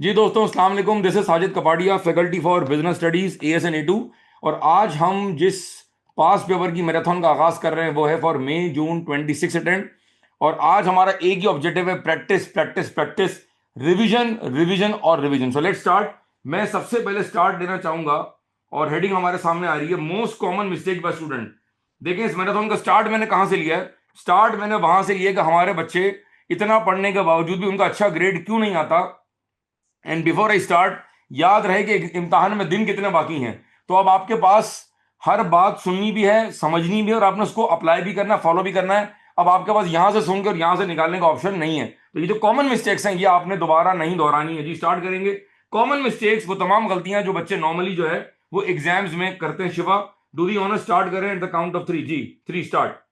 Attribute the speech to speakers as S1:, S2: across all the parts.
S1: जी दोस्तों, अस्सलाम वालेकुम। This is Sajid Kapadia, faculty for business studies ASN A2। और आज हम जिस पास पेपर की मैराथन का आगाज कर रहे हैं वो है फॉर मई जून 26 अटेंड। और आज हमारा एक ही ऑब्जेक्टिव है, practice practice practice, revision revision और रिवीजन। So let's start. मैं सबसे पहले स्टार्ट देना चाहूंगा और हेडिंग हमारे सामने आ रही है, most common mistake by student. देखें, इस मैराथन का स्टार्ट मैंने कहां से लिया है। स्टार्ट मैंने वहां से लिया कि हमारे बच्चे इतना पढ़ने के बावजूद भी उनका अच्छा ग्रेड क्यों नहीं आता। एंड बिफोर आई स्टार्ट, याद रहे कि इम्तिहान में दिन कितने बाकी हैं। तो अब आपके पास हर बात सुननी भी है, समझनी भी है, और आपने उसको अप्लाई भी करना है, फॉलो भी करना है। अब आपके पास यहां से सुन के और यहां से निकालने का ऑप्शन नहीं है। तो ये जो कॉमन मिस्टेक्स हैं ये आपने दोबारा नहीं दोहरानी है। जी स्टार्ट करेंगे। कॉमन मिस्टेक्स, वो तमाम गलतियां जो बच्चे नॉर्मली जो है वो एग्जाम्स में करते हैं। Shiva, do the honour, start करें एट द काउंट ऑफ 3। जी 3 start.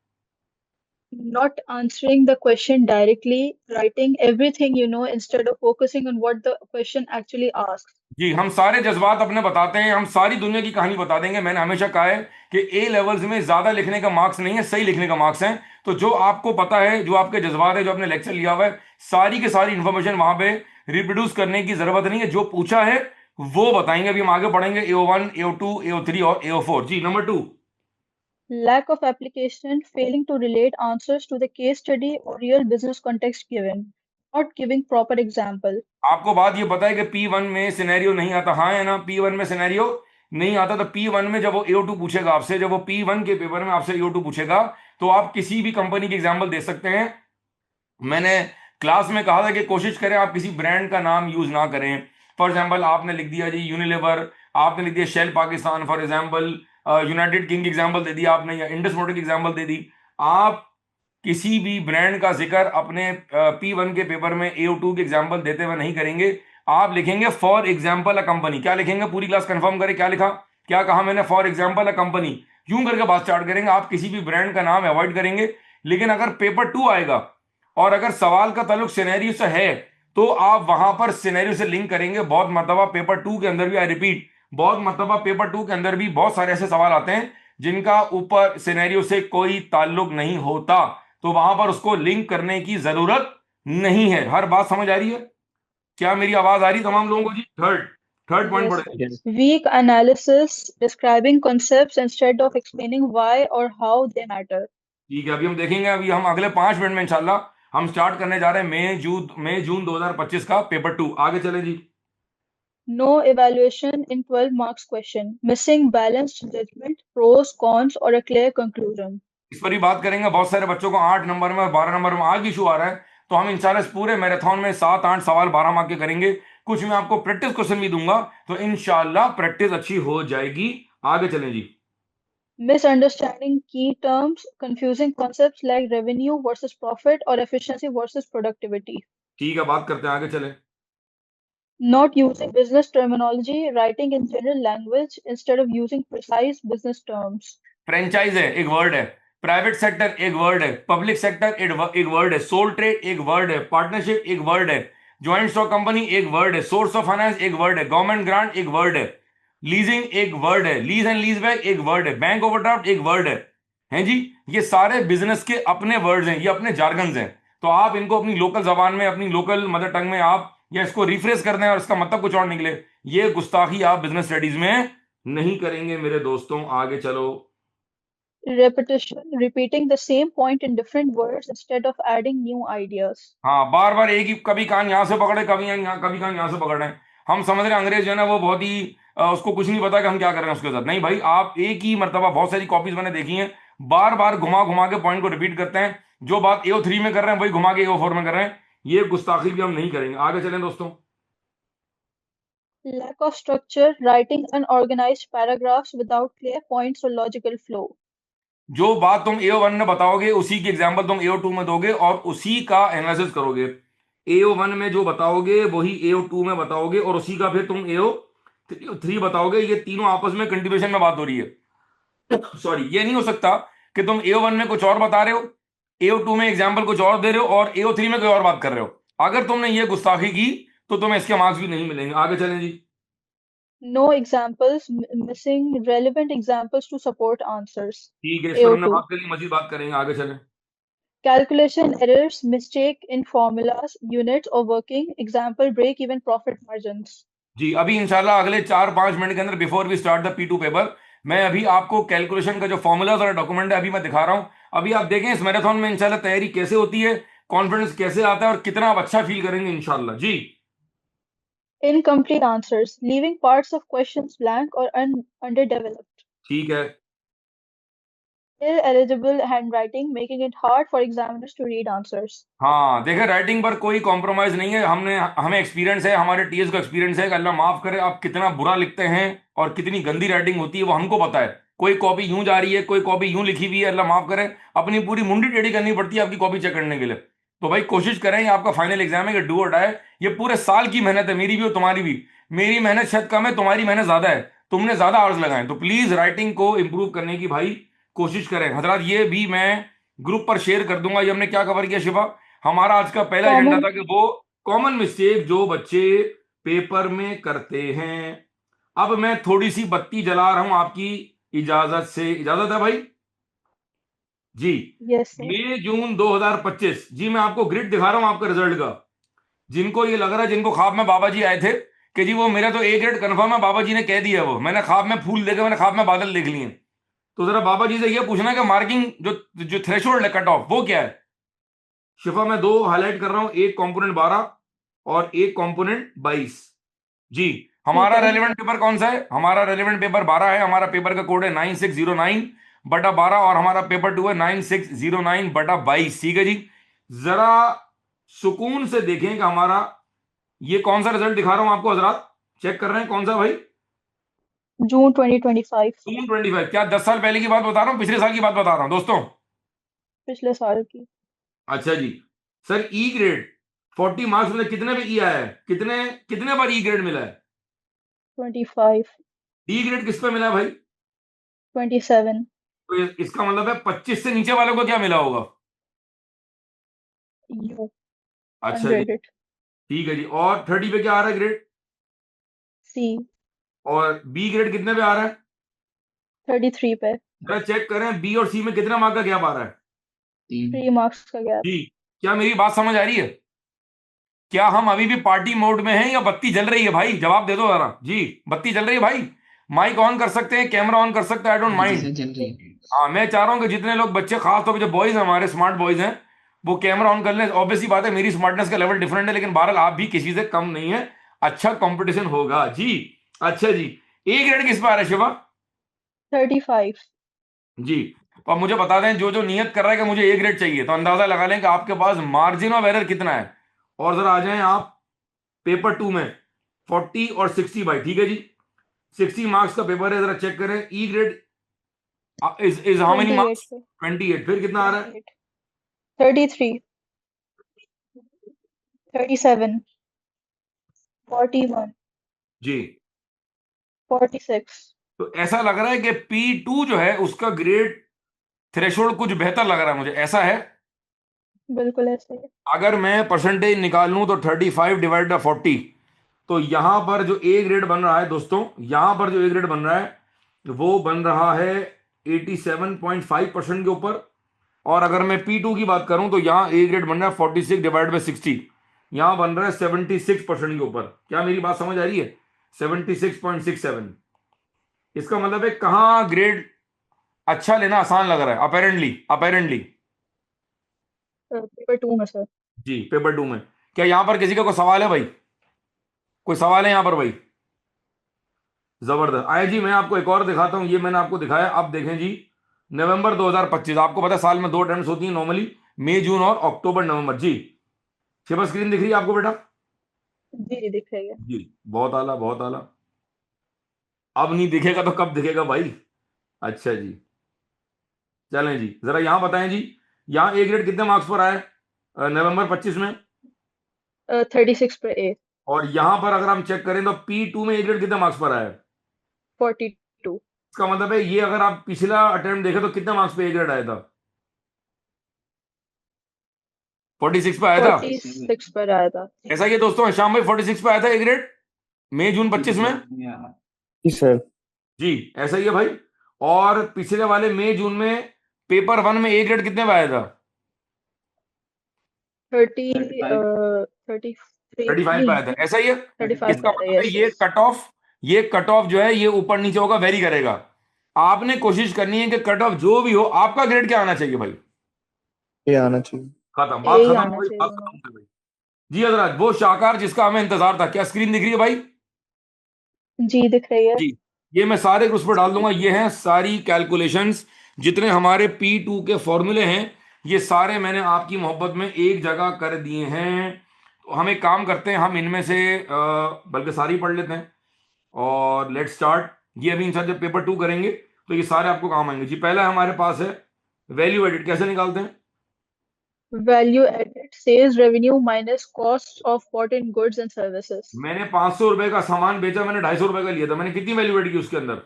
S2: Not answering the question directly, writing everything you know instead of focusing on what the question actually asks.
S1: जी, हम सारे जज्बात अपने बताते हैं, हम सारी दुनिया की कहानी बता देंगे। मैंने हमेशा कहा है कि ए लेवल्स में ज्यादा लिखने का मार्क्स नहीं है, सही लिखने का मार्क्स है। तो जो आपको पता है, जो आपके जज्बात है, जो आपने लेक्चर लिया हुआ है, सारी की सारी इंफॉर्मेशन वहां पे रिप्रोड्यूस करने की जरूरत नहीं है। जो पूछा है वो बताएंगे। अभी हम आगे पढ़ेंगे AO1, AO2, AO3 और AO4। जी number 2।
S2: Lack of application, failing to relate answers to the case study or real business context given, not giving proper example.
S1: आपको बात ये पता है कि P1 में सिनेरियो नहीं आता, हाँ है ना? P1 में सिनेरियो नहीं आता। तो P1 में जब वो AO2 पूछेगा आपसे, जब वो P1 के पेपर में आपसे AO2 पूछेगा, तो आप किसी भी कंपनी की एग्जांपल दे सकते हैं। मैंने क्लास में कहा था कि कोशिश करें आप किसी ब्रांड का नाम यूज ना करें। फॉर एग्जांपल आपने लिख दिया जी यूनिलीवर, आपने लिख दिया Shell Pakistan, for example United Kingdom की एग्जांपल दे दी आपने, या इंडस मोटर की एग्जांपल दे दी। आप किसी भी ब्रांड का जिक्र अपने P1 के पेपर में AO2 की एग्जांपल देते हुए नहीं करेंगे। आप लिखेंगे फॉर एग्जांपल अ कंपनी। क्या लिखेंगे? पूरी क्लास कंफर्म करें, क्या लिखा, क्या कहा मैंने? For example a company. यूं करके बात स्टार्ट करेंगे। आप किसी भी ब्रांड का नाम अवॉइड करेंगे। लेकिन अगर पेपर 2 आएगा और अगर सवाल का ताल्लुक सिनेरियो से है, तो आप वहां पर सिनेरियो से लिंक करेंगे। बहुत मतबा पेपर 2 के अंदर भी, आई रिपीट, बहुत मतबा पेपर 2 के अंदर भी बहुत सारे ऐसे सवाल आते हैं जिनका ऊपर सिनेरियो से कोई ताल्लुक नहीं होता। तो वहां पर उसको लिंक करने की जरूरत नहीं है। हर बात समझ आ रही है? क्या मेरी आवाज आ रही है तमाम लोगों को? जी थर्ड, थर्ड पॉइंट
S2: Yes.
S1: पढ़ेंगे।
S2: Weak analysis, describing concepts instead of explaining why or how they matter.
S1: ठीक है, अभी हम देखेंगे। अभी हम अगले 5 मिनट में इंशाल्लाह हम स्टार्ट करने जा रहे हैं मई जून 2025 का पेपर 2। आगे चले जी।
S2: No evaluation in 12 marks question, missing balanced judgment, pros, cons, or a clear conclusion.
S1: इस पर ही बात करेंगे। बहुत सारे बच्चों को 8 नंबर में, 12 नंबर में आज इशू आ रहा है। तो हम इंशाल्लाह इस पूरे मैराथन में 7-8 सवाल 12 मार्क के करेंगे। कुछ मैं आपको प्रैक्टिस क्वेश्चन भी दूंगा, तो इंशाल्लाह प्रैक्टिस अच्छी हो जाएगी। आगे चलें जी।
S2: Misunderstanding key terms, confusing concepts like revenue versus profit or efficiency versus productivity.
S1: ठीक है, बात करते हैं, आगे चलें।
S2: Not using business terminology, writing in general language instead of using precise business terms.
S1: Franchise है, एक वर्ड है। प्राइवेट सेक्टर एक वर्ड है। पब्लिक सेक्टर एक वर्ड है। सोल ट्रेड एक वर्ड है। पार्टनरशिप एक वर्ड है। ज्वाइंट स्टॉक कंपनी एक वर्ड है। सोर्स ऑफ फाइनेंस एक वर्ड है। गवर्नमेंट ग्रांट एक वर्ड है। लीजिंग एक वर्ड है। लीज एंड लीज बैक एक वर्ड है। बैंक ओवरड्राफ्ट एक वर्ड है। हैं जी? ये सारे बिजनेस के अपने वर्ड्स हैं, ये अपने जार्गन्स हैं। तो आप इनको अपनी लोकल जबान में, अपनी लोकल मदर टंग में आप या इसको रिफ्रेश कर दें और इसका मतलब कुछ और निकले, ये गुस्ताखी आप बिजनेस स्टडीज में नहीं करेंगे मेरे दोस्तों। आगे चलो।
S2: Repetition, repeating the same point in different words instead of adding new ideas.
S1: हाँ, बार बार एक ही, कभी कान यहाँ से पकड़े, कभी यहाँ, कभी कान यहाँ से पकड़ रहे हैं। हम समझ रहे हैं अंग्रेज जो है ना वो बहुत ही उसको कुछ नहीं पता कि हम क्या कर रहे हैं उसके साथ। नहीं भाई, आप एक ही मर्तबा, बहुत सारी कॉपीज मैंने देखी हैं, बार बार घुमा घुमा के पॉइंट को रिपीट करते हैं। जो बात AO3 में कर रहे हैं वही घुमा के AO4 में कर रहे हैं। ये गुस्ताखी भी हम नहीं करेंगे। आगे चलें दोस्तों।
S2: Lack of structure, writing unorganized paragraphs without clear points or logical flow.
S1: जो बात तुम AO1 में बताओगे उसी की एग्जाम्पल तुम AO2 में दोगे और उसी का एनालिसिस करोगे। AO1 में जो बताओगे वही AO2 में बताओगे और उसी का फिर तुम AO3 बताओगे। ये तीनों आपस में कंटिन्यूएशन में बात हो रही है। सॉरी, ये नहीं हो सकता कि तुम AO1 में कुछ और बता रहे हो, AO2 में एग्जाम्पल कुछ और दे रहे हो और AO3 में कोई और बात कर रहे हो। अगर तुमने ये गुस्ताखी की तो तुम्हें इसके मार्क्स भी नहीं मिलेंगे। आगे चलें जी।
S2: No examples, missing relevant examples to support answers.
S1: ठीक है, इस पर हमने
S2: AO2.
S1: बात करी, मजीद बात करेंगे। आगे चलें।
S2: Calculation errors, mistake in formulas, units, or working. Example, break even profit margins.
S1: जी अभी इंशाल्लाह अगले 4-5 मिनट के अंदर before we start the P2 paper मैं अभी आपको कैलकुलेशन का जो फॉर्मूलाज और डॉक्यूमेंट है अभी मैं दिखा रहा हूं। अभी आप देखें इस मैराथन में इंशाल्लाह तैयारी कैसे होती है, कॉन्फिडेंस कैसे आता है और कितना आप अच्छा फील करेंगे इंशाल्लाह। जी
S2: Incomplete answers, leaving parts of questions blank or underdeveloped.
S1: ठीक है।
S2: Illegible handwriting, making it hard for examiners to read answers.
S1: हाँ देखें राइटिंग पर कोई कॉम्प्रोमाइज नहीं है, हमें एक्सपीरियंस है, हमारे टीएस को एक्सपीरियंस है कि अल्लाह माफ करे आप कितना बुरा लिखते हैं और कितनी गंदी राइटिंग होती है वो हमको पता है। कोई कॉपी यूं जा रही है, कोई कॉपी यूं लिखी हुई है, अल्लाह माफ करे अपनी पूरी मुंडी टेढ़ी करनी पड़ती है आपकी कॉपी चेक करने के लिए। तो भाई कोशिश करें, ये आपका फाइनल एग्जाम है कि डू और डाई। ये पूरे साल की मेहनत है, मेरी भी और तुम्हारी भी। मेरी मेहनत शायद कम है, तुम्हारी मेहनत ज्यादा है, तुमने ज्यादा आवर्स लगाए, तो प्लीज राइटिंग को इंप्रूव करने की भाई कोशिश करें हजरात। ये भी मैं ग्रुप पर शेयर कर दूंगा। ये हमने क्या कवर किया शिफा, हमारा आज का पहला एजेंडा
S2: Common
S1: था कि वो कॉमन मिस्टेक जो बच्चे पेपर में करते हैं। अब मैं थोड़ी सी बत्ती जला रहा हूं आपकी इजाजत से, इजाजत है भाई जी।
S2: Yes, sir.
S1: मई जून 2025 जी मैं आपको ग्रिड दिखा रहा हूं आपका रिजल्ट का। जिनको ये लग रहा है, जिनको ख्वाब में बाबा जी आए थे कि जी वो मेरा तो ए ग्रेड कंफर्म है, बाबा जी ने कह दिया, वो मैंने ख्वाब में फूल देखे, मैंने ख्वाब में बादल देख लिए, तो जरा बाबा जी से ये पूछना कि मार्किंग जो जो थ्रेशोल्ड है कट ऑफ वो क्या है। शिफा मैं दो हाईलाइट कर रहा हूं, एक कंपोनेंट 12 और एक कंपोनेंट 22 जी।
S2: ठीक
S1: हमारा
S2: है।
S1: रेलेवेंट पेपर कौन सा है, हमारा रेलेवेंट पेपर 12 है, हमारा पेपर का कोड है 9609/12 और हमारा पेपर 2 है 9609/22। ठीक है जी। जरा सुकून से देखें कि हमारा ये कौन सा रिजल्ट दिखा रहा हूं आपको हजरात, चेक कर रहे हैं कौन सा भाई,
S2: June 2025,
S1: जून 25। क्या 10 साल पहले की बात बता रहा हूं, पिछले साल की बात बता रहा हूं दोस्तों।
S2: पिछले साल की।
S1: अच्छा जी। सर ई ग्रेड 40 मार्क्स में कितने पे ई आया है, कितने कितने बार ई ग्रेड मिला है।
S2: 25,
S1: डी ग्रेड किस पे मिला है भाई,
S2: 27,
S1: तो इसका मतलब है 25 से नीचे वालों को क्या मिला होगा।
S2: U,
S1: अच्छा जी।
S2: 100,
S1: ठीक है जी। और 30 पे क्या आ रहा है ग्रेड,
S2: C,
S1: और बी ग्रेड कितने पे आ रहा है।
S2: 33 पे,
S1: जरा चेक करें बी और सी में कितने मार्क का गैप आ रहा है।
S2: 3 marks का गैप।
S1: जी क्या मेरी बात समझ आ रही है, क्या हम अभी भी पार्टी मोड में हैं या बत्ती जल रही है भाई, जवाब दे दो जरा जी। बत्ती जल रही है भाई, माइक ऑन कर सकते हैं, कैमरा ऑन कर सकते हैं, आई डोंट
S3: जी
S1: माइंड।
S3: सर जल रही है।
S1: हाँ मैं चाह रहा हूँ कि जितने लोग बच्चे, खास तौर पे जो बॉयज हैं, हमारे स्मार्ट बॉयज हैं, वो कैमरा ऑन कर लें। ऑब्वियस सी बात है मेरी स्मार्टनेस का लेवल डिफरेंट है, लेकिन बहरहाल आप भी किसी से कम नहीं है, अच्छा कंपटीशन होगा जी। अच्छा जी। ए ग्रेड किस पे आ रहा है शिवा,
S2: 35,
S1: जी। तो अब मुझे बता दें, जो जो नियत कर रहा है कि मुझे ए ग्रेड चाहिए, तो अंदाजा लगा लें कि आपके पास मार्जिन ऑफ एरर कितना है। और जरा आ जाएं आप पेपर 2 में 40 और 60 भाई, ठीक है जी। 60 मार्क्स का पेपर है, जरा चेक करें ई grade is how many
S2: 28
S1: marks,
S2: पे,
S1: 28। फिर कितना आ रहा है
S2: 28, 33, 37, 41,
S1: जी।
S2: 46,
S1: तो ऐसा लग रहा है कि P2 जो है उसका ग्रेड थ्रेशोल्ड कुछ बेहतर लग रहा है मुझे, ऐसा है।
S2: बिल्कुल ऐसे ही।
S1: अगर मैं परसेंटेज निकाल लूं तो 35 डिवाइड बाय 40, तो यहां पर जो ए ग्रेड बन रहा है दोस्तों, यहां पर जो ए ग्रेड बन रहा है वो बन रहा है 87.5% के ऊपर। और अगर मैं P2 की बात करूं तो यहां ए ग्रेड बन रहा है 46 डिवाइड बाय 60, यहां बन रहा है 76% के ऊपर। क्या मेरी बात समझ आ रही है, 76.67। इसका मतलब है कहां ग्रेड अच्छा लेना आसान लग रहा है, अपेरेंटली अपेरेंटली।
S2: पेपर 2 में सर।
S1: जी पेपर 2 में। क्या यहां पर किसी का कोई सवाल है भाई, कोई सवाल है यहां पर भाई, जबरदस्त। आए जी मैं आपको एक और दिखाता हूं, ये मैंने आपको दिखाया, अब देखें जी। नवंबर 2025, आपको पता है साल में दो अटेम्प्ट्स होती हैं नॉर्मली, मई जून और अक्टूबर नवंबर जी। शिवा स्क्रीन दिख रही है आपको बेटा,
S2: जी जी दिख रही है।
S1: जी बहुत आला बहुत आला। अब नहीं दिखेगा तो कब दिखेगा भाई। अच्छा जी। चलें जी, जरा यहां बताएं जी, यहां ए ग्रेड कितने मार्क्स पर आया है नवंबर 25 में,
S2: 36 पे A,
S1: और यहां पर अगर हम चेक करें तो P2 में ए ग्रेड कितने मार्क्स पर आया है।
S2: 42,
S1: इसका मतलब है ये अगर आप पिछला अटेम्प्ट देखें तो कितने मार्क्स पे ए ग्रेड आया था, 46 पे आया था।
S2: 46 पर आया था।
S1: ऐसा ही है दोस्तों, श्याम भाई 46 पे आया था ए ग्रेड मई जून 25 में।
S3: जी सर।
S1: जी ऐसा ही है भाई। और पिछले वाले मई जून में पेपर 1 में ए ग्रेड कितने पे आया था,
S2: 30 33
S1: 35 पे
S2: नहीं
S1: आया था, ऐसा ही है।
S2: 35
S1: इसका
S2: पे आया था,
S1: मतलब है
S2: यस यस।
S1: ये कट ऑफ जो है ये ऊपर नीचे होगा, वेरी करेगा। आपने कोशिश करनी है कि कट ऑफ जो भी हो, आपका ग्रेड क्या आना चाहिए भाई?
S3: ये आना चाहिए।
S1: खत्म,
S2: ए
S1: बात
S2: ही
S1: खत्म हो
S2: आना
S1: गई,
S2: चाहिए
S1: बात
S2: दोनों
S1: खत्म हो गई। जी हजरात, वो शाहकार जिसका हमें इंतजार था, क्या स्क्रीन दिख रही है भाई?
S2: में। जी दिख रही है।
S1: जी, ये मैं सारे उस पर डाल दूंगा। ये हैं सारी कैलकुलेशंस, जितने हमारे P2 के फॉर्मूले हैं, ये सारे मैंने आपकी मोहब्बत में एक जगह कर दिए हैं। तो हम एक काम करते हैं, हम इनमें से बल्कि सारी पढ़ लेते हैं और लेट्स स्टार्ट। ये अभी इंसान जब पेपर 2 करेंगे तो ये सारे आपको काम आएंगे। जी, पहला हमारे पास है वैल्यू एडिट, कैसे निकालते हैं?
S2: Value added sales revenue minus cost of bought in goods and services.
S1: मैंने 500 रुपए का सामान बेचा, मैंने 250 रुपए का लिया था, मैंने कितनी वैल्यू एड की उसके अंदर?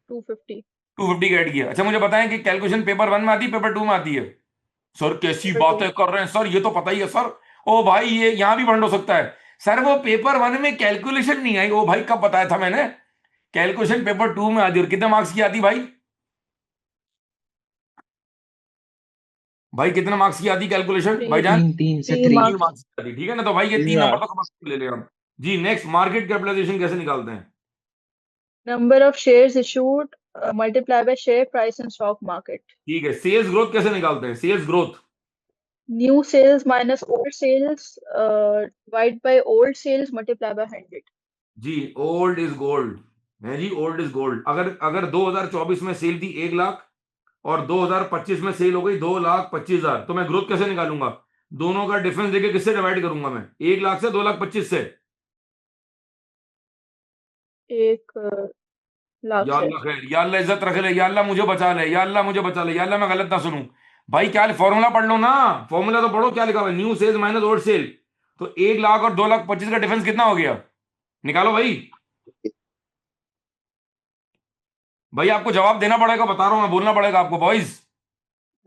S2: 250।
S1: 250 का ऐड किया। अच्छा मुझे बताएं कि कैलकुलेशन पेपर 1 में आती है, पेपर 2 में आती है? सर कैसी
S2: पेपर 2।
S1: बातें कर रहे हैं सर, ये तो पता ही है सर। ओ भाई, ये यहां भी बंद हो सकता है। सर वो पेपर 1 में कैलकुलेशन नहीं आई। ओ भाई, कब बताया था मैंने? कैलकुलेशन पेपर 2 में आती है। और कितने मार्क्स की आती भाई? भाई कितने मार्क्स की आती कैलकुलेशन
S2: थ्री
S1: भाईजान?
S2: 3
S1: 3
S2: मार्क्स।
S1: मार्क्स की आती, ठीक है ना? तो भाई ये
S3: 3
S1: 3 नंबर तो
S3: मार्क्स।
S1: कम ले लें हम। जी नेक्स्ट, मार्केट कैपिटलाइजेशन कैसे निकालते हैं?
S2: Number of shares issued multiply by share price in stock market.
S1: ठीक है, सेल्स ग्रोथ कैसे निकालते हैं? Sales growth,
S2: new sales minus old sales divide by old sales multiply by 100।
S1: जी ओल्ड इज गोल्ड है जी, ओल्ड इज गोल्ड। अगर अगर 2024 में सेल थी 1 लाख और 2025 में सेल हो गई 2,25,000, तो मैं ग्रोथ कैसे निकालूंगा? दोनों का डिफरेंस देके किससे डिवाइड करूंगा मैं? 1 लाख से 2,25,000 से।
S2: 1 लाख
S1: या
S2: से।
S1: अल्लाह खैर, या अल्लाह इज्जत रख ले, या अल्लाह मुझे बचा ले, या अल्लाह मुझे बचा ले, या अल्लाह मैं गलत ना सुनूं। भाई क्या फॉर्मूला पढ़ लो ना, फॉर्मूला तो पढ़ो, क्या लिखा हुआ है? New sales minus old sale. तो 1 लाख और 2,25,000 का डिफरेंस कितना हो गया? निकालो भाई। भाई आपको जवाब देना पड़ेगा, बता रहा हूं मैं, बोलना पड़ेगा आपको बॉयज।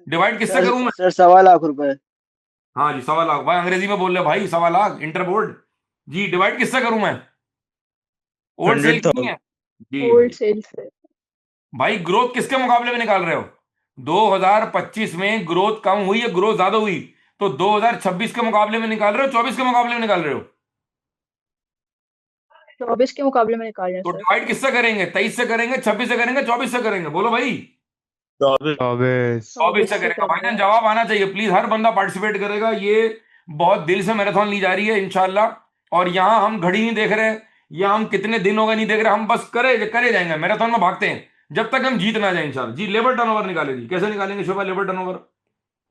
S1: डिवाइड किससे
S4: सर
S1: करूं मैं?
S4: सर 1.25 लाख रुपए।
S1: हाँ जी, 1.25 लाख। भाई अंग्रेजी में बोल रहे भाई, 1.25 लाख इंटर बोर्ड। जी, डिवाइड किससे करूं मैं? Old sale
S3: 100,000।
S1: कितनी है? जी
S2: ओल्ड
S1: भाई।
S2: सेल्स से।
S1: भाई ग्रोथ किसके मुकाबले में निकाल रहे हो? 2025 में ग्रोथ कम हुई है, ग्रोथ ज्यादा हुई? तो 2026 के मुकाबले में निकाल रहे हो, 24 के मुकाबले में निकाल रहे हो?
S2: 24 के मुकाबले में निकाल रहे हैं
S1: तो
S2: सर।
S1: डिवाइड किससे करेंगे? 23 से करेंगे, 26 से करेंगे, 24 से करेंगे? बोलो भाई।
S3: 24।
S1: 24 से
S2: 24 से
S1: करेगा भाईजान,
S2: करेंगे।
S1: जवाब आना चाहिए प्लीज। हर बंदा पार्टिसिपेट करेगा, ये बहुत दिल से मैराथन ली जा रही है इंशाल्लाह। और यहाँ हम घड़ी नहीं देख रहे, या हम कितने दिन हो गए नहीं देख रहे, हम बस करे जाएंगे, मैराथन में भागते हैं जब तक हम जीत ना जाए इंशाल्लाह। जी, लेबर टर्नओवर निकाले जी, कैसे निकालेंगे Shobha labour turnover?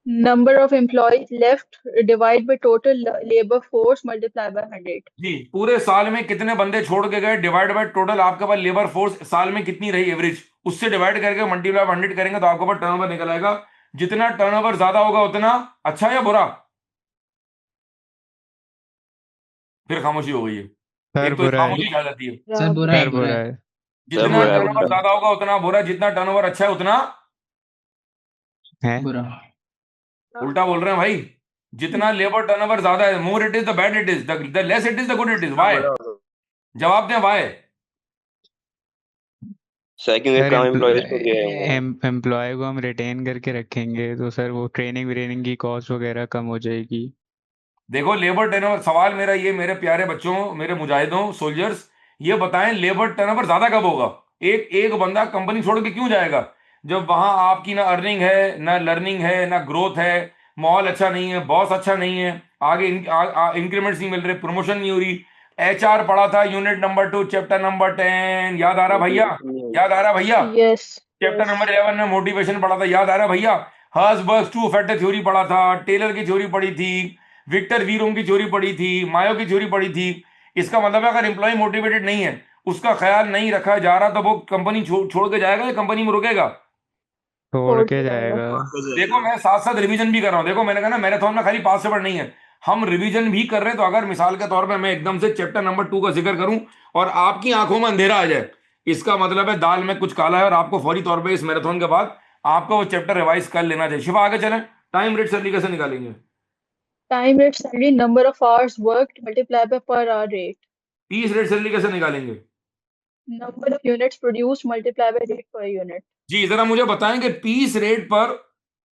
S2: Number of employees left divide by total labour force multiply by 100।
S1: जी, पूरे साल में कितने बंदे छोड़ के गए, डिवाइड बाय टोटल आपके पास लेबर फोर्स साल में कितनी रही एवरेज, उससे डिवाइड करके मल्टीप्लाई बाय 100 करेंगे तो आपके पास टर्नओवर निकल आएगा। जितना टर्नओवर ज्यादा होगा उतना अच्छा या बुरा? फिर खामोशी हो गई है।
S3: सर
S1: एक तो
S3: बुरा है।
S1: खामोशी आ जाती है।
S4: सर बुरा है
S3: सर
S4: बुरा
S3: बुरा
S4: है।
S3: है।
S4: सर
S1: जितना
S4: बुरा है
S1: टर्नओवर
S4: बुरा
S1: ज्यादा होगा उतना बुरा, जितना टर्नओवर अच्छा है उतना
S3: है।
S4: बुरा।
S1: उल्टा बोल रहे हैं भाई। जितना लेबर टर्नओवर ज्यादा है, more it is the bad it is, the less it is the good it is. Why? जवाब दें वाई।
S5: सर क्योंकि
S3: सर
S5: कम एम्प्लॉयज को गए होंगे।
S3: एम्प्लॉय को हम रिटेन करके रखेंगे तो सर वो ट्रेनिंग व्रेनिंग की कॉस्ट वगैरह कम हो जाएगी।
S1: देखो लेबर टर्नओवर, सवाल मेरा ये, मेरे प्यारे बच्चों, मेरे मुजाहिदों, सोल्जर्स, ये बताएं लेबर टर्नओवर ज्यादा कब होगा? एक एक बंदा कंपनी छोड़ के क्यों जाएगा जब वहां आपकी ना अर्निंग है, ना लर्निंग है, ना ग्रोथ है, माहौल अच्छा नहीं है, बॉस अच्छा नहीं है, आगे इंक्रीमेंट्स नहीं मिल रहे, प्रमोशन नहीं हो रही। HR पढ़ा था, यूनिट नंबर 2 चैप्टर नंबर 10, याद आ रहा भैया? याद आ रहा भैया?
S2: Yes
S1: chapter
S2: yes.
S1: नंबर 11 में मोटिवेशन पढ़ा था, याद आ रहा है भैया? हर्सबर्ग टू फैक्टर थ्योरी पढ़ा था, टेलर की थ्योरी पढ़ी थी, विक्टर वीरोम की थ्योरी पढ़ी थी, मायो की थ्योरी पढ़ी थी। इसका मतलब है अगर एम्प्लॉय मोटिवेटेड नहीं है, उसका ख्याल नहीं रखा जा रहा, तो वो कंपनी छोड़ के जाएगा या कंपनी में रुकेगा?
S3: छोड़
S2: छोड़
S3: के
S2: के जाएगा।
S3: जाएगा।
S1: देखो मैं साथ साथ रिवीजन भी कर रहा हूँ। देखो मैंने कहा ना, मैराथन में खाली पास पेपर नहीं है, हम रिवीजन भी कर रहे हैं। तो अगर मिसाल के तौर पे मैं एकदम से चैप्टर नंबर 2 का जिक्र करूं और आपकी आंखों में अंधेरा आ जाए, इसका मतलब है दाल में कुछ काला है, और आपको फौरी तौर पे इस मैराथन के बाद आपको वो चैप्टर रिवाइज कर लेना चाहिए। शिवा आगे चलें। टाइम रेट सैलरी कैसे निकालेंगे?
S2: Time rate salary number of hours worked multiply by per hour rate.
S1: Piece rate salary कैसे निकालेंगे?
S2: Number of units produced multiply by rate per unit.
S1: जी, जरा मुझे बताएं कि पीस रेट पर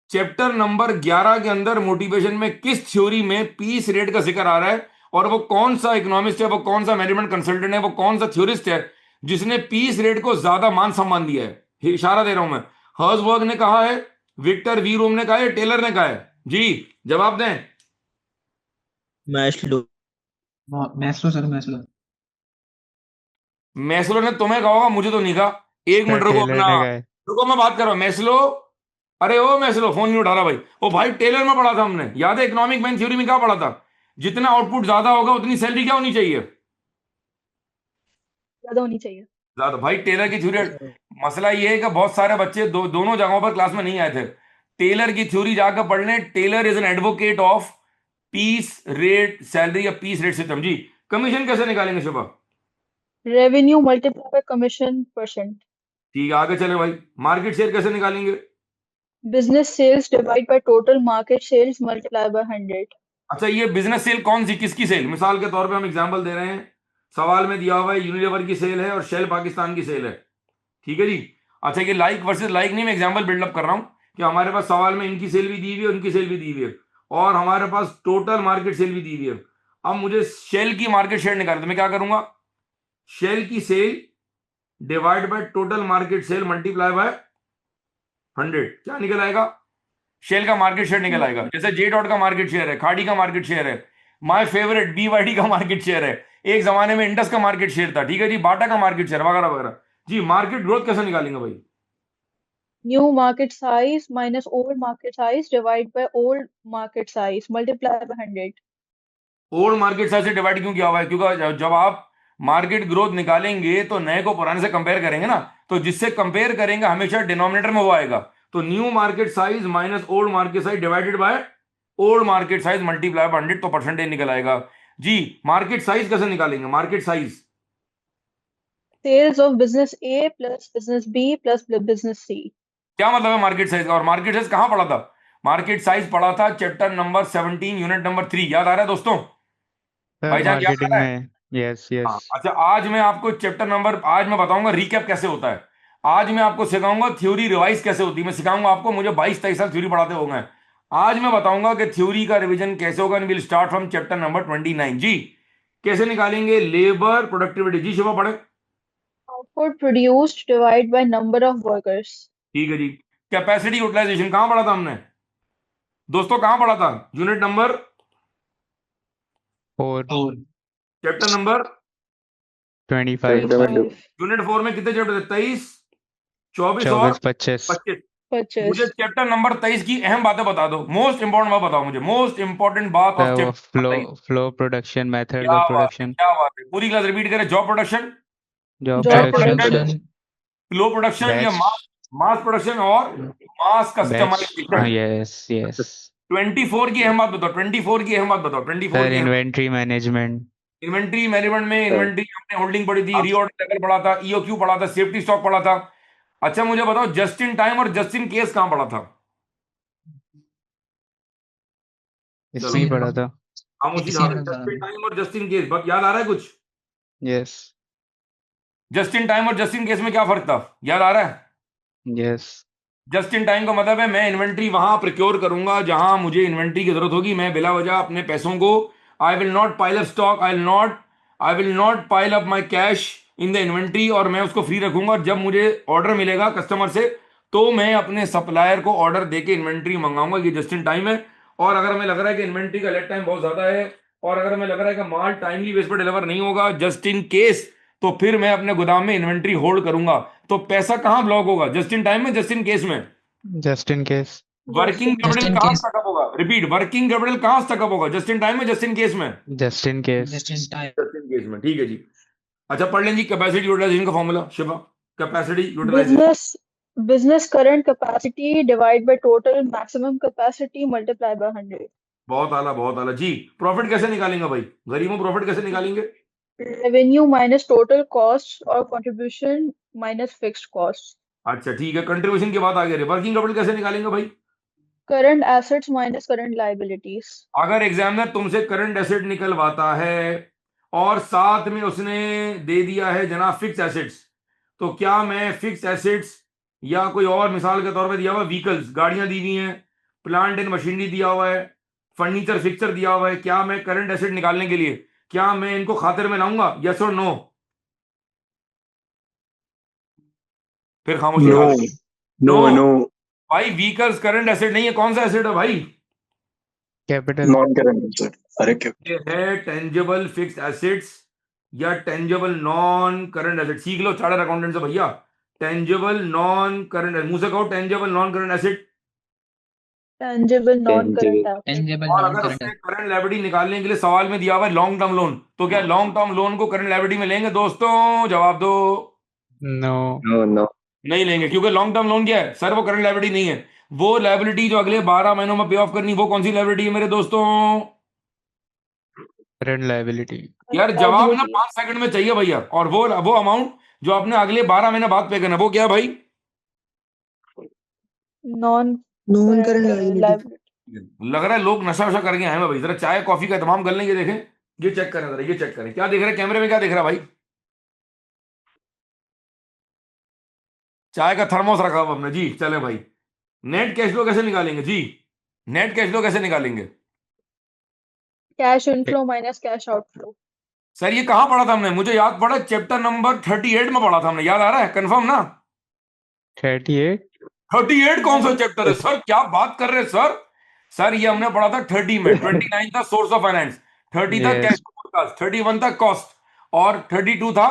S1: चैप्टर नंबर 11 के अंदर मोटिवेशन में किस थ्योरी में पीस रेट का जिक्र आ रहा है, और वो कौन सा इकोनॉमिस्ट है, वो कौन सा मैनेजमेंट कंसल्टेंट है, वो कौन सा थ्योरिस्ट है जिसने पीस रेट को ज्यादा मान सम्मान दिया है? ये इशारा दे रहा हूं मैं। हर्जबर्ग ने कहा है, विक्टर वी रोम ने कहा है, टेलर ने कहा है? जी जवाब दें।
S4: Maslow.
S6: Maslow sir, Maslow.
S1: Maslow ने तुम्हें कहा होगा, मुझे तो नहीं कहा। एक मिनट
S3: सर
S1: रुको,
S3: टेलर
S1: अपना
S3: ने कहा है।
S1: रुको, मैं बात कर रहा हूं। मैस्लो, अरे ओ मैस्लो, फोन नहीं उठा रहा भाई। ओ भाई, टेलर में पढ़ा था हमने, याद है? इकोनॉमिक मैन थ्योरी में क्या पढ़ा था? जितना आउटपुट ज्यादा होगा उतनी सैलरी क्या होनी चाहिए?
S2: ज्यादा होनी चाहिए।
S1: ज्यादा। भाई टेलर की थ्योरी, मसला ये है कि बहुत सारे बच्चे दोनों जगहों पर क्लास में नहीं आए थे। टेलर की थ्योरी जाकर पढ़ लें। Taylor is an advocate of piece rate salary या पीस रेट सिस्टम। जी, कमीशन कैसे निकालेंगे Shiva?
S2: Revenue multiply by commission percent.
S1: ठीक है, आगे चले भाई। मार्केट शेयर कैसे निकालेंगे?
S2: Business sales divide by total market sales multiply by 100।
S1: अच्छा, ये बिजनेस सेल कौन सी, किसकी सेल? मिसाल के तौर पे हम एग्जांपल दे रहे हैं, सवाल में दिया हुआ है यूनिलीवर की सेल है और शेल पाकिस्तान की सेल है। ठीक है जी। अच्छा, ये लाइक वर्सेस लाइक नहीं, मैं एग्जांपल बिल्डअप कर रहा हूं कि हमारे पास सवाल में इनकी सेल भी दी हुई है, उनकी सेल भी दी हुई है, और हमारे पास टोटल मार्केट सेल भी दी हुई है। अब मुझे शेल की मार्केट शेयर निकालना, तो मैं क्या करूंगा? शेल की sale divide by total market sale multiply by 100, क्या निकल आएगा? शेल का मार्केट शेयर निकल आएगा। जैसे जे डॉट का मार्केट शेयर है, खाड़ी का मार्केट शेयर है, माय फेवरेट बीवाईडी का मार्केट शेयर है, एक जमाने में इंडस का मार्केट शेयर था, ठीक है जी, बाटा का मार्केट शेयर वगैरह वगैरह। जी, मार्केट ग्रोथ कैसे निकालेंगे भाई?
S2: New market size minus old market size divide by old market size multiply by 100।
S1: Old market size से डिवाइड क्यों किया हुआ है? क्योंकि जब आप मार्केट ग्रोथ निकालेंगे तो नए को पुराने से कंपेयर करेंगे ना, तो जिससे कंपेयर करेंगे हमेशा डिनोमिनेटर में वो आएगा। तो new market size minus old market size divided by old market size multiply by 100, तो परसेंटेज निकल आएगा। जी, मार्केट साइज कैसे निकालेंगे? Market size
S2: sales of business A plus business B plus business C.
S1: क्या मतलब है मार्केट साइज का? और मार्केट साइज कहां पढ़ा था? मार्केट साइज पढ़ा था चैप्टर नंबर 17 यूनिट नंबर 3। याद आ रहा है दोस्तों?
S3: सर
S1: भाईजान याद आ
S3: मार्केटिंग
S1: रहा है?
S3: में, यस
S1: हाँ।
S3: यस।
S1: अच्छा, आज मैं आपको चैप्टर नंबर, आज मैं बताऊंगा रिकैप कैसे होता है। आज मैं आपको सिखाऊंगा थ्योरी रिवाइज कैसे होती है। मैं सिखाऊंगा आपको, मुझे 22-23 साल थ्योरी पढ़ाते हो गए। आज मैं बताऊंगा कि थ्योरी का रिवीजन कैसे होगा। Will start from chapter number 29। जी, कैसे निकालेंगे लेबर प्रोडक्टिविटी? जी शिवा पढ़े।
S2: Output produced divide by number of workers.
S1: ठीक है जी। कैपेसिटी यूटिलाइजेशन कहां पढ़ा था हमने दोस्तों? कहां पढ़ा था? यूनिट नंबर,
S3: और
S1: चैप्टर नंबर
S3: 25
S2: 25
S1: यूनिट 4 में कितने चैप्टर थे? 23, 24 और
S3: 24 25।
S1: 25।
S2: 25।
S1: मुझे चैप्टर नंबर 23 की अहम बातें बता दो। मोस्ट इंपॉर्टेंट बात बताओ मुझे, मोस्ट इंपॉर्टेंट बात
S3: सर
S1: ऑफ
S3: वो
S1: chapter
S3: flow
S1: 23।
S3: Flow production, methods
S1: क्या
S3: ऑफ
S1: बात है,
S3: प्रोडक्शन,
S1: क्या बात है। पूरी क्लास रिपीट करें। Job production,
S3: job
S2: job
S3: production,
S2: production,
S1: flow production या
S3: बैच,
S1: मास मास प्रोडक्शन और मास
S3: बैच,
S1: कस्टमाइजेशन।
S3: Yes yes.
S1: 24 की अहम बात बताओ, 24 की अहम बात बताओ, 24
S3: सर
S1: की।
S3: इन्वेंट्री मैनेजमेंट,
S1: इन्वेंट्री मैनेजमेंट में इन्वेंट्री हमने होल्डिंग पढ़ी थी, रीऑर्डर लेवल पढ़ा था, ईओक्यू पढ़ा था, सेफ्टी स्टॉक पढ़ा था। अच्छा मुझे बताओ, जस्ट इन टाइम और जस्ट इन केस कहां पढ़ा था? चलो
S3: इसमें ही पढ़ा था।
S1: हम उसी
S6: इसी में
S1: जस्ट इन टाइम और जस्ट इन केस, याद आ रहा है कुछ?
S3: यस
S1: जस्ट इन टाइम और जस्ट इन केस में क्या फर्क था? याद आ रहा है?
S3: यस।
S1: जस्ट इन टाइम का मतलब है मैं इन्वेंट्री वहां प्रोक्योर करूंगा जहां मुझे इन्वेंट्री की जरूरत होगी। मैं बिला वजह अपने पैसों को, I will not pile up stock, I will not pile up my cash in the inventory, और मैं उसको फ्री रखूंगा। और जब मुझे ऑर्डर मिलेगा कस्टमर से तो मैं अपने सप्लायर को ऑर्डर देके इन्वेंट्री मंगाऊंगा। ये जस्ट इन टाइम है। और अगर हमें लग रहा है कि इन्वेंट्री का लेट टाइम बहुत ज्यादा है, और अगर हमें लग रहा है कि माल टाइमली बेस पर डिलीवर नहीं होगा जस्ट इन केस, तो फिर मैं अपने गोदाम में इन्वेंट्री होल्ड करूंगा। तो पैसा कहां ब्लॉक होगा? जस्ट इन टाइम में, जस्ट इन केस में?
S3: Just in case.
S1: Working
S2: just
S1: capital
S6: in
S1: कहां
S6: केस।
S1: स्टकअप होगा? रिपीट, वर्किंग कैपिटल कहां स्टकअप होगा? जस्ट इन टाइम में, जस्ट इन केस में?
S3: Just in case.
S6: Just in time.
S1: Just in case में, ठीक है जी। अच्छा पढ़ लें जी कैपेसिटी यूटिलाइजेशन का formula Shiva. Capacity utilisation,
S2: business business current capacity divide by total maximum capacity multiply by 100।
S1: बहुत आला, बहुत आला जी। प्रॉफिट कैसे निकालेंगे भाई? गरीबों प्रॉफिट कैसे निकालेंगे?
S2: रेवेन्यू माइनस टोटल कॉस्ट और कंट्रीब्यूशन माइनस फिक्स्ड कॉस्ट।
S1: अच्छा ठीक है, कंट्रीब्यूशन की बात आ गई। वर्किंग कैपिटल कैसे निकालेंगे भाई?
S2: Current assets minus current liabilities.
S1: अगर एग्जामिनर तुमसे करंट एसेट निकलवाता है और साथ में उसने दे दिया है जनाब फिक्स एसेट्स, तो क्या मैं फिक्स एसेट्स या कोई और मिसाल के तौर पे दिया हुआ व्हीकल्स, गाड़ियां दी हुई हैं, प्लांट एंड मशीनरी दिया हुआ है, फर्नीचर फिक्सर दिया हुआ है, क्या मैं करंट एसेट निकालने के लिए क्या मैं इनको खातिर में लाऊंगा? यस और नो? फिर खामोशी
S4: नो
S1: हाल।
S4: नो
S1: नो
S4: नो
S1: भाई, व्हीकल्स करंट एसेट नहीं है। कौन सा एसेट है भाई?
S3: कैपिटल।
S4: Non current sir. अरे क्या
S1: ये है टेंजिबल फिक्स्ड एसेट्स या टेंजिबल नॉन करंट एसेट। सीख लो चार्टर्ड अकाउंटेंट से भैया, टेंजिबल नॉन करंट, मुंह से कहो tangible non current asset.
S2: tangible non-current
S5: Tangible.
S2: asset,
S6: tangible
S1: और
S6: non
S1: अगर
S6: current
S1: उसने करंट लायबिलिटी निकालने के लिए सवाल में दिया हुआ है लॉन्ग टर्म लोन, तो क्या लॉन्ग टर्म लोन को करंट लायबिलिटी में लेंगे दोस्तों? जवाब दो।
S3: नो।
S5: No, no.
S1: नहीं लेंगे, क्योंकि लॉन्ग टर्म लोन क्या है सर? वो करंट लायबिलिटी नहीं है। वो लायबिलिटी जो अगले 12 महीनों में पे ऑफ करनी, वो कौन सी लायबिलिटी है मेरे दोस्तों?
S3: Current liability.
S1: यार जवाब ना
S2: liability,
S1: 5 सेकंड में चाहिए भैया। और वो अमाउंट जो आपने अगले 12 महीने बाद पे करना है, वो क्या है भाई?
S6: non
S2: non-current
S6: current liability
S2: liability.
S1: लग रहा है लोग नशा वशा करके आए हैं भाई। जरा चाय कॉफी का एहतमाम कर लें, ये देखें, ये चेक करें जरा, ये चेक करें क्या देख रहे हैं कैमरे में, क्या देख रहा है भाई? चाय का थर्मोस रखा हुआ हमने जी। चले भाई, नेट कैश फ्लो कैसे निकालेंगे जी? नेट कैश फ्लो कैसे निकालेंगे?
S2: Cash inflow minus cash outflow.
S1: Sir ये कहाँ पढ़ा था हमने? मुझे याद पड़ा चैप्टर नंबर 38 में पढ़ा था हमने। याद आ रहा है कंफर्म ना?
S3: 38।
S1: 38 कौन सा
S2: Yes.
S1: चैप्टर है सर? क्या बात कर रहे हैं सर? सर ये हमने पढ़ा था 30 में। 29 था सोर्स ऑफ फाइनेंस, 30 था कैश
S3: यस।
S1: फोरकास्ट, 31 था कॉस्ट, और 32 था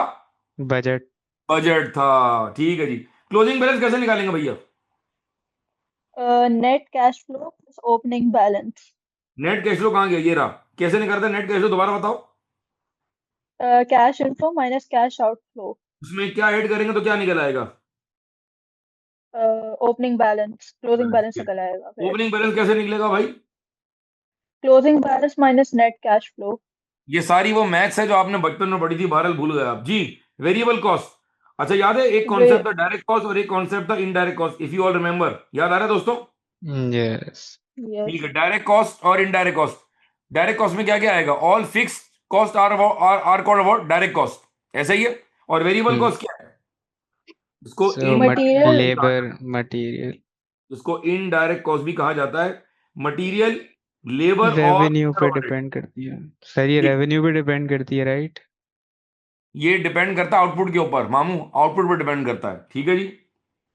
S3: बजट।
S1: बजट था। ठीक है जी। क्लोजिंग बैलेंस कैसे निकालेंगे भैया?
S2: Net cash flow plus opening balance.
S1: Net cash flow कहाँ गया? ये रहा। कैसे निकालते हैं नेट कैश फ्लो, दोबारा बताओ।
S2: Cash inflow minus cash outflow.
S1: उसमें क्या ऐड करेंगे तो क्या निकल आएगा?
S2: Opening balance, closing balance निकल आएगा फिर.
S1: ओपनिंग बैलेंस कैसे निकलेगा भाई?
S2: Closing balance minus net cash flow.
S1: ये सारी वो मैथ्स है जो आपने बचपन में पढ़ी थी, बहरहाल भूल गए आप जी। वेरिएबल कॉस्ट, अच्छा याद है? एक कॉन्सेप्ट था डायरेक्ट कॉस्ट और एक कॉन्सेप्ट था indirect cost, if you all remember. याद आ रहा है दोस्तों?
S3: यस।
S2: Yes.
S1: ठीक है, डायरेक्ट कॉस्ट और इनडायरेक्ट कॉस्ट। डायरेक्ट कॉस्ट में क्या क्या आएगा? All fix cost are called about direct cost, ऐसा ही है। और वेरिएबल कॉस्ट क्या है? इसको
S3: सो
S2: Material.
S3: लेबर मटेरियल
S1: इसको इनडायरेक्ट कॉस्ट भी कहा जाता है। मटेरियल, लेबर और
S3: रेवेन्यू पे
S1: overhead।
S3: डिपेंड करती है सर, ये
S1: ये
S3: रेवेन्यू पे डिपेंड करती है राइट?
S1: ये डिपेंड करता है आउटपुट के ऊपर मामू, आउटपुट पर डिपेंड करता है। ठीक है जी।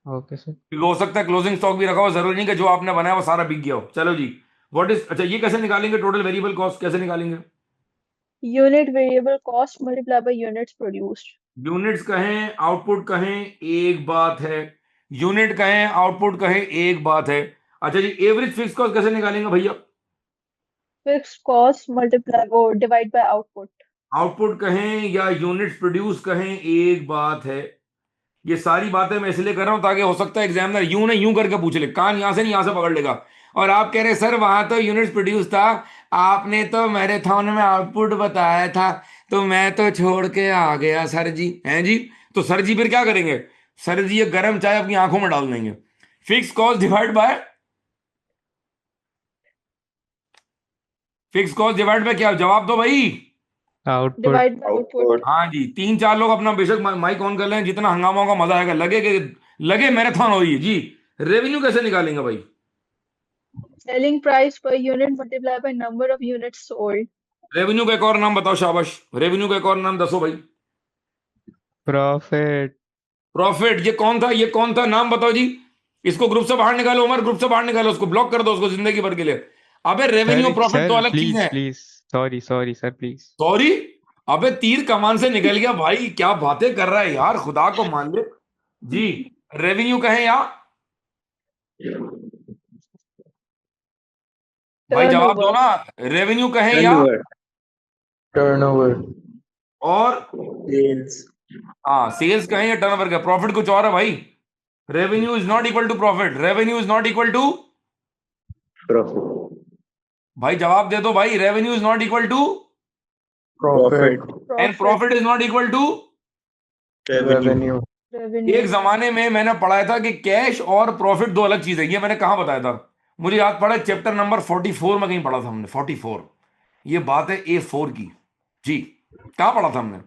S3: Okay sir.
S1: क्योंकि हो सकता है क्लोजिंग स्टॉक भी रखा हो, जरूरी नहीं कि जो आपने बनाया वो सारा बिक गया हो। चलो जी, व्हाट इज, अच्छा ये कैसे निकालेंगे? टोटल वेरिएबल कॉस्ट कैसे निकालेंगे?
S2: Unit variable cost multiplied by units produced.
S1: Units कहें आउटपुट कहें एक बात है, यूनिट कहें आउटपुट कहें एक बात है। अच्छा जी, एवरेज फिक्स कॉस्ट कैसे निकालेंगे भैया?
S2: Fixed cost multiply or divide by output.
S1: Output कहें या यूनिट्स प्रोड्यूस कहें एक बात है। ये सारी बातें मैं इसलिए कर रहा हूं ताकि हो सकता है एग्जामिनर यूं नहीं यूं करके पूछ ले, कान यहां से नहीं यहां से पकड़ लेगा। और आप कह रहे सर वहां तो यूनिट्स प्रोड्यूस था, आपने तो मैराथन में आउटपुट बताया था, तो मैं तो छोड़ के आ गया सर जी। हैं जी? तो सर जी फिर क्या करेंगे? सर जी ये गर्म चाय अपनी आंखों में डाल देंगे। Fix cost divide by fix cost divide bye क्या? जवाब दो भाई।
S3: Output.
S2: Divide by output.
S5: Output.
S1: हाँ जी, 3-4 लोग अपना बेशक माइक ऑन कर लें, जितना हंगामा होगा मजा आएगा, लगे मैराथन हो रही है जी। रेवेन्यू कैसे निकालेंगे भाई?
S2: Selling price per unit multiplied by number of units sold.
S1: Revenue का एक और नाम बताओ, शाबाश। रेवेन्यू का एक और नाम दसो भाई।
S3: प्रॉफिट।
S1: प्रॉफिट, ये कौन था? ये कौन था? नाम बताओ जी। इसको ग्रुप से बाहर निकालो उमर, ग्रुप से बाहर निकालो, उसको ब्लॉक कर दो, उसको जिंदगी भर के लिए। अबे रेवेन्यू
S3: सर
S1: प्रॉफिट तो
S3: सर
S1: अलग चीज
S3: प्लीज
S1: है।
S3: Please, sorry sorry sir please.
S1: Sorry? अबे तीर कमान से निकल गया भाई, क्या बातें कर रहा है यार, खुदा को मान ले जी। रेवेन्यू कहें या भाई जवाब दो
S2: Turnover.
S1: ना, रेवेन्यू कहें या
S5: Turnover.
S6: turnover
S1: और
S6: sales
S1: हाँ सेल्स कहें या टर्नओवर कहें, प्रॉफिट कुछ और है भाई। Revenue is not equal to profit, revenue is not equal to,
S5: Profit.
S1: भाई जवाब दे दो भाई। Revenue is not equal to
S6: profit
S1: and
S2: Profit.
S1: Profit is not equal to.
S6: revenue
S2: Revenue.
S1: एक जमाने में मैंने पढ़ाया था कि कैश और प्रॉफिट दो अलग चीज है। ये मैंने कहाँ बताया था? मुझे याद पड़ा चैप्टर नंबर 44 में कहीं पढ़ा था हमने, 44। ये बात है A4 की जी। कहाँ पढ़ा था हमने?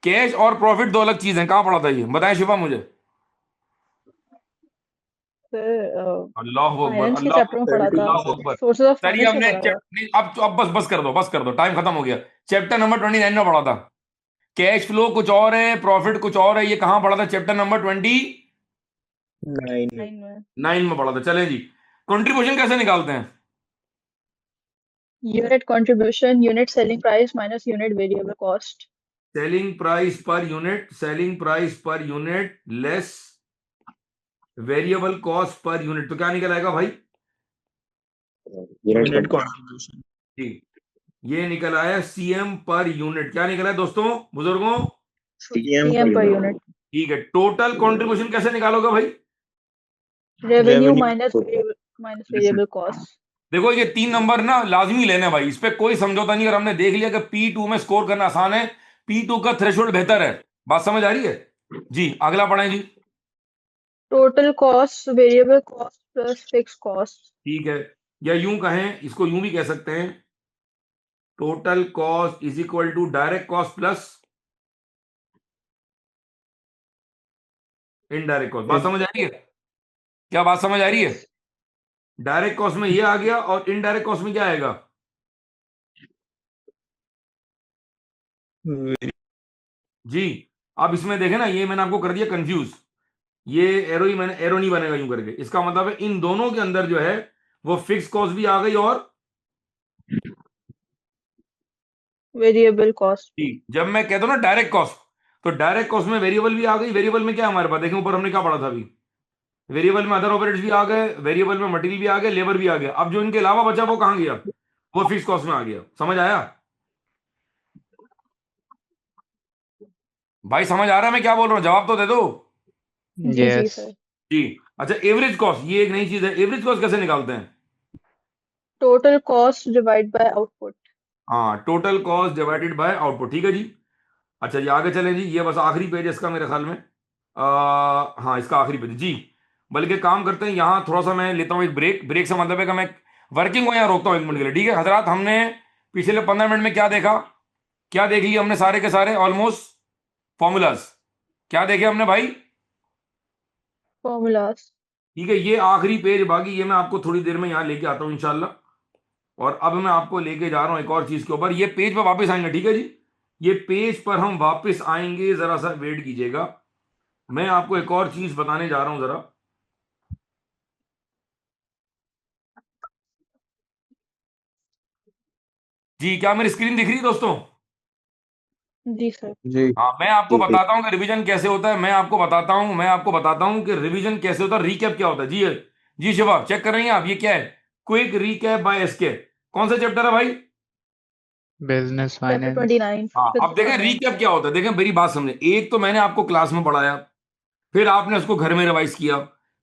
S1: कैश और प्रॉफिट दो अलग चीज हैं, कहाँ पढ़ा था ये? बताएं शिफा मुझे। अल्लाह अकबर,
S2: फाइनेंस के
S1: अल्लाह
S2: चैप्टर में पढ़ा था,
S1: अल्लाह अकबर।
S2: सोर्सेज ऑफ
S1: सर ये
S2: फाइनेंस में
S1: हमने
S2: पढ़ा था।
S1: नहीं, अब बस बस कर दो, टाइम खत्म हो गया। चैप्टर नंबर 29 में पढ़ा था। कैश फ्लो कुछ और है, प्रॉफिट कुछ और है, ये कहाँ पढ़ा था? चैप्टर नंबर 29
S6: 9
S1: में पढ़ा था। चलें जी, कंट्रीब्यूशन कैसे निकालते हैं?
S2: Unit contribution, unit selling price minus unit variable cost.
S1: Selling price per unit less variable cost per unit, तो क्या निकल आएगा भाई?
S5: Unit
S6: unit contribution.
S1: जी, ये निकल आया सीएम पर यूनिट। क्या निकला है दोस्तों, बुजुर्गों?
S6: CM
S2: सीएम पर
S6: per
S2: यूनिट।
S1: ठीक है, टोटल कंट्रीब्यूशन कैसे निकालोगे भाई?
S2: Revenue
S6: Revenue
S2: minus variable cost.
S1: देखो ये 3 नंबर ना लाजमी लेने हैं भाई, इस पे कोई समझौता नहीं। और हमने देख लिया कि P2 में स्कोर करना आसान है, P2 का थ्रेशोल्ड बेहतर है। बात समझ आ रही है जी? अगला पढ़ें जी।
S2: Total cost, variable cost plus fix cost.
S1: ठीक है, या यूं कहें, इसको यूं भी कह सकते हैं, total cost is equal to direct cost plus indirect cost. बात समझ आ रही है? क्या बात समझ आ रही है? डायरेक्ट कॉस्ट में ये आ गया और इनडायरेक्ट कॉस्ट में क्या आएगा? जी, अब इसमें देखें ना, ये मैंने आपको कर दिया कंफ्यूज। ये एरो ही मैंने, एरो नहीं बनेगा यूं करके, इसका मतलब है इन दोनों के अंदर जो है वो फिक्स कॉस्ट भी आ गई और
S2: वेरिएबल कॉस्ट।
S1: जी, जब मैं कहता हूं ना डायरेक्ट कॉस्ट, तो डायरेक्ट कॉस्ट में वेरिएबल भी आ गई। वेरिएबल में क्या है हमारे पास, देखें ऊपर हमने क्या पढ़ा था अभी, वेरिएबल में अदर ऑपरेट्स भी आ गए, वेरिएबल में मटेरियल भी आ गया, लेबर भी आ गया। अब जो इनके अलावा बचा वो कहां गया? वो फिक्स कॉस्ट में आ गया। समझ आया भाई? समझ आ रहा है मैं क्या बोल रहा हूं? जवाब तो दे दो
S2: जी
S3: यस
S2: सर।
S1: जी। अच्छा, एवरेज कॉस्ट, ये एक नई चीज है। एवरेज कॉस्ट कैसे निकालते हैं?
S2: Total cost divide by output.
S1: हाँ, total cost divided by output. ठीक है जी। अच्छा जी, आगे चलें जी। ये बस आखिरी पेज है इसका मेरे ख्याल में। हाँ, इसका आखिरी पेज जी। बल्कि काम करते हैं, यहाँ थोड़ा सा मैं लेता हूँ एक ब्रेक। ब्रेक से मतलब है कि मैं वर्किंग को यहाँ रोकता हूँ 1 मिनट के लिए। ठीक है हजरात, हमने पिछले 15 मिनट में क्या देखा? क्या देख लिया हमने? सारे के सारे ऑलमोस्ट फॉर्मूलाज क्या देखे हमने भाई?
S2: फॉर्मूलाज।
S1: ठीक है, ये आखिरी पेज बाकी ये मैं आपको थोड़ी देर में यहाँ लेके आता हूँ इंशाल्लाह। और अब मैं आपको लेके जा रहा हूँ एक और चीज के ऊपर। ये पेज पर वापस आएंगे, ठीक है जी? ये पेज पर हम वापस आएंगे, जरा सा वेट कीजिएगा। मैं आपको एक और चीज बताने जा रहा हूं जरा। जी, क्या मेरी स्क्रीन दिख रही है दोस्तों?
S2: जी सर।
S6: जी
S1: हाँ, मैं आपको
S5: जी, जी।
S1: बताता हूँ कि रिवीजन कैसे होता है। मैं आपको बताता हूँ कि रिवीजन कैसे होता है, रिकैप क्या होता है। जी जी शिवा, चेक कर रही हैं आप? ये क्या है? Quick recap by SK. कौन सा चैप्टर है भाई?
S3: बिजनेस
S2: चैप्टर
S3: फाइनेंस
S2: 29
S1: हाँ, अब
S2: बिजनेस
S1: देखें
S2: फाइनेंस।
S1: रिकैप क्या होता है। देखें मेरी बात समझे, एक तो मैंने आपको क्लास में पढ़ाया, फिर आपने उसको घर में रिवाइज किया,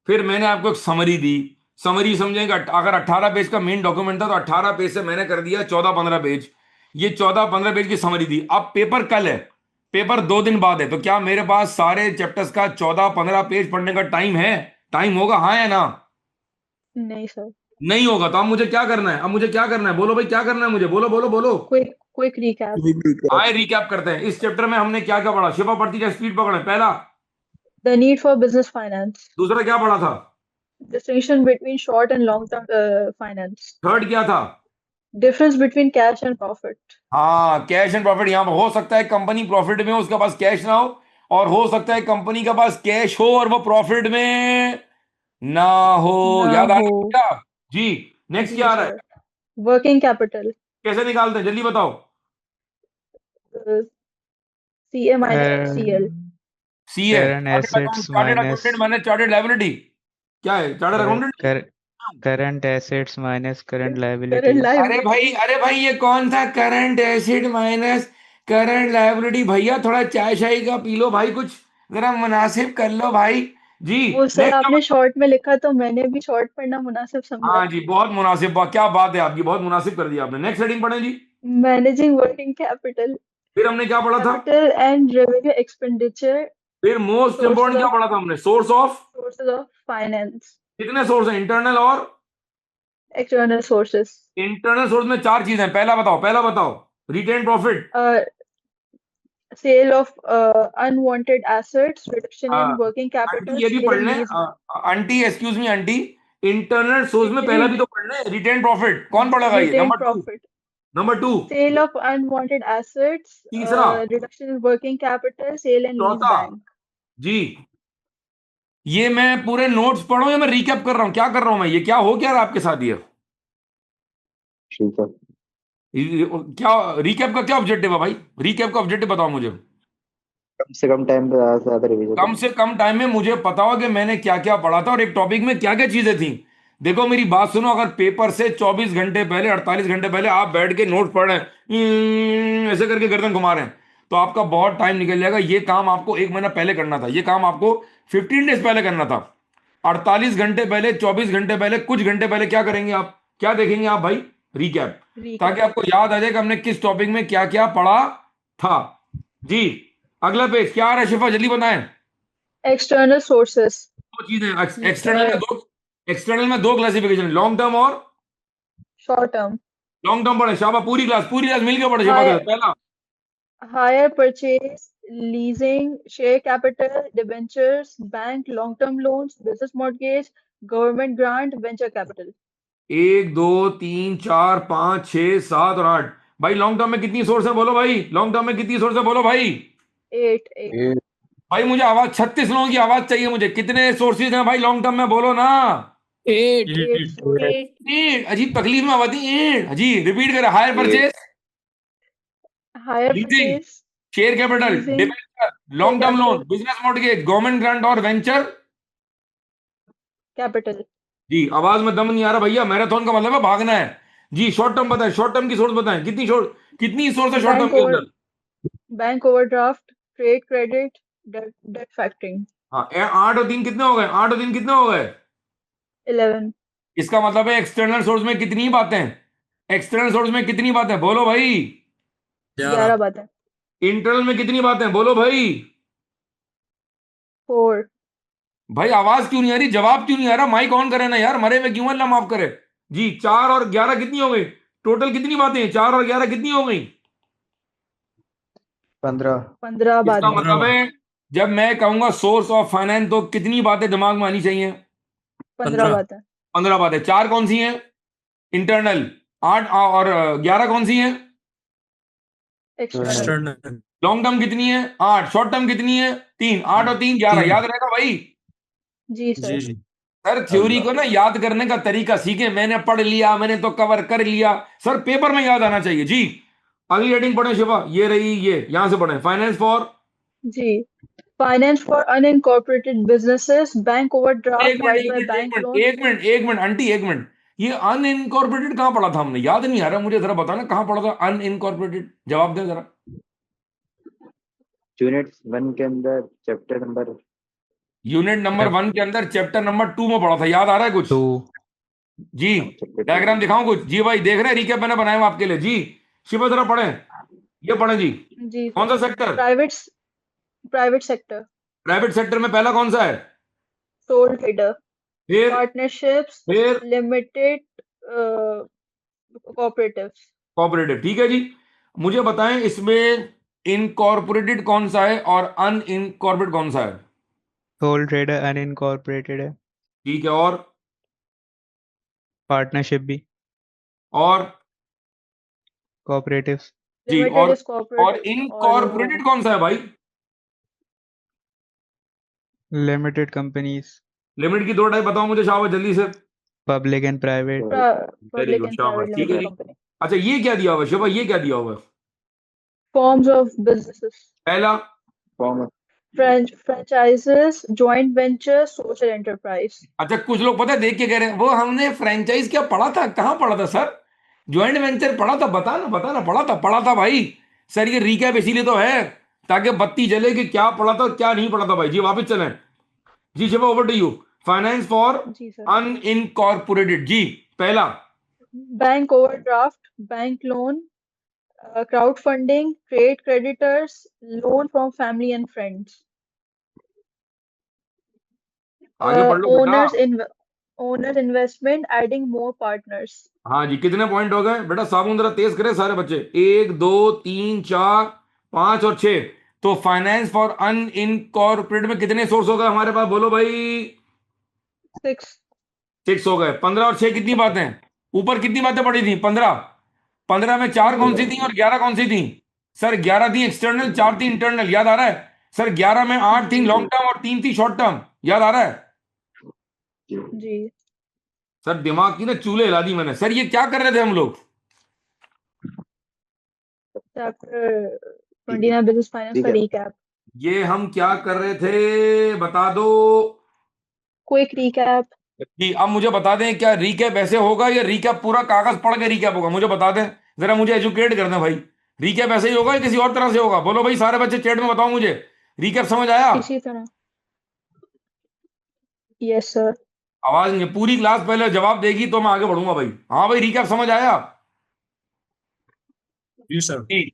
S1: फिर मैंने आपको एक समरी दी। समरी समझेंगे, अगर 18 पेज का मेन डॉक्यूमेंट था तो 18 पेज से मैंने कर दिया 14-15 पेज। ये 14-15 पेज की समरी दी। अब पेपर कल है, पेपर 2 दिन बाद है, तो क्या मेरे पास सारे चैप्टर्स का 14-15 पेज पढ़ने का टाइम है? टाइम होगा हाँ या ना?
S2: नहीं सर।
S1: नहीं होगा। तो अब मुझे क्या करना है? बोलो भाई, क्या करना है मुझे? बोलो बोलो बोलो।
S2: Quick recap.
S6: quick recap.
S1: आए रिकैप करते हैं। इस चैप्टर में हमने क्या क्या पढ़ा? शिवा पढ़ती जाए, स्पीड पकड़े। पहला,
S2: the need for business finance.
S1: दूसरा क्या पढ़ा था?
S2: Distinction between short and long term finance.
S1: Third क्या था?
S2: Difference between cash and profit.
S1: हाँ, कैश एंड प्रॉफिट। यहां पर हो सकता है कंपनी प्रॉफिट में हो, उसके पास कैश ना हो, और हो सकता है कंपनी के पास कैश हो और वो प्रॉफिट में ना हो।
S2: ना
S1: याद आ
S2: हो।
S1: रहा है क्या? जी। नेक्स्ट क्या
S2: जी
S1: आ रहा
S2: सर।
S1: है?
S2: Working capital.
S1: कैसे निकालते हैं, जल्दी बताओ।
S2: सी ए माइनस सी एल।
S1: सी है
S3: current assets
S1: chartered
S3: minus
S1: accountant minus chartered liability. क्या है chartered accountant?
S3: Current assets minus current
S2: current
S3: liabilities.
S2: Liability.
S1: अरे भाई ये कौन था? Current acid minus current liability. भैया थोड़ा चाय शाय का पी लो भाई, कुछ जरा मुनासिब कर लो भाई। जी।
S2: वो सर
S1: नेक्स्ट।
S2: आपने शॉर्ट में लिखा तो मैंने भी शॉर्ट पढ़ना मुनासिब समझा।
S1: हाँ जी, बहुत मुनासिब, क्या बात है आपकी, बहुत मुनासिब कर दिया आपने। नेक्स्ट हेडिंग पढ़े जी।
S2: Managing working capital.
S1: फिर हमने क्या पढ़ा था?
S2: Capital and revenue expenditure.
S1: फिर मोस्ट
S2: सोर्सेज
S1: इंपॉर्टेंट क्या
S2: ऑफ
S1: पढ़ा था हमने? Source of.
S2: फाइनेंस।
S1: कितने सोर्स हैं? इंटरनल और
S2: एक्सटर्नल सोर्सेज।
S1: इंटरनल सोर्स में 4 चीजें हैं। पहला बताओ retain profit.
S2: Sale of unwanted assets, reduction in
S1: हाँ,
S2: working
S1: आंटी
S2: capital,
S1: ये भी
S2: sale
S1: पढ़
S2: and
S1: लें।
S2: lease back.
S1: Aunty excuse me aunty, internal source में पहला भी तो पढ़ लें, रिटेन प्रॉफिट कौन पढ़ेगा? ये
S2: Retained
S1: number 2,
S2: profit.
S1: Number 2।
S2: Sale of unwanted assets,
S1: तीसरा,
S2: reduction in working capital, sale and lease
S1: चौथा
S2: back.
S1: जी। ये मैं पूरे नोट्स पढ़ रहा हूं या मैं रिकैप कर रहा हूं? क्या कर रहा हूं मैं? ये क्या हो क्या रहा है आपके साथ ये?
S5: ठीक है।
S1: क्या रिकैप का क्या ऑब्जेक्टिव है भाई? रिकैप का ऑब्जेक्टिव बताओ मुझे।
S5: कम से कम टाइम पे ज्यादा से ज्यादा रिवीजन।
S1: कम से कम टाइम में मुझे पता हो कि मैंने क्या क्या पढ़ा था और एक टॉपिक में क्या क्या चीजें थी। देखो मेरी बात सुनो, अगर पेपर से 24 घंटे पहले 48 घंटे पहले आप बैठ के नोट पढ़ रहे हैं, ऐसे करके गर्दन घुमा रहे हैं, तो आपका बहुत टाइम निकल जाएगा। ये काम आपको 1 महीना पहले करना था, ये काम आपको 15 डेज पहले करना था। 48 घंटे पहले, 24 घंटे पहले, कुछ घंटे पहले क्या करेंगे आप? क्या देखेंगे आप भाई? रिकैप, ताकि
S2: Recap.
S1: आपको याद आ जाए कि हमने किस टॉपिक में क्या क्या पढ़ा था। जी अगला पेज क्या आ रहा है शिफा, जल्दी बताएं।
S2: External sources.
S1: दो चीजें
S2: Uh,
S1: एक्सटर्नल में दो क्लासिफिकेशन, लॉन्ग टर्म और
S2: short term.
S1: लॉन्ग टर्म पढ़े शाबा, पूरी क्लास मिलकर पढ़े शिफा के साथ। पहला
S2: Hire purchase, leasing, share capital, debentures, bank, long-term loans, business mortgage, government grant, venture capital.
S1: 1 2 3 4 5 6 7 और 8। भाई लॉन्ग टर्म में कितनी सोर्स है बोलो भाई? लॉन्ग टर्म में कितनी सोर्स है बोलो भाई?
S2: 8.
S1: भाई मुझे आवाज 36 लोगों की आवाज चाहिए मुझे। कितने सोर्सेज हैं भाई लॉन्ग टर्म में? बोलो ना।
S6: 8
S2: 8 sources.
S1: अजीब तकलीफ में आवाज जी रिपीट करें। Hire purchase,
S2: Hire
S1: leasing,
S2: purchase,
S1: share capital,
S2: leasing,
S1: debenture,
S2: share
S1: long term loan,
S2: capital,
S1: business mortgage, government grant और वेंचर।
S2: capital.
S1: जी आवाज में दम नहीं आ रहा भैया, मैराथन का मतलब है भागना है। जी शॉर्ट टर्म बताएं, शॉर्ट टर्म की सोर्स बताएं, कितनी सोर्स है शॉर्ट टर्म
S2: Bank
S1: के
S2: over
S1: अंदर?
S2: bank overdraft, trade credit, debt factoring.
S1: हाँ 8 और 3 कितने हो गए? 8 और 3 कितने हो गए?
S2: 11.
S1: इसका मतलब है एक्सटर्नल सोर्स में कितनी बातें? एक्सटर्नल सोर्स में कितनी बातें बोलो भाई?
S2: 11 बातें.
S1: इंटरनल में कितनी बातें बोलो भाई?
S2: 4.
S1: भाई आवाज क्यों नहीं आ रही? जवाब क्यों नहीं आ रहा? माइक ऑन करे ना यार, मरे में क्यों अल्लाह माफ करे। जी 4 और 11 कितनी हो गई? टोटल कितनी बातें? 4 और 11 कितनी हो गई?
S5: 15।
S2: 15
S1: इसका
S2: बातें.
S1: मतलब है जब मैं कहूंगा सोर्स ऑफ फाइनेंस तो कितनी बातें दिमाग में आनी चाहिए?
S2: 15 बातें.
S1: 15 बातें। 4 कौन सी हैं? इंटरनल। 8 और 11 कौन सी हैं?
S2: External.
S6: external
S1: लॉन्ग टर्म कितनी है? 8। शॉर्ट टर्म कितनी है? 3। 8 और 3 11।
S6: 3
S1: याद रहेगा भाई?
S2: जी सर.
S6: जी
S1: सर थ्योरी को ना याद करने का तरीका सीखे। मैंने पढ़ लिया, मैंने तो कवर कर लिया, सर पेपर में याद आना चाहिए। जी अगली हेडिंग पढ़े शिवा, ये रही, ये यहां से पढ़े, फाइनेंस फॉर।
S2: जी. Finance for unincorporated businesses, bank overdraft
S1: एक मिनट
S2: provided
S1: एक
S2: by
S1: मिनट एक
S2: bank
S1: मिनट
S2: loan.
S1: एक मिनट एक मिनट आंटी एक मिनट, ये अनइनकॉर्पोरेटेड कहां पढ़ा था हमने? याद नहीं आ रहा मुझे, जरा बताना कहां पढ़ा था अनइनकॉर्पोरेटेड? जवाब दे जरा।
S5: यूनिट 1 के अंदर चैप्टर नंबर
S1: यूनिट नंबर 1 के अंदर चैप्टर नंबर 2 में पढ़ा था। याद आ रहा है कुछ?
S3: 2
S1: जी डायग्राम दिखाऊं कुछ? जी भाई देख रहे हैं, रिकैप मैंने बनाया हुआ आपके लिए। जी शिवा जरा पढ़े, ये पढ़े जी।
S2: जी
S1: कौन
S2: सर.
S1: सा sector?
S2: Private sector,
S1: private sector में पहला कौन सा है?
S2: sole trader,
S1: फिर
S2: partnerships,
S1: फिर
S2: limited uh, cooperatives.
S1: कॉर्पोरेटिव। ठीक है जी, मुझे बताएं इसमें इनकॉर्पोरेटेड कौन सा है और अनइनकॉर्पोरेटेड कौन सा है?
S3: सोल ट्रेडर अनइनकॉर्पोरेटेड है,
S1: ठीक है, और
S3: पार्टनरशिप भी
S1: और
S3: कोऑपरेटिव्स,
S1: जी
S2: Limited is
S1: और
S2: corporate
S1: इनकॉर्पोरेटेड कौन सा है भाई?
S3: लिमिटेड कंपनीज,
S1: लिमिट की 2 टाइप बताओ मुझे शाबाश जल्दी से।
S3: Public and private,
S1: very
S2: public
S1: good
S2: and
S1: शाबाश,
S2: private
S1: ठीक है
S2: limited
S1: जी।
S2: company.
S1: अच्छा ये क्या दिया हुआ है शिवा, ये क्या दिया हुआ है?
S2: Forms of businesses,
S1: पहला
S5: form
S2: franchises, joint ventures, social enterprise.
S1: अच्छा कुछ लोग पता है देख के कह रहे हैं वो हमने फ्रेंचाइज क्या पढ़ा था? कहाँ पढ़ा था सर? ज्वाइंट वेंचर पढ़ा था? बताना पढ़ा था भाई। सर ये रिकैप इसीलिए तो है ताकि बत्ती जले कि क्या पढ़ा था और क्या नहीं पढ़ा था भाई। जी वापस चलें। जी Shiva over to you. Finance for
S2: जी सर.
S1: अनइनकॉर्पोरेटेड। जी पहला
S2: Bank overdraft, bank loan, crowdfunding, trade creditors, loan from family and friends.
S1: आगे पढ़ लो बेटा।
S2: Owners investment, adding more partners.
S1: हाँ जी कितने पॉइंट हो गए बेटा? साबुन जरा तेज करे सारे बच्चे। 1 2 3 4 5 और 6। तो फाइनेंस फॉर अनइनकॉर्पोरेट में कितने सोर्स हो गए हमारे पास, बोलो भाई?
S2: 6.
S1: 6 हो गए। 15 और 6 कितनी बातें? ऊपर कितनी बातें पड़ी थी? 15। 15 में 4 कौन सी थी और 11 कौन सी थी? सर 11 थी एक्सटर्नल, 4 थी इंटरनल, याद आ रहा है? सर 11 में 8 थी लॉन्ग टर्म और 3 थी शॉर्ट टर्म, याद आ रहा है?
S2: जी.
S1: सर दिमाग की ना चूल्हे हिला दी मैंने। सर ये क्या कर रहे थे हम लोग?
S2: Chapter 29 business finance का recap.
S1: ये हम क्या कर रहे थे, बता दो
S2: Quick recap.
S1: जी। अब मुझे बता दें, क्या रीकैप ऐसे होगा या रीकैप पूरा कागज पढ़ के रीकैप होगा? मुझे बता दें जरा, मुझे एजुकेट कर दें भाई। रीकैप ऐसे ही होगा या किसी और तरह से होगा? बोलो भाई सारे बच्चे चैट में बताओ मुझे, रीकैप समझ आया?
S2: इसी तरह. Yes sir.
S1: आवाज नहीं, पूरी क्लास पहले जवाब देगी तो मैं आगे बढ़ूंगा भाई। हाँ भाई रीकैप समझ आया?
S6: जी सर।
S1: जी।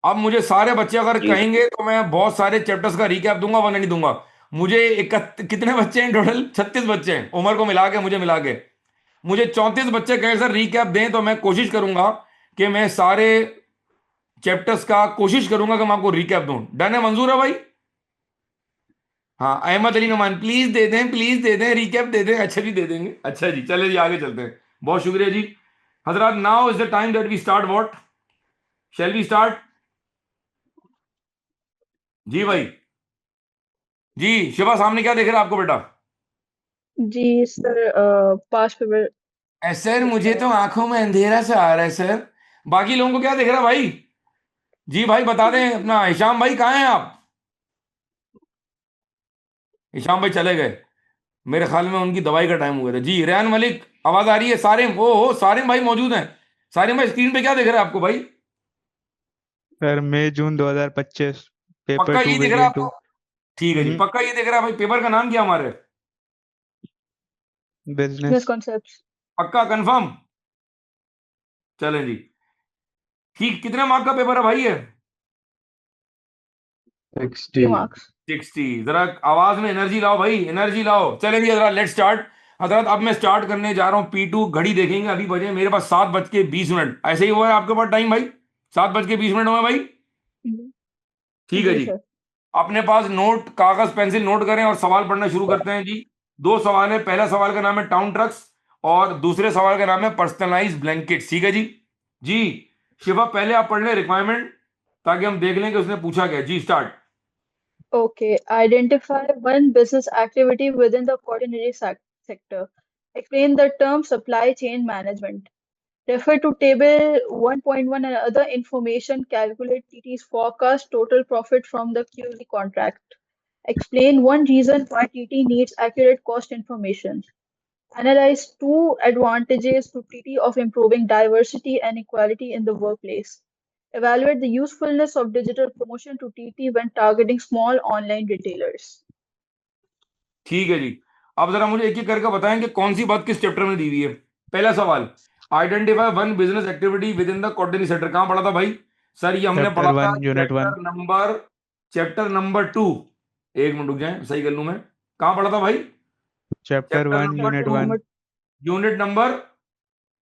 S1: अब मुझे सारे बच्चे अगर
S5: जी।
S1: कहेंगे तो मैं बहुत सारे चैप्टर्स का रीकैप दूंगा, वरना नहीं दूंगा। मुझे कितने बच्चे हैं टोटल? 36 बच्चे हैं, उम्र को मिला के, मुझे मिला के। मुझे 34 बच्चे कहे सर रीकैप दें, तो मैं कोशिश करूंगा कि मैं सारे चैप्टर्स का कोशिश करूंगा कि मैं आपको रीकैप दूं। डन है? मंजूर है भाई? हाँ अहमद अली नुमान, प्लीज दे दें, प्लीज दे दें, रीकैप दे दें। अच्छा जी दे देंगे। अच्छा जी चले जी आगे चलते हैं। बहुत शुक्रिया जी हजरात। Now is the time that we start. What shall we start? जी भाई। जी शिवा सामने क्या देख रहा है आपको बेटा?
S2: जी सर. past paper.
S1: सर मुझे तो आंखों में अंधेरा सा आ रहा है सर। बाकी लोगों को क्या देख रहा है भाई? जी भाई बता दें अपना। हिशाम भाई कहाँ हैं आप? हिशाम भाई चले गए, मेरे ख्याल में उनकी दवाई का टाइम हुआ था। जी रेहान मलिक आवाज आ रही है? सारिम, ओ हो सारिम भाई मौजूद हैं। सारिम भाई स्क्रीन पे क्या दिख रहा है आपको भाई?
S3: सर मई जून 2025 पेपर
S1: पक्का
S3: 2
S1: यही दिख रहा है
S3: वेरिएंट 2।
S1: आपको? ठीक है जी, पक्का ये दिख रहा है भाई। पेपर का नाम क्या हमारे?
S2: Business
S3: business.
S2: concepts.
S1: पक्का कंफर्म? चलें जी। ठीक, कितने मार्क का पेपर है भाई ये?
S2: 60 marks.
S1: 60। जरा आवाज में एनर्जी लाओ भाई, एनर्जी लाओ। चलें जी जरा लेट स्टार्ट। हजरत अब मैं स्टार्ट करने जा रहा हूँ P2। घड़ी देखेंगे, अभी बजे मेरे पास 7:20। ऐसे ही हुआ है आपके पास टाइम भाई? 7:20 हुआ भाई? ठीक है
S2: जी
S1: जी।
S2: सर.
S1: अपने पास नोट, कागज पेंसिल नोट करें और सवाल पढ़ना शुरू करते हैं जी। 2 सवाल है। पहला सवाल का नाम है टाउन ट्रक्स और दूसरे सवाल का नाम है पर्सनलाइज ब्लैंकेट। ठीक है जी। जी शिवा पहले आप पढ़ लें रिक्वायरमेंट, ताकि हम देख लें कि उसने पूछा क्या। जी start.
S2: Okay. Identify one business activity within the quaternary sector. Explain the term supply chain management. Refer to table 1.1 and other information. Calculate TT's forecast total profit from the QZ contract. Explain one reason why TT needs accurate cost information. Analyze two advantages to TT of improving diversity and equality in the workplace. Evaluate the usefulness of digital promotion to TT when targeting small online retailers.
S1: ठीक है जी। अब जरा मुझे एक एक करके बताएं कि कौन सी बात किस चैप्टर में दी हुई है। पहला सवाल, identify one business activity with in the coordinate sector. कहां पढ़ा था भाई? सर ये हमने
S3: चैप्टर
S1: पढ़ा था
S3: 1 यूनिट 1।
S1: Chapter number 2। एक मिनट रुक जाए, सही कर लूं मैं। कहां पढ़ा था भाई?
S3: Chapter
S1: chapter
S3: 1
S1: number
S3: unit
S1: 2
S3: 1।
S1: Unit number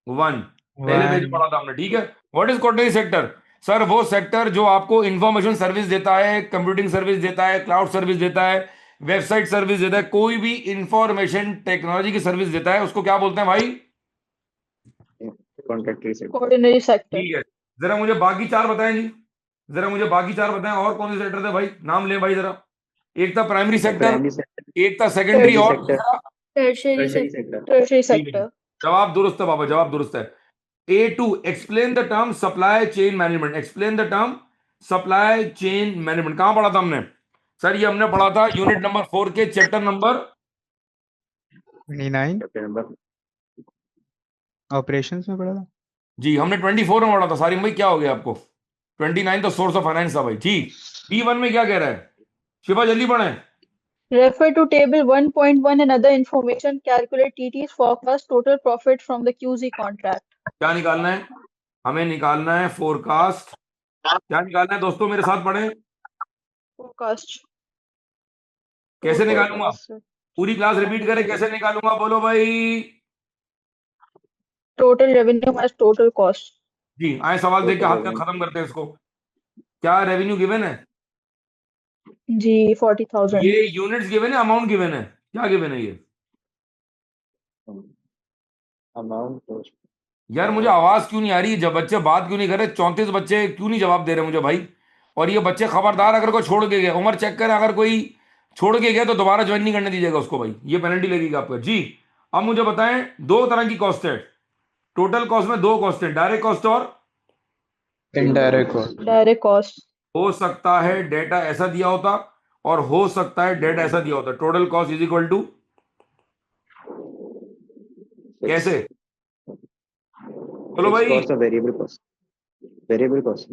S1: 1 पहले पेज में
S3: 1।
S1: पढ़ा था हमने। ठीक है। What is coordinate sector? Sir वो सेक्टर जो आपको इंफॉर्मेशन सर्विस देता है, कंप्यूटिंग सर्विस देता है, क्लाउड सर्विस देता है, वेबसाइट सर्विस देता है, कोई भी इंफॉर्मेशन टेक्नोलॉजी की सर्विस देता है, उसको क्या बोलते हैं भाई?
S5: Contradictory sector.
S2: Coordinary sector.
S1: ठीक है। जरा मुझे बाकी 4 बताएं जी। जरा मुझे बाकी 4 बताएं और कौन से सेक्टर थे भाई? नाम ले भाई जरा। एक था प्राइमरी सेक्टर,
S5: प्राइमरी सेक्टर,
S1: एक था सेकेंडरी और
S5: सेक्टर,
S1: दूसरा
S2: Tertiary
S5: टर्शरी सेक्टर।
S2: tertiary
S1: ठीक है जी।
S2: sector.
S1: जवाब दुरुस्त है बाबा, जवाब दुरुस्त है। A2 explain the term supply chain management. Explain the term supply chain management कहां पढ़ा था हमने? सर ये हमने पढ़ा था यूनिट नंबर 4 के chapter number
S3: 29
S5: chapter number
S3: operations में पढ़ा था।
S1: जी हमने 24 में पढ़ा था। सारी भाई क्या हो गया आपको? 29 तो सोर्स ऑफ फाइनेंस था भाई। ठीक, B1 में क्या कह रहा है? शिवा जल्दी पढ़े।
S2: Refer to table 1.1 and other information. Calculate TT's forecast total profit from the QZ contract.
S1: क्या निकालना है? हमें निकालना है फोरकास्ट। क्या निकालना है दोस्तों, मेरे साथ पढ़ें।
S2: Forecast.
S1: कैसे निकालूंगा?
S2: Yes, sir.
S1: पूरी क्लास रिपीट करें, कैसे निकालूंगा बोलो भाई?
S2: Total revenue minus total cost.
S1: जी आए सवाल देख के हाथ
S5: Total
S1: का
S5: revenue.
S1: खत्म करते हैं इसको। क्या रेवेन्यू गिवन है?
S2: जी 40,000.
S1: ये यूनिट्स गिवन है, अमाउंट गिवन है, क्या गिवन है ये?
S5: अमाउंट
S1: यार मुझे आवाज क्यों नहीं आ रही? जब बच्चे बात क्यों नहीं कर रहे? 34 बच्चे क्यों नहीं जवाब दे रहे मुझे भाई? और ये बच्चे खबरदार, अगर कोई छोड़ के गया, उम्र चेक करें, अगर कोई छोड़ के गया तो दोबारा ज्वाइन नहीं करने दीजिएगा उसको भाई, ये पेनल्टी लगेगी आपको जी। अब मुझे बताएं, दो तरह की कॉस्ट है, टोटल कॉस्ट में दो कॉस्ट है, डायरेक्ट कॉस्ट और
S3: इनडायरेक्ट कॉस्ट।
S2: Direct cost.
S1: हो सकता है डेटा ऐसा दिया होता और हो सकता है डेटा ऐसा दिया होता। Total cost is equal to कैसे? बोलो भाई
S5: कॉस्ट और वेरिएबल कॉस्ट। वेरिएबल कॉस्ट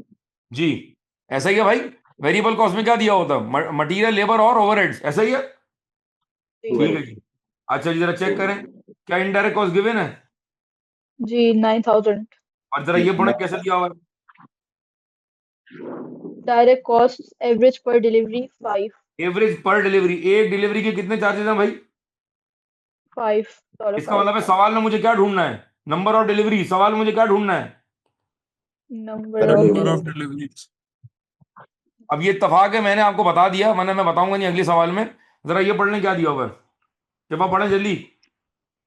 S1: जी, ऐसा ही है भाई। वेरिएबल कॉस्ट में क्या दिया होता? मटेरियल, लेबर और ओवरहेड्स, ऐसा ही है। ठीक है जी। अच्छा जी, जरा चेक करें क्या इनडायरेक्ट कॉस्ट गिवन है,
S2: जी 9,000.
S1: और जरा ये पढ़े कैसे दिया हुआ है।
S2: Direct costs average per delivery 5.
S1: Average पर डिलीवरी, एक डिलीवरी के कितने चार्जेस हैं भाई?
S2: $5.
S1: इसका मतलब है सवाल में मुझे क्या ढूंढना है? Number of delivery. सवाल में मुझे क्या ढूंढना है?
S2: Number of
S6: Number of
S2: delivery.
S6: deliveries.
S1: अब ये इत्तफाक है, मैंने आपको बता दिया, वरना मैं बताऊंगा नहीं अगले सवाल में। जरा ये पढ़ने क्या दिया हुआ है, जब आप पढ़ें जल्दी।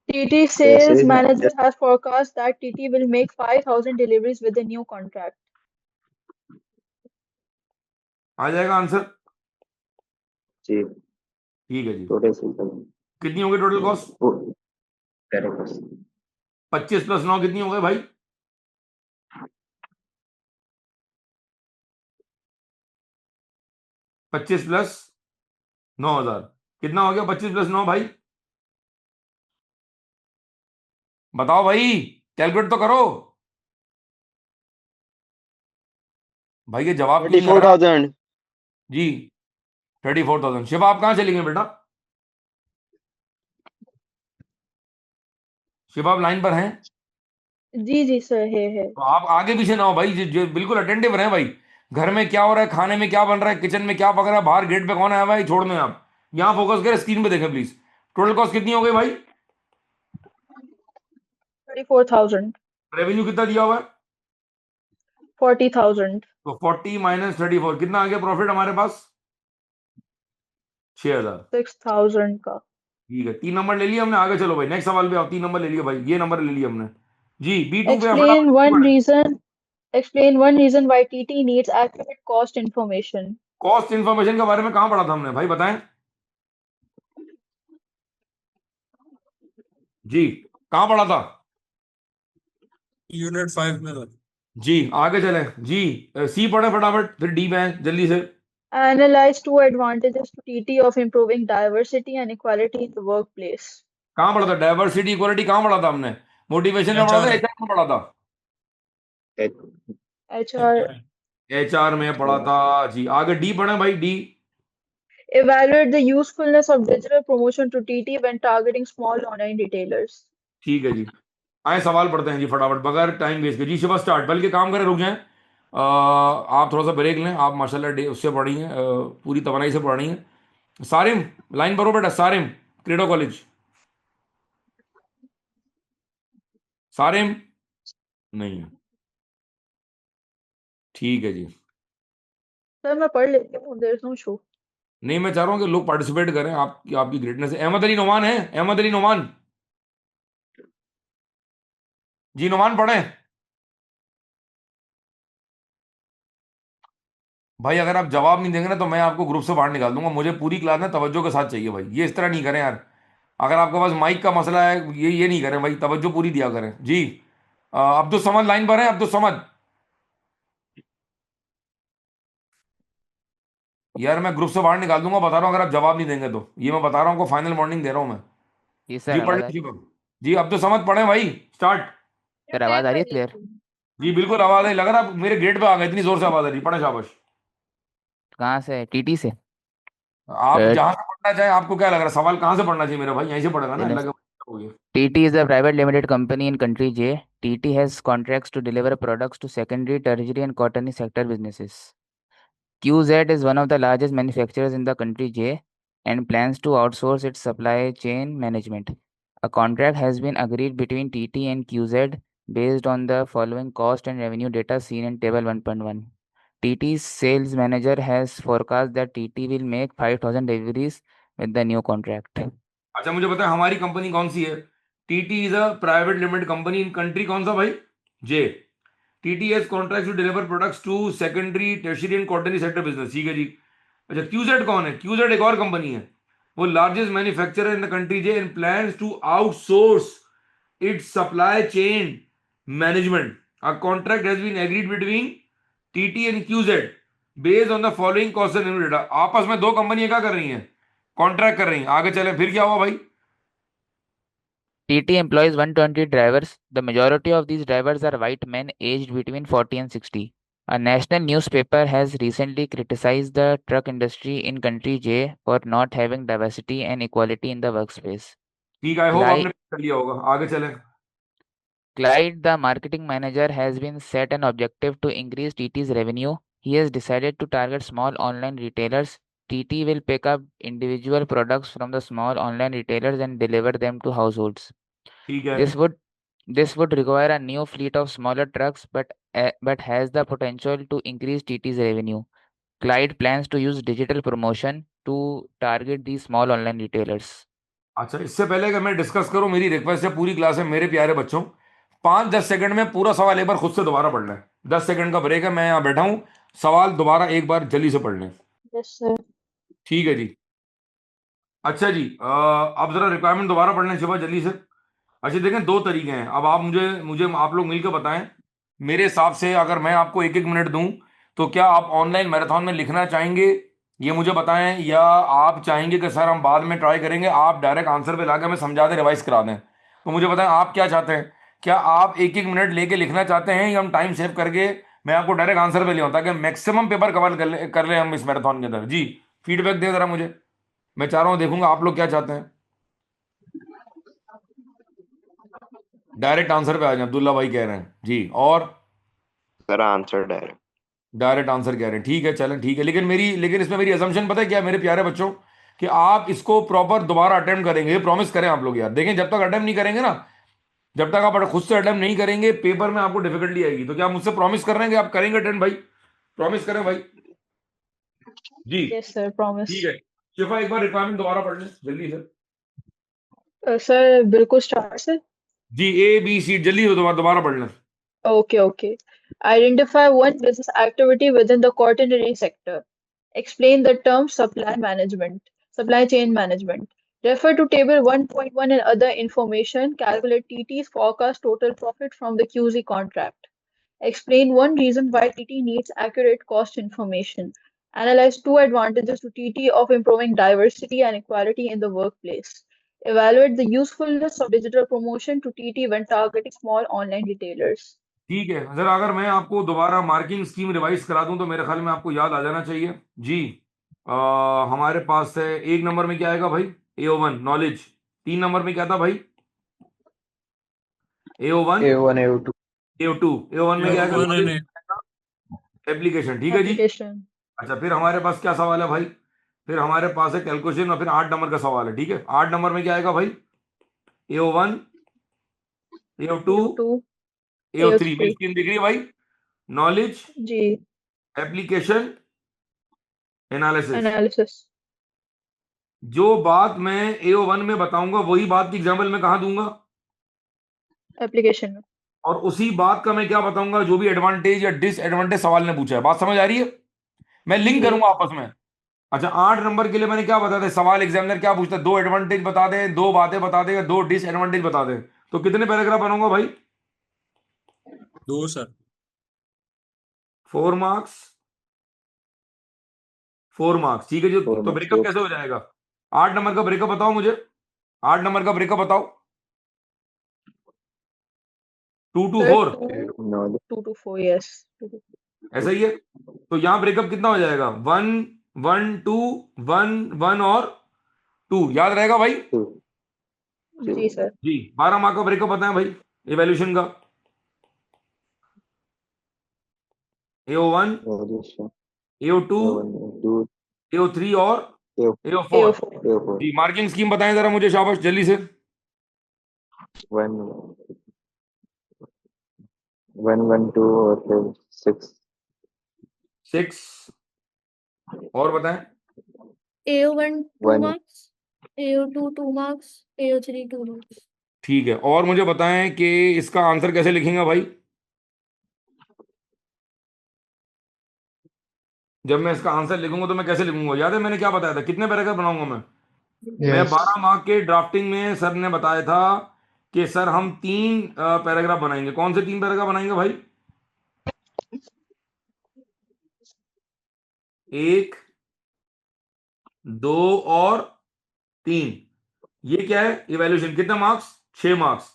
S2: TT sales manager has forecast that TT will make 5,000 deliveries with the new contract.
S1: आ जाएगा आंसर?
S5: जी
S1: ठीक है जी।
S5: टोटल सेल
S1: कितनी होगी टोटल कॉस्ट?
S5: डायरेक्ट कॉस्ट
S1: 25 + 9 कितनी हो गई भाई? 25 + 9,000 कितना हो गया? 25 + 9 भाई, बताओ भाई, कैलकुलेट तो करो भाई। ये जवाब क्यों नहीं आ रहा?
S5: 34,000
S1: जी 34,000। शिवा आप कहाँ चले गए बेटा? शिवा आप लाइन पर हैं?
S2: जी सर है.
S1: तो आप आगे पीछे ना हो भाई, जो बिल्कुल अटेंटिव रहें भाई। घर में क्या हो रहा है, खाने में क्या बन रहा है, किचन में क्या पक रहा है, बाहर गेट पे कौन आया भाई, छोड़ दें आप। यहाँ फोकस करें, स्क्रीन पे देखें प्लीज। टोटल कॉस्ट कितनी हो गई भाई?
S2: 34,000.
S1: रेवेन्यू कितना दिया हुआ है?
S2: 40,000.
S1: तो 40 - 34 कितना आ गया प्रॉफिट हमारे पास? 6,000।
S2: 6,000 का.
S1: ठीक है, 3 नंबर ले लिया हमने। आगे चलो भाई, नेक्स्ट सवाल पे आओ। 3 नंबर ले लिया भाई, ये नंबर ले लिया हमने जी। B2 पे
S2: Explain one
S1: फटाफट।
S2: reason. Explain one reason why TT needs accurate cost information.
S1: Cost information के बारे में कहाँ पढ़ा था हमने भाई, बताएं जी, कहाँ पढ़ा था?
S6: Unit 5 में था।
S1: जी आगे चलें जी। सी पढ़े फटाफट, फिर डी में आए जल्दी से।
S2: Analyze two advantages to TT of improving diversity and equality in the workplace.
S1: कहाँ पढ़ा था? डाइवर्सिटी इक्वालिटी कहाँ पढ़ा था हमने? मोटिवेशन में पढ़ा था,
S6: HR
S1: एचआर में पढ़ा था?
S2: HR.
S1: एचआर में पढ़ा था जी। आगे डी पढ़े भाई, D.
S2: Evaluate the usefulness of digital promotion to TT when targeting small online retailers.
S1: ठीक है जी। आए सवाल पढ़ते हैं जी फटाफट, बगैर टाइम वेस्ट के जी। शिवा स्टार्ट, बल्कि काम करें, रुक जाएं। आप थोड़ा सा ब्रेक लें। आप माशाल्लाह डे उससे पढ़ी हैं, पूरी तवानाई से पढ़ी हैं। सारिम लाइन पर हो बेटा, सारिम क्रीडो कॉलेज। सारिम नहीं है, ठीक है जी।
S2: सर मैं पढ़ लेती हूँ. There is no issue.
S1: नहीं, मैं चाह रहा हूँ कि लोग पार्टिसिपेट करें, आपकी ग्रेटनेस है। अहमद अली नोमान है, अहमद अली नोमान जी, नोमान पढ़े भाई। अगर आप जवाब नहीं देंगे ना तो मैं आपको ग्रुप से बाहर निकाल दूंगा। मुझे पूरी क्लास में तवज्जो के साथ चाहिए भाई, ये इस तरह नहीं करें यार। अगर आपके पास माइक का मसला है, ये नहीं करें भाई, तवज्जो पूरी दिया करें जी। अब्दुल समद लाइन पर है, अब्दुल समद। यार मैं ग्रुप से बाहर निकाल दूंगा, बता रहा हूँ, अगर आप जवाब नहीं देंगे तो। ये मैं बता रहा हूँ, आपको फाइनल वार्निंग दे रहा हूँ मैं
S4: जी
S1: जी।
S4: सर,
S1: पढ़
S4: आवाज आ
S1: लीजिए जी, अब्दुल समद पढ़े भाई, स्टार्ट।
S4: सर आवाज आ रही है क्लियर?
S1: जी बिल्कुल आवाज है, लग रहा है आप मेरे गेट पे आ गए, इतनी जोर से आवाज आ रही। पढ़े शाबाश।
S4: कहाँ से? टीटी से?
S1: आप जहां से पढ़ना चाहें। आपको क्या लग रहा है सवाल कहाँ से पढ़ना चाहिए मेरा भाई? यहीं से पढ़ेगा ना, अल्लाह के हो गया।
S4: TT is a private limited company in country J. TT has contracts to deliver products to secondary, tertiary, and quaternary sector businesses. QZ is one of the largest manufacturers in the country J and plans to outsource its supply chain management. A contract has been agreed between TT and QZ based on the following cost and revenue data seen in table 1.1. TT's sales manager has forecast that TT will make 5,000 deliveries with the new contract.
S1: अच्छा मुझे पता है हमारी company कौन सी है। TT is a private limited company in country कौन सा भाई? J. TT has contract to deliver products to secondary tertiary and quarterly sector business. ठीक है जी। अच्छा क्यूजेड कौन है? क्यूजेड एक और कंपनी है, वो largest manufacturer in the country J and plans to outsource its supply chain management. A contract has been agreed between TT and QZ based on the following cost and data. आपस में दो कंपनियां क्या कर रही हैं? कॉन्ट्रैक्ट कर रही हैं। आगे चले फिर क्या हुआ भाई?
S4: TT employs 120 drivers. The majority of these drivers are white men aged between 40 and 60. A national newspaper has recently criticized the truck industry in country J for not having diversity and equality in the workspace.
S1: ठीक है, I hope
S4: Clyde,
S1: आपने कर लिया होगा। आगे चले।
S4: Clyde, the marketing manager, has been set an objective to increase TT's revenue. He has decided to target small online retailers. TT will pick up individual products from the small online retailers and deliver them to households.
S1: ठीक है।
S4: This would This would require a new fleet of smaller trucks, but has the potential to increase TT's revenue. Clyde plans to use digital promotion to target these small online retailers.
S1: अच्छा इससे पहले अगर मैं discuss करूं, मेरी request है पूरी class में मेरे प्यारे बच्चों, 5-10 सेकंड में पूरा सवाल एक बार खुद से दोबारा पढ़ लें। 10 सेकंड का ब्रेक है, मैं यहाँ बैठा हूं, सवाल दोबारा एक बार जल्दी से पढ़ लें।
S2: Yes, sir.
S1: ठीक है जी। अच्छा जी, अब जरा रिक्वायरमेंट दोबारा पढ़ लें शिवा जल्दी से। अच्छा देखें, दो तरीके हैं। अब आप मुझे मुझे आप लोग मिलकर बताएं, मेरे हिसाब से अगर मैं आपको 1-1 मिनट दूं तो क्या आप ऑनलाइन मैराथन में लिखना चाहेंगे, ये मुझे बताएं, या आप चाहेंगे कि सर हम बाद में ट्राई करेंगे, आप डायरेक्ट आंसर पे लाकर हमें समझा दें, रिवाइज करा दें। तो मुझे बताएं आप क्या चाहते हैं। क्या आप 1-1 मिनट लेके लिखना चाहते हैं, या हम टाइम सेव करके मैं आपको डायरेक्ट आंसर पे ले आऊं, ताकि मैक्सिमम पेपर कवर कर ले हम इस मैराथन के अंदर। जी फीडबैक दें जरा मुझे, मैं चाह रहा हूँ, देखूंगा आप लोग क्या चाहते हैं। डायरेक्ट आंसर पे आ जाए, अब्दुल्ला भाई कह रहे हैं जी। और
S5: sir answer direct.
S1: Direct answer कह रहे हैं, ठीक है चलें, ठीक है। लेकिन इसमें मेरी असम्पशन पता है क्या है मेरे प्यारे बच्चों, कि आप इसको प्रॉपर दोबारा अटेम्प्ट करेंगे, ये प्रॉमिस करें आप लोग यार। देखें जब तक अटेम्प्ट नहीं करेंगे ना, जब तक आप खुद से अटेम्प्ट नहीं करेंगे, पेपर में आपको डिफिकल्टी आएगी। तो क्या आप मुझसे प्रॉमिस कर रहे हैं कि आप करेंगे अटेम्प्ट भाई? प्रॉमिस करें भाई जी।
S2: Yes, sir. Promise.
S1: ठीक है, शिफा एक बार रिक्वायरमेंट दोबारा पढ़ लें जल्दी से।
S2: Sir, बिल्कुल start से।
S1: जी ABC जल्दी से दोबारा पढ़ लें।
S2: Okay. Identify one business activity within the quaternary sector. Explain the term supply chain management. Refer to table 1.1 and other information. Calculate TT's forecast total profit from the QZ contract. Explain one reason why TT needs accurate cost information. Analyze two advantages to TT of improving diversity and equality in the workplace. Evaluate the usefulness of digital promotion to TT when targeting small online retailers.
S1: ठीक है, जरा अगर मैं आपको दोबारा marking scheme revise करा दूं तो मेरे ख्याल में आपको याद आ जाना चाहिए जी। हमारे पास है 1 नंबर में क्या आएगा भाई? AO1 knowledge. 3 नंबर में क्या था भाई? AO1
S5: A1 A2
S1: AO2। AO1 में क्या आएगा?
S6: A1 and
S1: knowledge, application. ठीक है जी।
S2: Application.
S1: अच्छा फिर हमारे पास क्या सवाल है भाई? फिर हमारे पास है कैलकुलेशन, और फिर 8 नंबर का सवाल है। ठीक है, 8 नंबर में क्या आएगा भाई? AO1 AO2
S2: AO2,
S1: AO3। मेरी
S2: AO3.
S1: स्क्रीन दिख रही है भाई? Knowledge,
S2: G.
S1: Application, analysis.
S2: Analysis.
S1: जो बात मैं AO1 में बताऊंगा वही बात की एग्जाम्पल मैं कहाँ दूंगा?
S2: Application.
S1: और उसी बात का मैं क्या बताऊंगा जो भी एडवांटेज या डिसएडवांटेज सवाल ने पूछा है। बात समझ आ रही है? मैं लिंक
S2: जी.
S1: करूंगा आपस में। अच्छा 8 नंबर के लिए मैंने क्या बता दें, सवाल एग्जामिनर क्या पूछता है? 2 एडवांटेज बता दें, 2 बातें बता देगा, 2 डिसएडवांटेज बता दें। तो कितने पैराग्राफ बनाऊंगा भाई?
S6: 2 सर।
S1: 4 marks, 4 marks. ठीक है जी।
S5: 4
S1: तो
S5: marks
S1: ब्रेकअप
S5: yes
S1: कैसे हो जाएगा? 8 नंबर का ब्रेकअप बताओ मुझे, 8 नंबर का ब्रेकअप बताओ। 2 to
S2: Sir,
S1: 4
S5: knowledge
S2: 2 to 4, yes. 2 to 4.
S1: ऐसा ही है। तो यहाँ ब्रेकअप कितना हो जाएगा? 1 1 2 1 1 और 2। याद रहेगा भाई?
S5: 2
S2: जी सर.
S1: जी 12 मार्क का ब्रेकअप बताएं भाई इवैल्यूएशन का। AO1
S5: knowledge
S1: AO2
S5: A1 A2
S1: AO3 और AO4।
S2: AO4.
S5: A4
S1: जी मार्किंग स्कीम बताएं जरा मुझे, शाबाश जल्दी से।
S5: 1 1 1 2 और फिर 6
S1: 6 और बताएं।
S2: AO1 2
S5: 1
S2: marks, AO2 2 marks, AO3 2 marks.
S1: ठीक है, और मुझे बताएं कि इसका आंसर कैसे लिखेंगे भाई। जब मैं इसका आंसर लिखूंगा तो मैं कैसे लिखूंगा, याद है मैंने क्या बताया था, कितने पैराग्राफ बनाऊंगा मैं
S3: यस
S1: 12 मार्क के ड्राफ्टिंग में सर ने बताया था कि सर हम 3 पैराग्राफ बनाएंगे। कौन से 3 पैराग्राफ बनाएंगे भाई? 1, 2 और 3। ये क्या है, इवैल्यूएशन। कितने मार्क्स? 6 मार्क्स।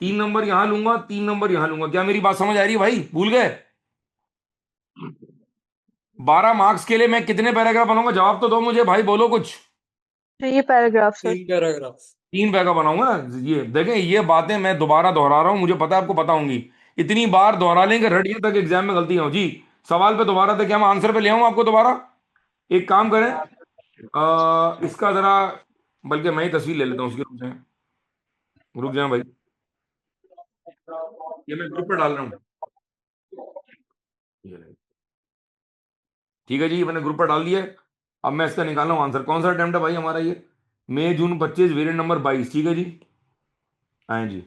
S1: 3 नंबर यहां लूंगा, 3 नंबर यहां लूंगा। क्या मेरी बात समझ आ रही है भाई? भूल गए? 12 मार्क्स के लिए मैं कितने पैराग्राफ बनाऊंगा? जवाब तो दो मुझे भाई, बोलो कुछ।
S2: 3 paragraphs, sir.
S6: 3 पैराग्राफ।
S1: 3 पैराग्राफ बनाऊंगा। ये देखें, ये बातें मैं दोबारा दोहरा रहा हूं, मुझे पता है आपको पता होंगी। इतनी बार दोहरा लेंगे रटिए तक एग्जाम में गलतियां हो जी। सवाल पे दोबारा था, क्या मैं आंसर पे ले आऊं आपको दोबारा? एक काम करें, इसका जरा, बल्कि मैं ही तस्वीर ले लेता हूँ उसकी। रुक जाए भाई, ये मैं ग्रुप पे डाल रहा हूँ। ये ले। ठीक है जी, मैंने ग्रुप पर डाल दिया है। अब मैं इसका निकाल रहा हूँ आंसर। कौन सा अटेम्प्ट है भाई हमारा? ये मई जून 25, वेरिएंट नंबर 22। ठीक है जी, आए जी।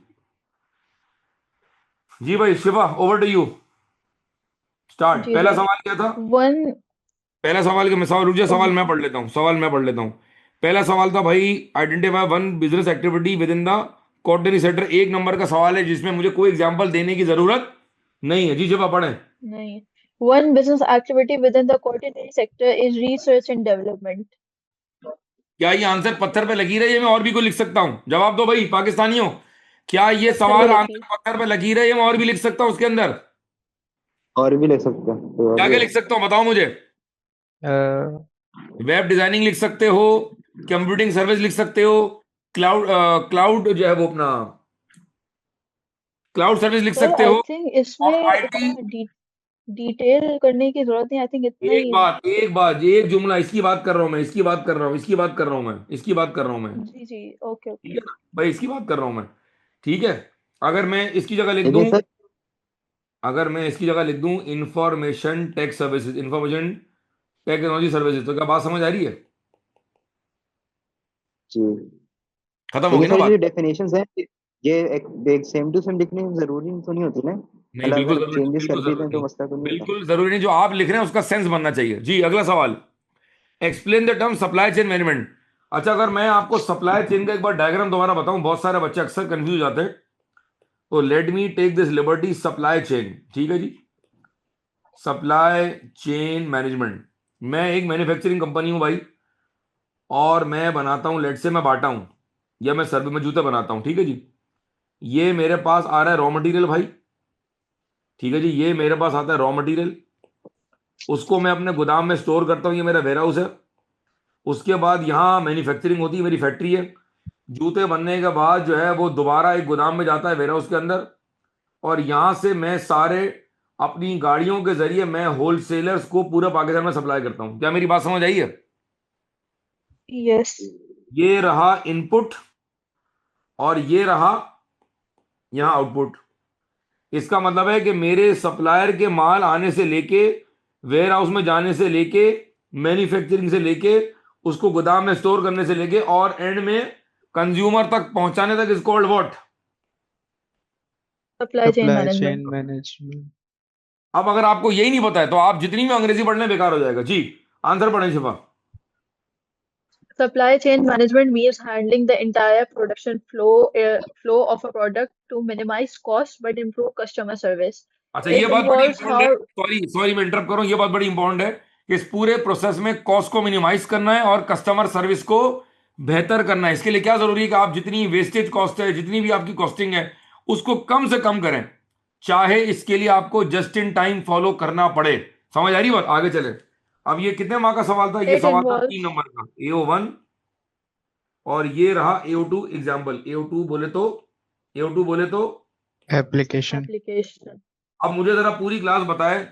S1: जी भाई Shiva, over to you. Start.
S2: जी
S1: पहला
S2: सर.
S1: सवाल क्या था?
S2: One.
S1: पहला सवाल के मैं सवाल, रुक जा, सवाल मैं पढ़ लेता हूँ, सवाल मैं पढ़ लेता हूँ। पहला सवाल था भाई, identify one business activity with in the quaternary sector. 1 number का सवाल है जिसमें मुझे कोई एग्जांपल देने की जरूरत नहीं है। जी शिवा पढ़े।
S2: नहीं. One business activity within the quaternary sector is research and development.
S1: क्या ये आंसर पत्थर पे लकीर है, ये मैं और भी कोई लिख सकता हूँ? जवाब दो भाई पाकिस्तानियों। क्या ये
S2: पत्थर पे
S1: सवाल आंसर
S2: लकीर.
S1: पत्थर पे लकीर है, ये मैं और भी लिख सकता हूँ उसके अंदर?
S5: और भी ले सकते हैं तो और
S1: क्या
S5: भी
S1: क्या
S5: है।
S1: लिख सकता हूँ बताओ मुझे। वेब डिजाइनिंग लिख सकते हो, कंप्यूटिंग सर्विस लिख सकते हो, क्लाउड क्लाउड जो है वो अपना क्लाउड सर्विस लिख
S2: सर
S1: सकते
S2: आई
S1: हो,
S2: थिंक
S1: और
S2: इसमें
S1: आईटी।
S2: इतना डिटेल करने की जरूरत नहीं. आई थिंक इतना ही.
S1: एक बात, एक जुमला, इसकी बात कर रहा हूं मैं, इसकी बात कर रहा हूं, इसकी बात कर रहा हूं मैं, इसकी बात कर रहा हूं मैं।
S2: जी जी. ओके
S1: ठीक
S2: ओके.
S1: है ना भाई, इसकी बात कर रहा हूं मैं। ठीक है, अगर मैं इसकी जगह लिख
S5: देखिए
S1: दूं,
S5: सर,
S1: अगर मैं इसकी जगह लिख दूं information tech services, information technology services, तो क्या बात समझ आ रही है?
S5: जी
S1: खत्म
S5: देखिए
S1: होगी ना
S5: सर, ये
S1: बात?
S5: जो डेफिनेशंस हैं, ये एक सेम टू सेम लिखनी जरूरी तो नहीं होती ना।
S1: नहीं,
S5: मतलब
S1: बिल्कुल
S5: अगर
S1: जरूरी नहीं,
S5: चेंजेस
S1: बिल्कुल
S5: कर भी
S1: जरूरी
S5: दें तो
S1: नहीं,
S5: मसला तो नहीं होता।
S1: बिल्कुल जरूरी नहीं। जो आप लिख रहे हैं उसका सेंस बनना चाहिए जी। अगला सवाल, explain the term supply chain management. अच्छा, अगर मैं आपको सप्लाई चेन का एक बार डायग्राम दोबारा बताऊं, बहुत सारे बच्चे अक्सर कंफ्यूज जाते हैं, तो let me take this liberty. Supply chain, ठीक है जी, सप्लाई चेन मैनेजमेंट। मैं एक मैन्युफैक्चरिंग कंपनी हूं भाई, और मैं बनाता हूं, लेट से मैं बाटा हूं, या मैं सर्वे में जूते बनाता हूं। ठीक है जी, ये मेरे पास आ रहा है रॉ मटेरियल भाई। ठीक है जी, ये मेरे पास आता है रॉ मटेरियल, उसको मैं अपने गोदाम में स्टोर करता हूं, ये मेरा वेयर हाउस है। उसके बाद यहाँ मैन्युफैक्चरिंग होती है, मेरी फैक्ट्री है। जूते बनने के बाद जो है वो दोबारा एक गोदाम में जाता है, वेयर हाउस के अंदर, और यहाँ से मैं सारे अपनी गाड़ियों के जरिए मैं होलसेलर्स को पूरे पाकिस्तान में सप्लाई करता हूँ। क्या मेरी बात समझ आई है?
S2: यस.
S1: ये रहा इनपुट, और ये रहा यहाँ आउटपुट। इसका मतलब है कि मेरे सप्लायर के माल आने से लेके, वेयर हाउस में जाने से लेके, मैन्युफैक्चरिंग से लेके, उसको गोदाम में स्टोर करने से लेके, और एंड में कंज्यूमर तक पहुंचाने तक, is called what?
S2: Supply chain
S3: supply
S2: management.
S3: Chain management.
S1: अब अगर आपको यही नहीं पता है तो आप जितनी भी अंग्रेजी पढ़ने बेकार हो जाएगा जी। आंसर पढ़ें शिफा।
S2: Supply chain management means handling the entire production flow of a product to minimize cost but improve customer service.
S1: अच्छा, ये
S2: It
S1: बात बड़ी
S2: involves
S1: इंपॉर्टेंट
S2: how.
S1: है, सॉरी सॉरी मैं इंटरप्ट करूं, ये बात बड़ी इंपॉर्टेंट है कि इस पूरे प्रोसेस में कॉस्ट को मिनिमाइज करना है और कस्टमर सर्विस को बेहतर करना है। इसके लिए क्या जरूरी है कि आप जितनी वेस्टेज कॉस्ट है, जितनी भी आपकी कॉस्टिंग है, उसको कम से कम करें, चाहे इसके लिए आपको जस्ट इन टाइम फॉलो करना पड़े। समझ आ रही बात? आगे चले। अब ये कितने मार्क का सवाल था? ये
S2: It
S1: सवाल था 3
S2: involves.
S1: नंबर का, AO1, और ये रहा AO2 एग्जाम्पल। AO2 बोले तो, AO2 बोले तो।
S3: एप्लीकेशन।
S2: Application.
S1: अब मुझे जरा पूरी क्लास बताए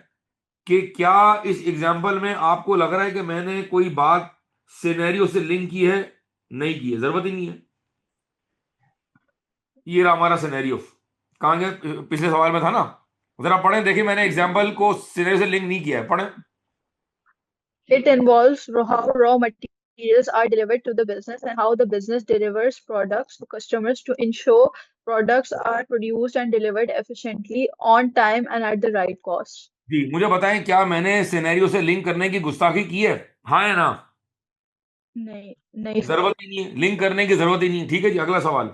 S1: कि क्या इस एग्जाम्पल में आपको लग रहा है कि मैंने कोई बात सिनेरियो से लिंक की है? नहीं की है, जरूरत ही नहीं है। ये रहा हमारा सिनेरियो। कहां गए? पिछले सवाल में था ना, जरा पढ़े, देखिए मैंने एग्जाम्पल को सिनेरियो से लिंक नहीं किया है, पढ़े।
S2: It involves how raw materials are delivered to the business and how the business delivers products to customers to ensure products are produced and delivered efficiently, on time, and at the right cost.
S1: जी, मुझे बताएं क्या मैंने scenario से link करने की गुस्ताखी की है? हाँ या ना?
S2: नहीं नहीं सर।
S1: जरूरत ही नहीं है, लिंक करने की जरूरत ही नहीं है। ठीक है जी, अगला सवाल।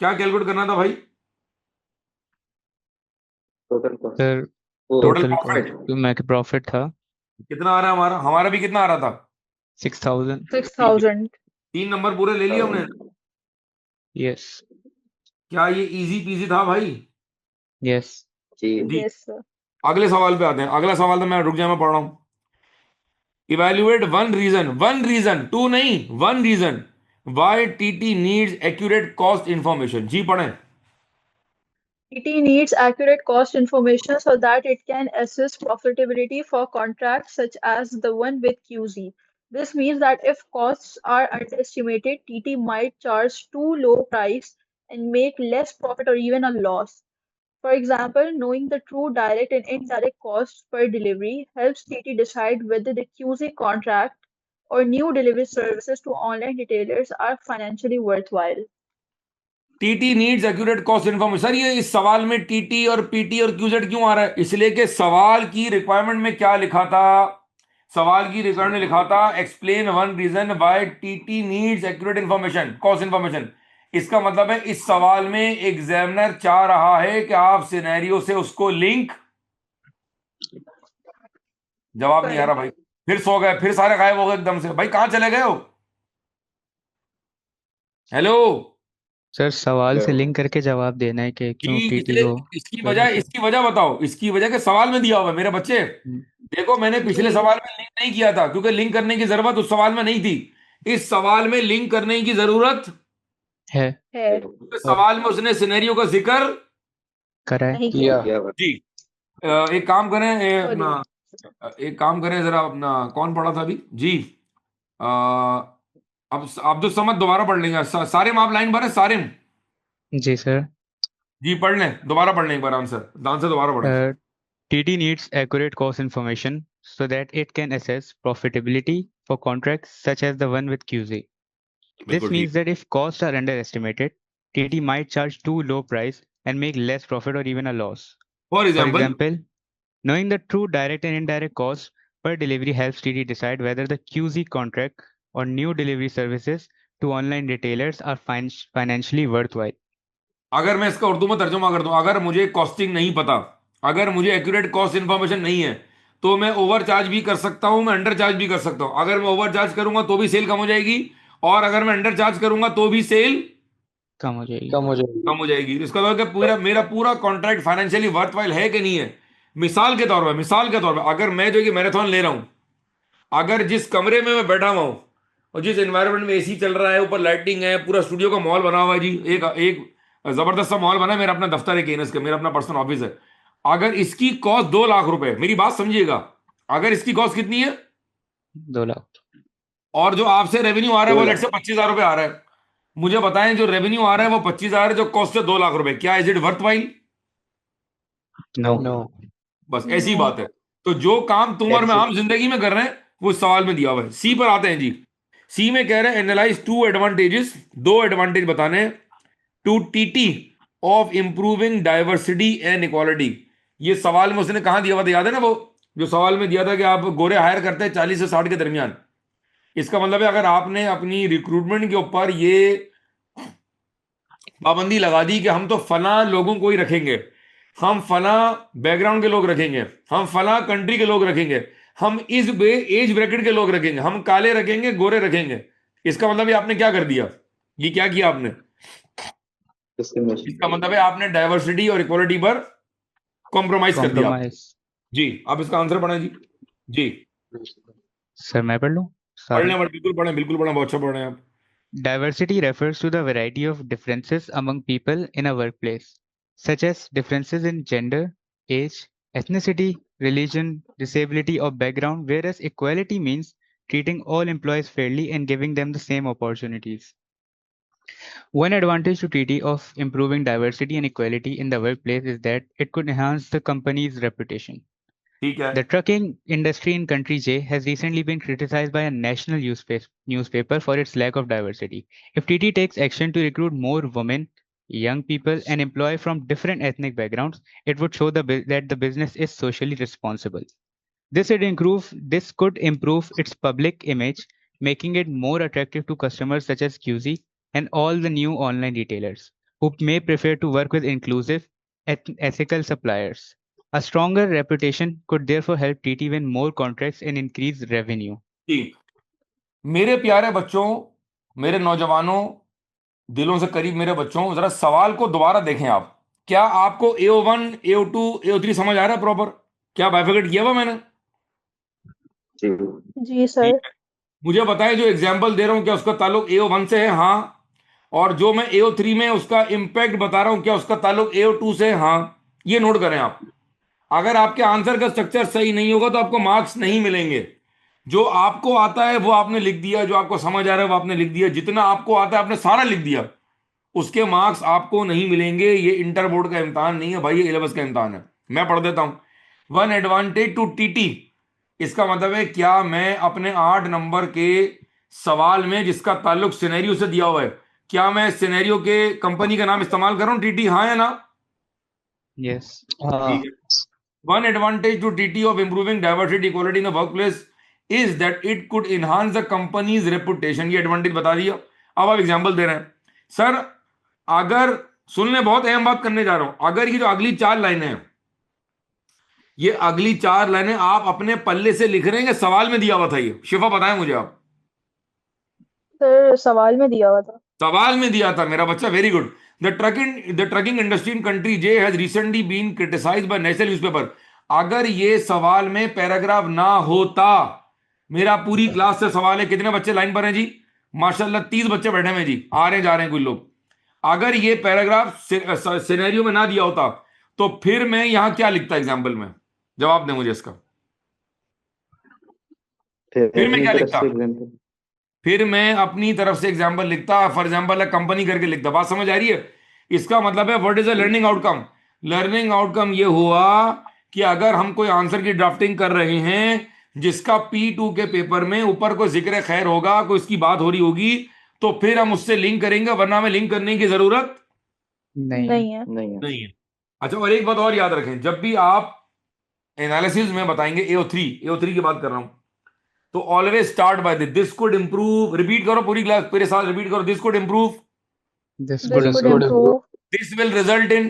S1: क्या कैलकुलेट करना था भाई?
S5: Total cost
S3: sir
S1: total
S3: total
S1: profit
S3: cost मैं प्रॉफिट था
S1: कितना आ रहा है? हमारा हमारा भी कितना आ रहा था?
S3: 6000।
S2: 6,000।
S1: 3 नंबर पूरे ले लिए हमने।
S3: यस
S1: क्या ये इजी पीजी था भाई?
S3: यस
S5: जी
S1: जी,
S2: यस सर।
S1: अगले सवाल पे आते हैं। अगला सवाल तो मैं रुक जाए, मैं पढ़ रहा हूं। इवेल्युएट वन रीजन, टू नहीं, one reason why TT needs accurate cost information. जी पढ़ें।
S2: TT needs accurate cost information so that it can assess profitability for contracts such as the one with QZ. This means that if costs are underestimated, TT might charge too low price and make less profit or even a loss. For example, knowing the true direct and indirect costs per delivery helps TT decide whether the QZ contract or new delivery services to online retailers are financially worthwhile.
S1: TT needs accurate cost information. Sir ये इस सवाल में TT और PT और क्यूजेड क्यों आ रहा है? इसलिए कि सवाल की रिक्वायरमेंट में क्या लिखा था? सवाल की रिक्वायरमेंट में लिखा था explain one reason why TT needs accurate information, cost information. इसका मतलब है इस सवाल में एग्जामिनर चाह रहा है कि आप सिनेरियो से उसको लिंक। जवाब नहीं आ रहा भाई। फिर सो गए, फिर सारे गायब हो गए एकदम से। भाई कहां चले गए हो? हेलो
S3: सर सवाल से लिंक करके जवाब देना है कि क्यों
S1: जी,
S3: टीटी
S1: इसलिए
S3: को जरूरत है।
S1: इसकी वजह बताओ। इसकी वजह के सवाल में दिया हुआ है मेरे बच्चे।
S3: हम्म,
S1: देखो मैंने पिछले
S2: जी
S1: सवाल में लिंक नहीं किया था क्योंकि लिंक करने की जरूरत उस सवाल में नहीं थी। इस सवाल में लिंक करने की जरूरत,
S3: है
S2: है
S1: क्योंकि
S3: और
S1: सवाल में उसने सिनेरियो का जिक्र
S3: करा है।
S2: नहीं किया।
S5: किया हुआ
S1: जी। एक काम करें,
S2: सॉरी।
S1: एक काम करें जरा अपना, कौन पढ़ा था अभी जी? अ, अब अब्दुल समद दोबारा पढ़ लेंगे। सारिम आप लाइन भरें, सारिम
S3: जी सर।
S1: जी पढ़ लें, दोबारा पढ़ लें एक बार आंसर, आंसर दोबारा पढ़ें।
S3: TT needs accurate cost information so that it can assess profitability for contracts such as the one with QZ. This
S1: बिल्कुल
S3: means
S1: ठीक।
S3: that if costs are underestimated, TT might charge too low price and make less profit or even a loss.
S1: For
S3: For
S1: example,
S3: example, knowing the true direct and indirect costs per delivery helps TT decide whether the QZ contract or new delivery services to online retailers are financially worthwhile.
S1: अगर मैं इसका उर्दू में तर्जुमा कर दूं, अगर मुझे costing नहीं पता, अगर मुझे एक्यूरेट कॉस्ट इन्फॉर्मेशन नहीं है, तो मैं ओवर चार्ज भी कर सकता हूं, मैं अंडर चार्ज भी कर सकता हूं। अगर मैं ओवर चार्ज करूंगा तो भी सेल कम हो जाएगी, और अगर मैं अंडर चार्ज करूंगा तो भी सेल
S3: कम हो जाएगी।
S1: कम हो जाएगी। इसका मतलब कि पूरा मेरा पूरा कॉन्ट्रैक्ट फाइनेंशियली वर्थवाइल है कि नहीं है। मिसाल के तौर पर अगर मैं जो कि मैराथन ले रहा हूं, अगर जिस कमरे में मैं बैठा हुआ हूं और जिस एनवायरनमेंट में एसी चल रहा है, ऊपर लाइटिंग है, पूरा स्टूडियो का माहौल बना हुआ है जी, एक एक जबरदस्त सा माहौल बना है, मेरा अपना दफ्तर है केनस का, मेरा अपना पर्सनल ऑफिस है। अगर इसकी कॉस्ट 2 लाख रुपए, मेरी बात समझिएगा, अगर इसकी कॉस्ट कितनी है
S3: 2 लाख।
S1: और जो आपसे रेवेन्यू आ रहा है वो
S5: 2
S1: लेट से 25,000 रुपए आ रहा है, मुझे बताएं जो रेवेन्यू आ रहा है वो 25,000 है, जो कॉस्ट है 2 लाख रुपए, क्या इज इट वर्थ?
S3: नो
S1: बस ऐसी
S2: नो।
S1: बात है। तो जो काम तुम और मैं
S5: That's it.
S1: आम जिंदगी में कर रहे हैं वो इस सवाल में दिया हुआ है। सी पर आते हैं जी। सी में कह रहे हैं एनालाइज टू एडवांटेजेस, दो एडवांटेज बताने हैं two TT of improving diversity and equality. ये सवाल में उसने कहां दिया हुआ था, याद है ना? वो जो सवाल में दिया था कि आप गोरे हायर करते हैं 40 से 60 के दरमियान। इसका मतलब है अगर आपने अपनी रिक्रूटमेंट के ऊपर ये पाबंदी लगा दी कि हम तो फला लोगों को ही रखेंगे, हम फला बैकग्राउंड के लोग रखेंगे, हम फला कंट्री के लोग रखेंगे, हम इस एज ब्रैकेट के लोग रखेंगे, हम काले रखेंगे, गोरे रखेंगे, इसका मतलब ये आपने क्या कर दिया? ये क्या किया आपने?
S5: Discrimination.
S1: इसका मतलब है आपने डाइवर्सिटी और इक्वालिटी पर कॉम्प्रोमाइज कर दिया।
S3: कॉम्प्रोमाइज।
S1: जी, आप इसका आंसर पढ़ें जी। जी
S3: सर मैं पढ़ लूँ
S1: पढ़
S3: सारे?
S1: लें, बिल्कुल पढ़ें, बिल्कुल पढ़ें, बहुत अच्छा पढ़ रहे हैं आप।
S3: Diversity refers to the variety of differences among people in a workplace, such as differences in gender, age, ethnicity, religion, disability, or background, whereas equality means treating all employees fairly and giving them the same opportunities. One advantage to TT of improving diversity and equality in the workplace is that it could enhance the company's reputation.
S1: ठीक है।
S3: The trucking industry in country J has recently been criticized by a national newspaper for its lack of diversity. If TT takes action to recruit more women, young people, and employ from different ethnic backgrounds, it would show that the business is socially responsible. This could improve its public image, making it more attractive to customers such as QZ and all the new online retailers who may prefer to work with inclusive, ethical suppliers. A stronger reputation could therefore help TT win more contracts and increase revenue.
S1: ठीक। मेरे प्यारे बच्चों, मेरे नौजवानों, दिलों से करीब मेरे बच्चों, जरा सवाल को दोबारा देखें आप। क्या आपको AO1, AO2, AO3 समझ आ रहा है प्रॉपर? क्या बाइफरकेट किया हुआ मैंने?
S5: जी
S2: जी
S1: ठीक
S2: सर।
S1: है। मुझे बताएं, जो एग्जाम्पल दे रहा हूं क्या उसका ताल्लुक AO1 से है? हाँ। और जो मैं AO3 में उसका इंपैक्ट बता रहा हूं क्या उसका ताल्लुक AO2 से है? हाँ। ये नोट करें आप। अगर आपके आंसर का स्ट्रक्चर सही नहीं होगा तो आपको मार्क्स नहीं मिलेंगे। जो आपको आता है वो आपने लिख दिया, जो आपको समझ आ रहा है वो आपने लिख दिया, जितना आपको आता है आपने सारा लिख दिया, उसके मार्क्स आपको नहीं मिलेंगे। ये इंटर बोर्ड का इम्तिहान नहीं है भाई, ये इलेबस का इम्तिहान है। मैं पढ़ देता हूं। 1 एडवांटेज टू TT, इसका मतलब है क्या मैं अपने 8 नंबर के सवाल में जिसका ताल्लुक सिनेरियो से दिया हुआ है, क्या मैं सिनेरियो के कंपनी का नाम इस्तेमाल कर रहा हूं TT? हाँ या ना?
S3: Yes.
S1: ठीक है। One advantage to TT of improving diversity equality in the workplace is that it could enhance the company's reputation. ये एडवांटेज बता दिया। अब आप एग्जांपल दे रहे हैं सर, अगर सुन ले, बहुत अहम बात करने जा रहा हूं। अगर ये जो अगली 4 लाइनें हैं, ये अगली 4 लाइनें आप अपने पल्ले से लिख रहे हैं कि सवाल में दिया हुआ था? ये शिफा बताएं मुझे आप।
S2: सर सवाल में दिया हुआ था।
S1: सवाल में दिया था मेरा बच्चा, very good. The trucking industry in country J has recently been criticised by national newspaper. अगर ये सवाल में पैराग्राफ ना होता, मेरा पूरी क्लास से सवाल है, कितने बच्चे लाइन पर हैं जी? माशाल्लाह 30 बच्चे बैठे हुए हैं जी, आ रहे जा रहे हैं कुछ लोग। अगर ये पैराग्राफ सिनेरियो में ना दिया होता तो फिर मैं यहां क्या लिखता एग्जाम्पल में? जवाब दें मुझे इसका। फिर मैं
S5: अपनी
S1: क्या
S5: तरफ
S1: लिखता?
S5: से एग्जाम्पल।
S1: फिर मैं अपनी तरफ से एग्जाम्पल लिखता, फॉर एग्जाम्पल कंपनी करके लिखता। बात समझ आ रही है? इसका मतलब है what is the learning outcome? Learning outcome ये हुआ कि अगर हम कोई आंसर की ड्राफ्टिंग कर रहे हैं जिसका P2 के पेपर में ऊपर कोई जिक्र खैर होगा, कोई इसकी बात हो रही होगी, तो फिर हम उससे लिंक करेंगे, वरना हमें लिंक करने की जरूरत
S3: नहीं।
S2: नहीं है।
S1: नहीं है। अच्छा, और एक बात और याद रखें, जब भी आप एनालिसिस में बताएंगे AO3 की बात कर रहा हूं, तो always start by this could improve. Repeat करो पूरी क्लास, पूरे साल रिपीट करो, this could improve,
S3: This
S2: This
S3: could
S2: could
S3: improve.
S2: improve.
S1: This will result in,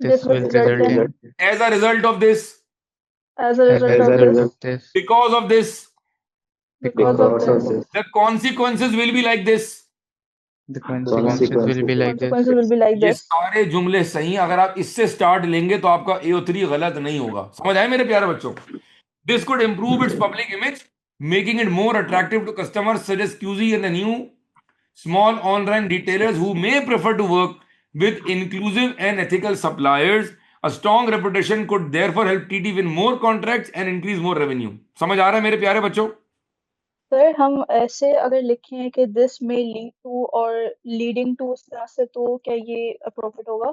S2: This will result in.
S1: As a result of this,
S2: As a
S3: As a
S2: result of
S3: result
S2: this.
S3: of this,
S1: because of this,
S2: Because of this.
S1: The consequences will be like this.
S3: the consequences will be like this.
S2: Consequences will be like
S1: ये
S2: this.
S1: सारे जुमले सही, अगर आप इससे start लेंगे तो आपका AO3 गलत नहीं होगा। समझ आए मेरे प्यारे बच्चों? This could improve its public image, making it more attractive to customers such as QZ and the new small online retailers who may prefer to work with inclusive and ethical suppliers. A strong reputation could therefore help TT win more contracts and increase more revenue. समझ आ रहा है मेरे प्यारे बच्चों?
S2: Sir हम ऐसे अगर लिखें कि this may lead to और leading to उस तरह से, तो क्या ये appropriate होगा?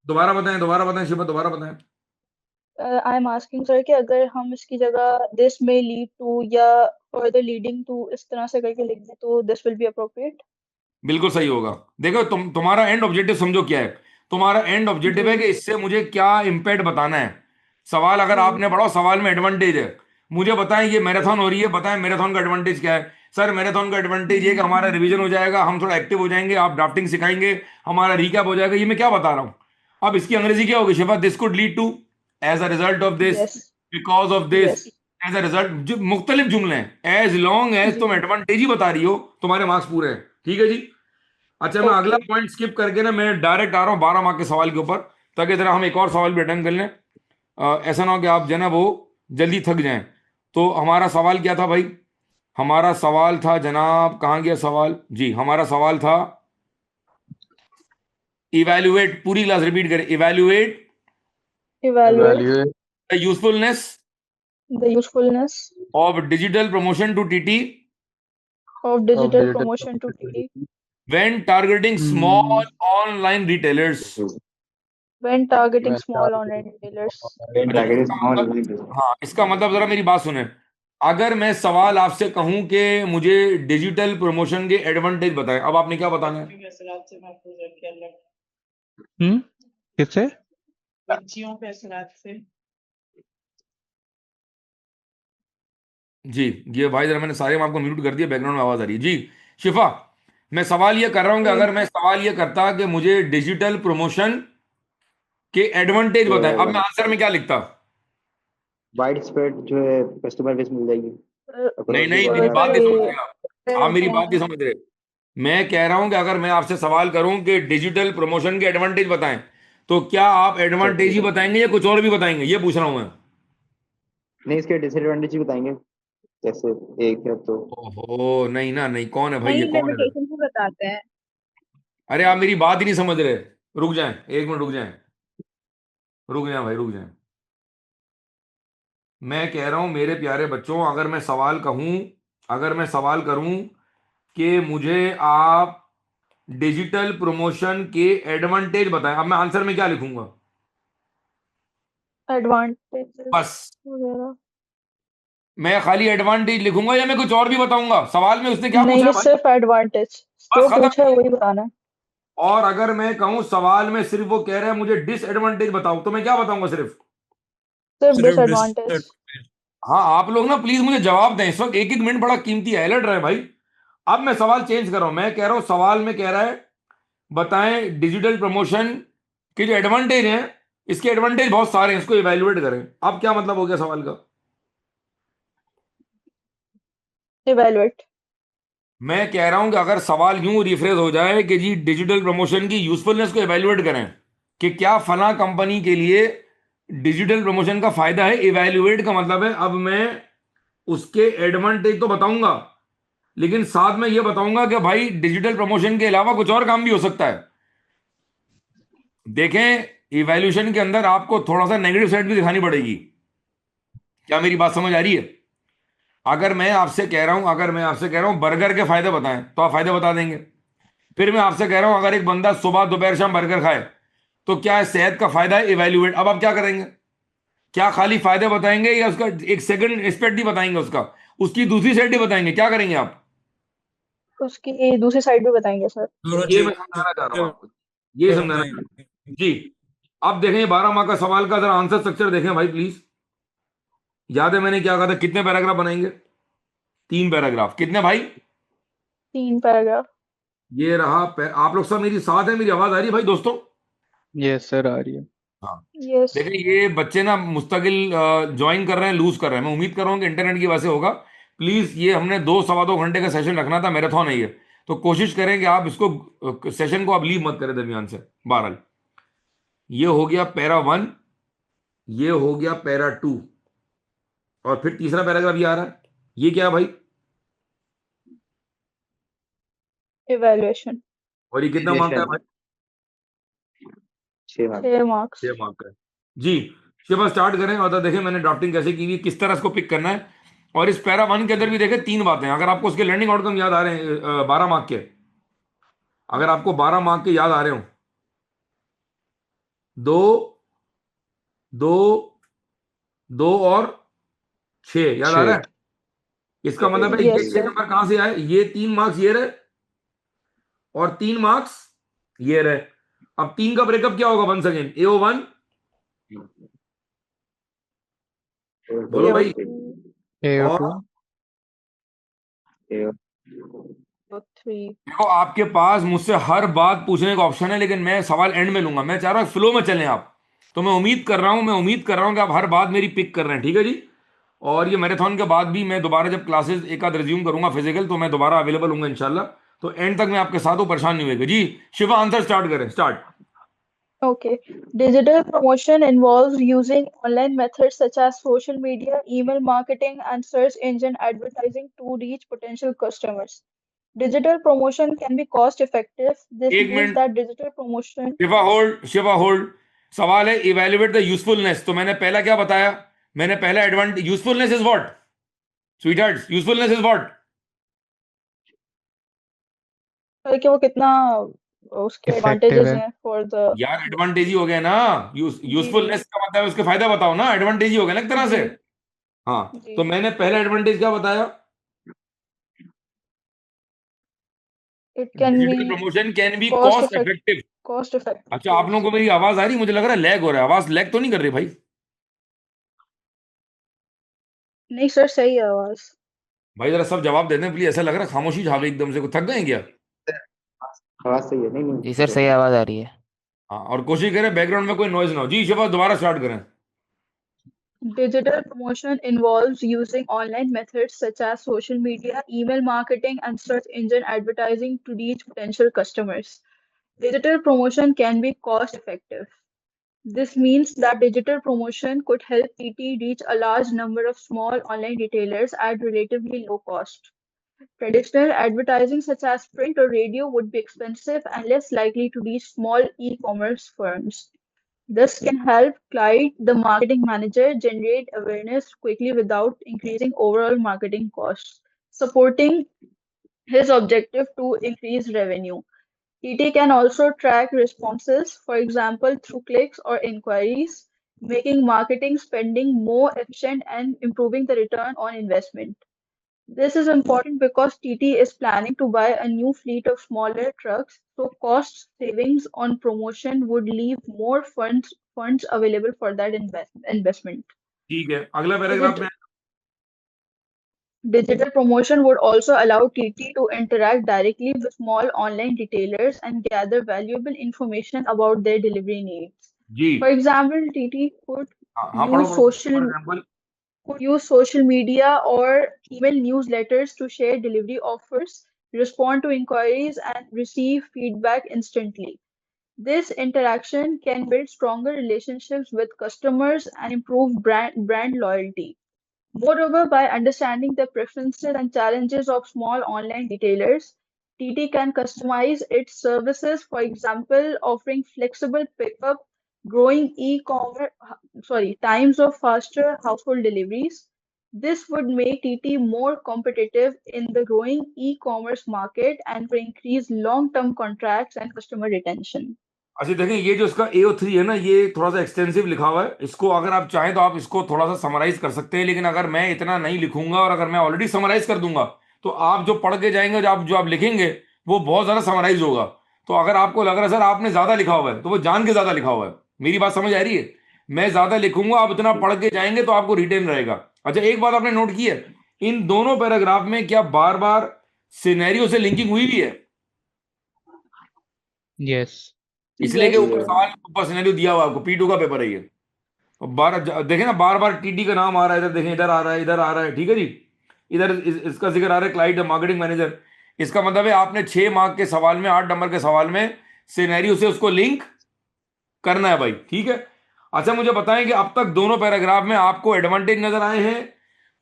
S1: दोबारा बताएं शिवा, दोबारा बताएं।
S2: आई एम आस्किंग सर कि अगर हम इसकी जगह this may lead to या further leading to इस तरह से करके लिख दें तो this will be appropriate?
S1: बिल्कुल सही होगा। देखो तुम्हारा एंड ऑब्जेक्टिव समझो क्या है। तुम्हारा एंड ऑब्जेक्टिव है कि इससे मुझे क्या इंपैक्ट बताना है। सवाल अगर आपने पढ़ा, सवाल में एडवांटेज है, मुझे बताएं ये मैराथन हो रही है, बताएं मैराथन का एडवांटेज क्या है? सर मैराथन का एडवांटेज ये कि हमारा रिवीजन हो जाएगा, हम थोड़ा एक्टिव हो जाएंगे, आप ड्राफ्टिंग सिखाएंगे, हमारा रिकैप हो जाएगा। ये मैं क्या बता रहा हूं? अब इसकी अंग्रेजी क्या होगी Shifa? This could lead to, as a result of this,
S2: Yes.
S1: Because of this,
S2: Yes.
S1: As a result. जो मुख्तलिफ जुमले हैं, एज लॉन्ग एज तुम एडवांटेज ही बता रही हो, तुम्हारे मार्क्स पूरे हैं। ठीक है जी? अच्छा, मैं अगला पॉइंट स्किप करके ना मैं डायरेक्ट आ रहा हूं 12 मार्क के सवाल के ऊपर, ताकि जरा हम एक और सवाल भी अटेंड कर लें। ऐसा ना हो कि आप जो है ना वो जल्दी थक जाएं। तो हमारा सवाल क्या था भाई? हमारा सवाल था जनाब, कहां गया सवाल जी? हमारा सवाल था इवैल्यूएट, पूरी क्लास रिपीट करें, evaluate
S2: Evaluate
S1: the usefulness
S2: the usefulness
S1: of digital promotion to TT
S2: of digital promotion to TT
S1: when targeting small online retailers.
S2: When targeting small online retailers.
S5: When
S1: अच्छा,
S5: targeting
S1: इसका
S5: small
S1: मतलब,
S5: business.
S1: हाँ, इसका मतलब जरा मेरी बात सुने। अगर मैं सवाल आपसे कहूं कि मुझे डिजिटल प्रमोशन के एडवांटेज बताएं, अब आपने क्या बताना है?
S3: किससे?
S1: जी, ये भाई जरा मैंने सारे आपको म्यूट कर दिया, बैकग्राउंड में आवाज आ रही है। जी शिफा, मैं सवाल ये कर रहा हूं कि अगर मैं सवाल ये करता कि मुझे डिजिटल प्रमोशन के एडवांटेज बताएं, अब मैं आंसर में क्या लिखता?
S5: वाइड स्प्रेड जो है कस्टमर बेस मिल जाएगी
S1: नहीं
S5: across the
S1: नहीं,
S5: world.
S1: मेरी बात नहीं समझ
S2: ये
S1: रहे आप मेरी बात नहीं समझ रहे। मैं कह रहा हूं कि अगर मैं आपसे सवाल करूं कि डिजिटल प्रमोशन के एडवांटेज बताएं, तो क्या आप एडवांटेज ही बताएंगे या कुछ और भी बताएंगे, ये पूछ रहा हूं मैं।
S5: नहीं, इसके डिसएडवांटेज ही बताएंगे। जैसे एक है तो
S1: ओहो, नहीं ना, नहीं, कौन है भाई, ये
S2: नहीं,
S1: कौन है?
S2: लिमिटेशन भी बताते हैं।
S1: अरे आप मेरी बात ही नहीं समझ रहे। रुक जाएं, एक मिनट रुक जाएं, रुक जाएं भाई, रुक जाएं। मैं कह रहा हूं मेरे प्यारे बच्चों, अगर मैं सवाल कहूं, अगर मैं सवाल करूं कि मुझे आप डिजिटल प्रमोशन के एडवांटेज बताएं, अब मैं आंसर में क्या लिखूंगा?
S2: एडवांटेजेस
S1: बस
S2: वगैरह
S1: मैं खाली एडवांटेज लिखूंगा या मैं कुछ और भी बताऊंगा? सवाल में उसने क्या पूछा
S2: नहीं,
S1: है भाई?
S2: सिर्फ एडवांटेज
S1: बस
S2: जो
S1: खत्म।
S2: पूछा है वही बताना है।
S1: और अगर मैं कहूं सवाल में सिर्फ वो कह रहा है मुझे डिसएडवांटेज बताओ, तो मैं क्या बताऊंगा? सिर्फ
S2: सिर्फ
S6: सिर्फ
S2: डिसएडवांटेज।
S1: हाँ, आप लोग ना प्लीज मुझे जवाब दें, इस वक्त एक एक मिनट बड़ा कीमती है, अलर्ट रहे भाई। अब मैं सवाल चेंज कर रहा हूं, मैं कह रहा हूं सवाल में कह रहा है बताएं डिजिटल प्रमोशन के जो एडवांटेज हैं, इसके एडवांटेज बहुत सारे हैं, इसको इवेल्युएट करें। अब क्या मतलब हो गया सवाल का?
S2: इवेलुएट।
S1: मैं कह रहा हूं कि अगर सवाल यूं रिफ्रेश हो जाए कि जी डिजिटल प्रमोशन की यूजफुलनेस को इवेल्युएट करें, कि क्या फला कंपनी के लिए डिजिटल प्रमोशन का फायदा है, इवेल्युएट का मतलब है अब मैं उसके एडवांटेज तो बताऊंगा, लेकिन साथ में यह बताऊंगा कि भाई डिजिटल प्रमोशन के अलावा कुछ और काम भी हो सकता है। देखें, इवैल्यूएशन के अंदर आपको थोड़ा सा नेगेटिव साइड भी दिखानी पड़ेगी। क्या मेरी बात समझ आ रही है? अगर मैं आपसे कह रहा हूं, अगर मैं आपसे कह रहा हूं बर्गर के फायदे बताएं, तो आप फायदे बता देंगे। फिर मैं आपसे कह रहा हूं अगर एक बंदा सुबह दोपहर शाम बर्गर खाए तो क्या है, सेहत का फायदा है, इवैल्यूएट। अब आप क्या करेंगे? क्या खाली फायदे बताएंगे या उसका एक सेकंड एस्पेक्ट ही बताएंगे, उसका उसकी दूसरी साइड ही बताएंगे? क्या करेंगे आप?
S2: उसकी दूसरी साइड भी बताएंगे सर।
S6: दोनों
S1: ये मैं
S6: चीज
S1: समझाना चाह रहा हूं आपको, ये समझाना चाह रहा
S6: बताएंगे।
S1: हूं। जी, अब देखें 12 मार्क का सवाल का जरा आंसर स्ट्रक्चर देखें भाई प्लीज। याद है मैंने क्या कहा था, कितने पैराग्राफ बनाएंगे? 3 पैराग्राफ। कितने भाई?
S2: 3 पैराग्राफ।
S1: ये रहा आप लोग सब मेरी साथ है, मेरी आवाज आ रही है भाई दोस्तों?
S3: यस सर, आ रही है।
S1: हाँ,
S2: यस।
S1: देखिए ये बच्चे ना मुस्तकिल ज्वाइन कर रहे हैं, लूज कर रहे हैं। मैं उम्मीद कर रहा हूँ कि इंटरनेट की वजह से होगा। प्लीज, ये हमने 2 सवा 2 घंटे का सेशन रखना था, मैराथन है ये, तो कोशिश करें कि आप इसको सेशन को आप लीव मत करें दरमियान से। बहरहाल, ये हो गया पैरा 1, ये हो गया पैरा 2, और फिर तीसरा पैराग्राफ ये आ रहा है। ये क्या है भाई?
S2: इवैल्यूएशन।
S1: और ये कितना मार्क का है भाई?
S5: 6 मार्क।
S2: 6 मार्क्स।
S1: 6 मार्क का है। जी, शिवा स्टार्ट करें और देखें मैंने ड्राफ्टिंग कैसे की हुई, किस तरह इसको पिक करना है। और इस पैरा 1 के अंदर भी देखें 3 बातें, अगर आपको उसके लर्निंग आउटकम याद आ रहे हैं 12 मार्क के, अगर आपको 12 मार्क के याद आ रहे हो, 2 2 2 और 6 याद आ रहा
S3: 6।
S1: है? इसका मतलब है ये
S2: यस
S1: 6
S2: सर।
S1: नंबर कहां से आए, ये 3 मार्क्स ये रहे और 3 मार्क्स ये रहे। अब 3 का ब्रेकअप क्या होगा? वंस अगेन AO1, बोलो भाई,
S3: AO2।
S1: और
S2: तो 3।
S1: देखो आपके पास मुझसे हर बात पूछने का ऑप्शन है, लेकिन मैं सवाल एंड में लूंगा। मैं चाह रहा हूं फ्लो में चलें आप, तो मैं उम्मीद कर रहा हूं, कि आप हर बात मेरी पिक कर रहे हैं, ठीक है जी। और ये मैराथन के बाद भी मैं दोबारा जब क्लासेस एक आध रिज्यूम करूंगा फिजिकल, तो मैं दोबारा अवेलेबल हूंगा इंशाल्लाह। तो एंड तक मैं आपके साथ हूं, परेशान नहीं होगा जी। शिवा आंसर स्टार्ट करें, start.
S2: Okay. Digital promotion involves using online methods such as social media, email marketing, and search engine advertising to reach potential customers. Digital promotion can be cost effective. This
S1: एक
S2: means
S1: minute,
S2: that digital promotion.
S1: Shiva hold, Shiva hold. सवाल है evaluate the usefulness, तो मैंने पहला क्या बताया? मैंने पहला advantage, usefulness is what स्वीटहार्ट्स, usefulness is what?
S2: कि वो कितना उसके
S3: Effective
S2: advantages
S3: है।
S2: हैं for the
S1: यार एडवांटेज ही हो गया ना,
S2: जी
S1: यूजफुलनेस का मतलब है उसके फायदे बताओ ना, एडवांटेज ही हो गया ना एक तरह से।
S2: जी
S1: हाँ,
S2: जी
S1: तो मैंने पहला एडवांटेज क्या बताया?
S2: it can
S1: digital
S2: be
S1: promotion can be
S2: cost
S1: cost
S2: effect
S1: effective.
S2: cost effective
S1: अच्छा, आप लोगों
S2: yes
S1: को मेरी आवाज आ रही? मुझे लग रहा है लैग हो रहा है, आवाज लैग तो नहीं कर रही भाई?
S2: नहीं सर सही है आवाज
S1: भाई जरा सब जवाब देते हैं प्लीज, ऐसा लग रहा है खामोशी छा गई एकदम से, कुछ थक गए क्या?
S5: आवाज सही है, नहीं
S4: जी
S5: नहीं
S4: सर, सही आवाज़ आ रही है।
S1: हाँ, और कोशिश करें बैकग्राउंड में कोई नॉइज ना हो। जी शिवा, दोबारा स्टार्ट करें।
S2: Digital promotion involves using online methods such as social media, email marketing, and search engine advertising to reach potential customers. Digital promotion can be cost effective. This means that digital promotion could help TT reach a large number of small online retailers at relatively low cost. Traditional advertising, such as print or radio, would be expensive and less likely to reach small e commerce firms. This can help Clyde, the marketing manager, generate awareness quickly without increasing overall marketing costs, supporting his objective to increase revenue. TT can also track responses, for example, through clicks or inquiries, making marketing spending more efficient and improving the return on investment. This is important because TT is planning to buy a new fleet of smaller trucks, so cost savings on promotion would leave more funds available for that investment.
S1: ठीक है, अगला paragraph
S2: Digit,
S1: में।
S2: digital promotion would also allow TT to interact directly with small online retailers and gather valuable information about their delivery needs.
S1: जी
S2: For example, TT
S1: हाँ हाँ, पढ़ो पढ़ो, for example.
S2: could use social media or email newsletters to share delivery offers, respond to inquiries, and receive feedback instantly. This interaction can build stronger relationships with customers and improve brand loyalty. Moreover, by understanding the preferences and challenges of small online retailers, TT can customize its services, for example, offering flexible pickup, growing e-commerce, times of faster household deliveries. This would make TT more competitive in the growing e-commerce market and for increased long-term contracts and customer retention.
S1: अच्छा देखें, ये जो इसका AO3 है ना, ये थोड़ा सा एक्सटेंसिव लिखा हुआ है। इसको अगर आप चाहें तो आप इसको थोड़ा सा समराइज कर सकते हैं, लेकिन अगर मैं इतना नहीं लिखूंगा और अगर मैं ऑलरेडी समराइज कर दूंगा तो आप जो पढ़ के जाएंगे, जो आप लिखेंगे वो बहुत ज्यादा समराइज होगा। तो अगर आपको लग रहा है सर आपने ज्यादा लिखा हुआ है, तो वो जान के ज्यादा लिखा हुआ है। मेरी बात समझ आ रही है? मैं ज्यादा लिखूंगा, आप इतना पढ़ के जाएंगे तो आपको रिटेन रहेगा। अच्छा, एक बात आपने नोट की है, इन दोनों पैराग्राफ में क्या बार बार सिनेरियो से लिंकिंग हुई भी है?
S3: Yes.
S1: इसलिए कि
S2: Yes,
S1: ऊपर
S2: sir.
S1: सवाल के ऊपर सिनेरियो दिया हुआ है आपको, P2 का पेपर है ये। और देखें ना, बार बार TT का नाम आ रहा है, इधर देखें, इधर आ रहा है, इधर आ रहा है, ठीक है जी। इधर इसका जिक्र आ रहा है, क्लाइंट मार्केटिंग मैनेजर। इसका मतलब है आपने 6 मार्क के सवाल में, 8 नंबर के सवाल में सिनेरियो से उसको लिंक करना है भाई, ठीक है। अच्छा, मुझे बताएं कि अब तक दोनों पैराग्राफ में आपको एडवांटेज नजर आए हैं,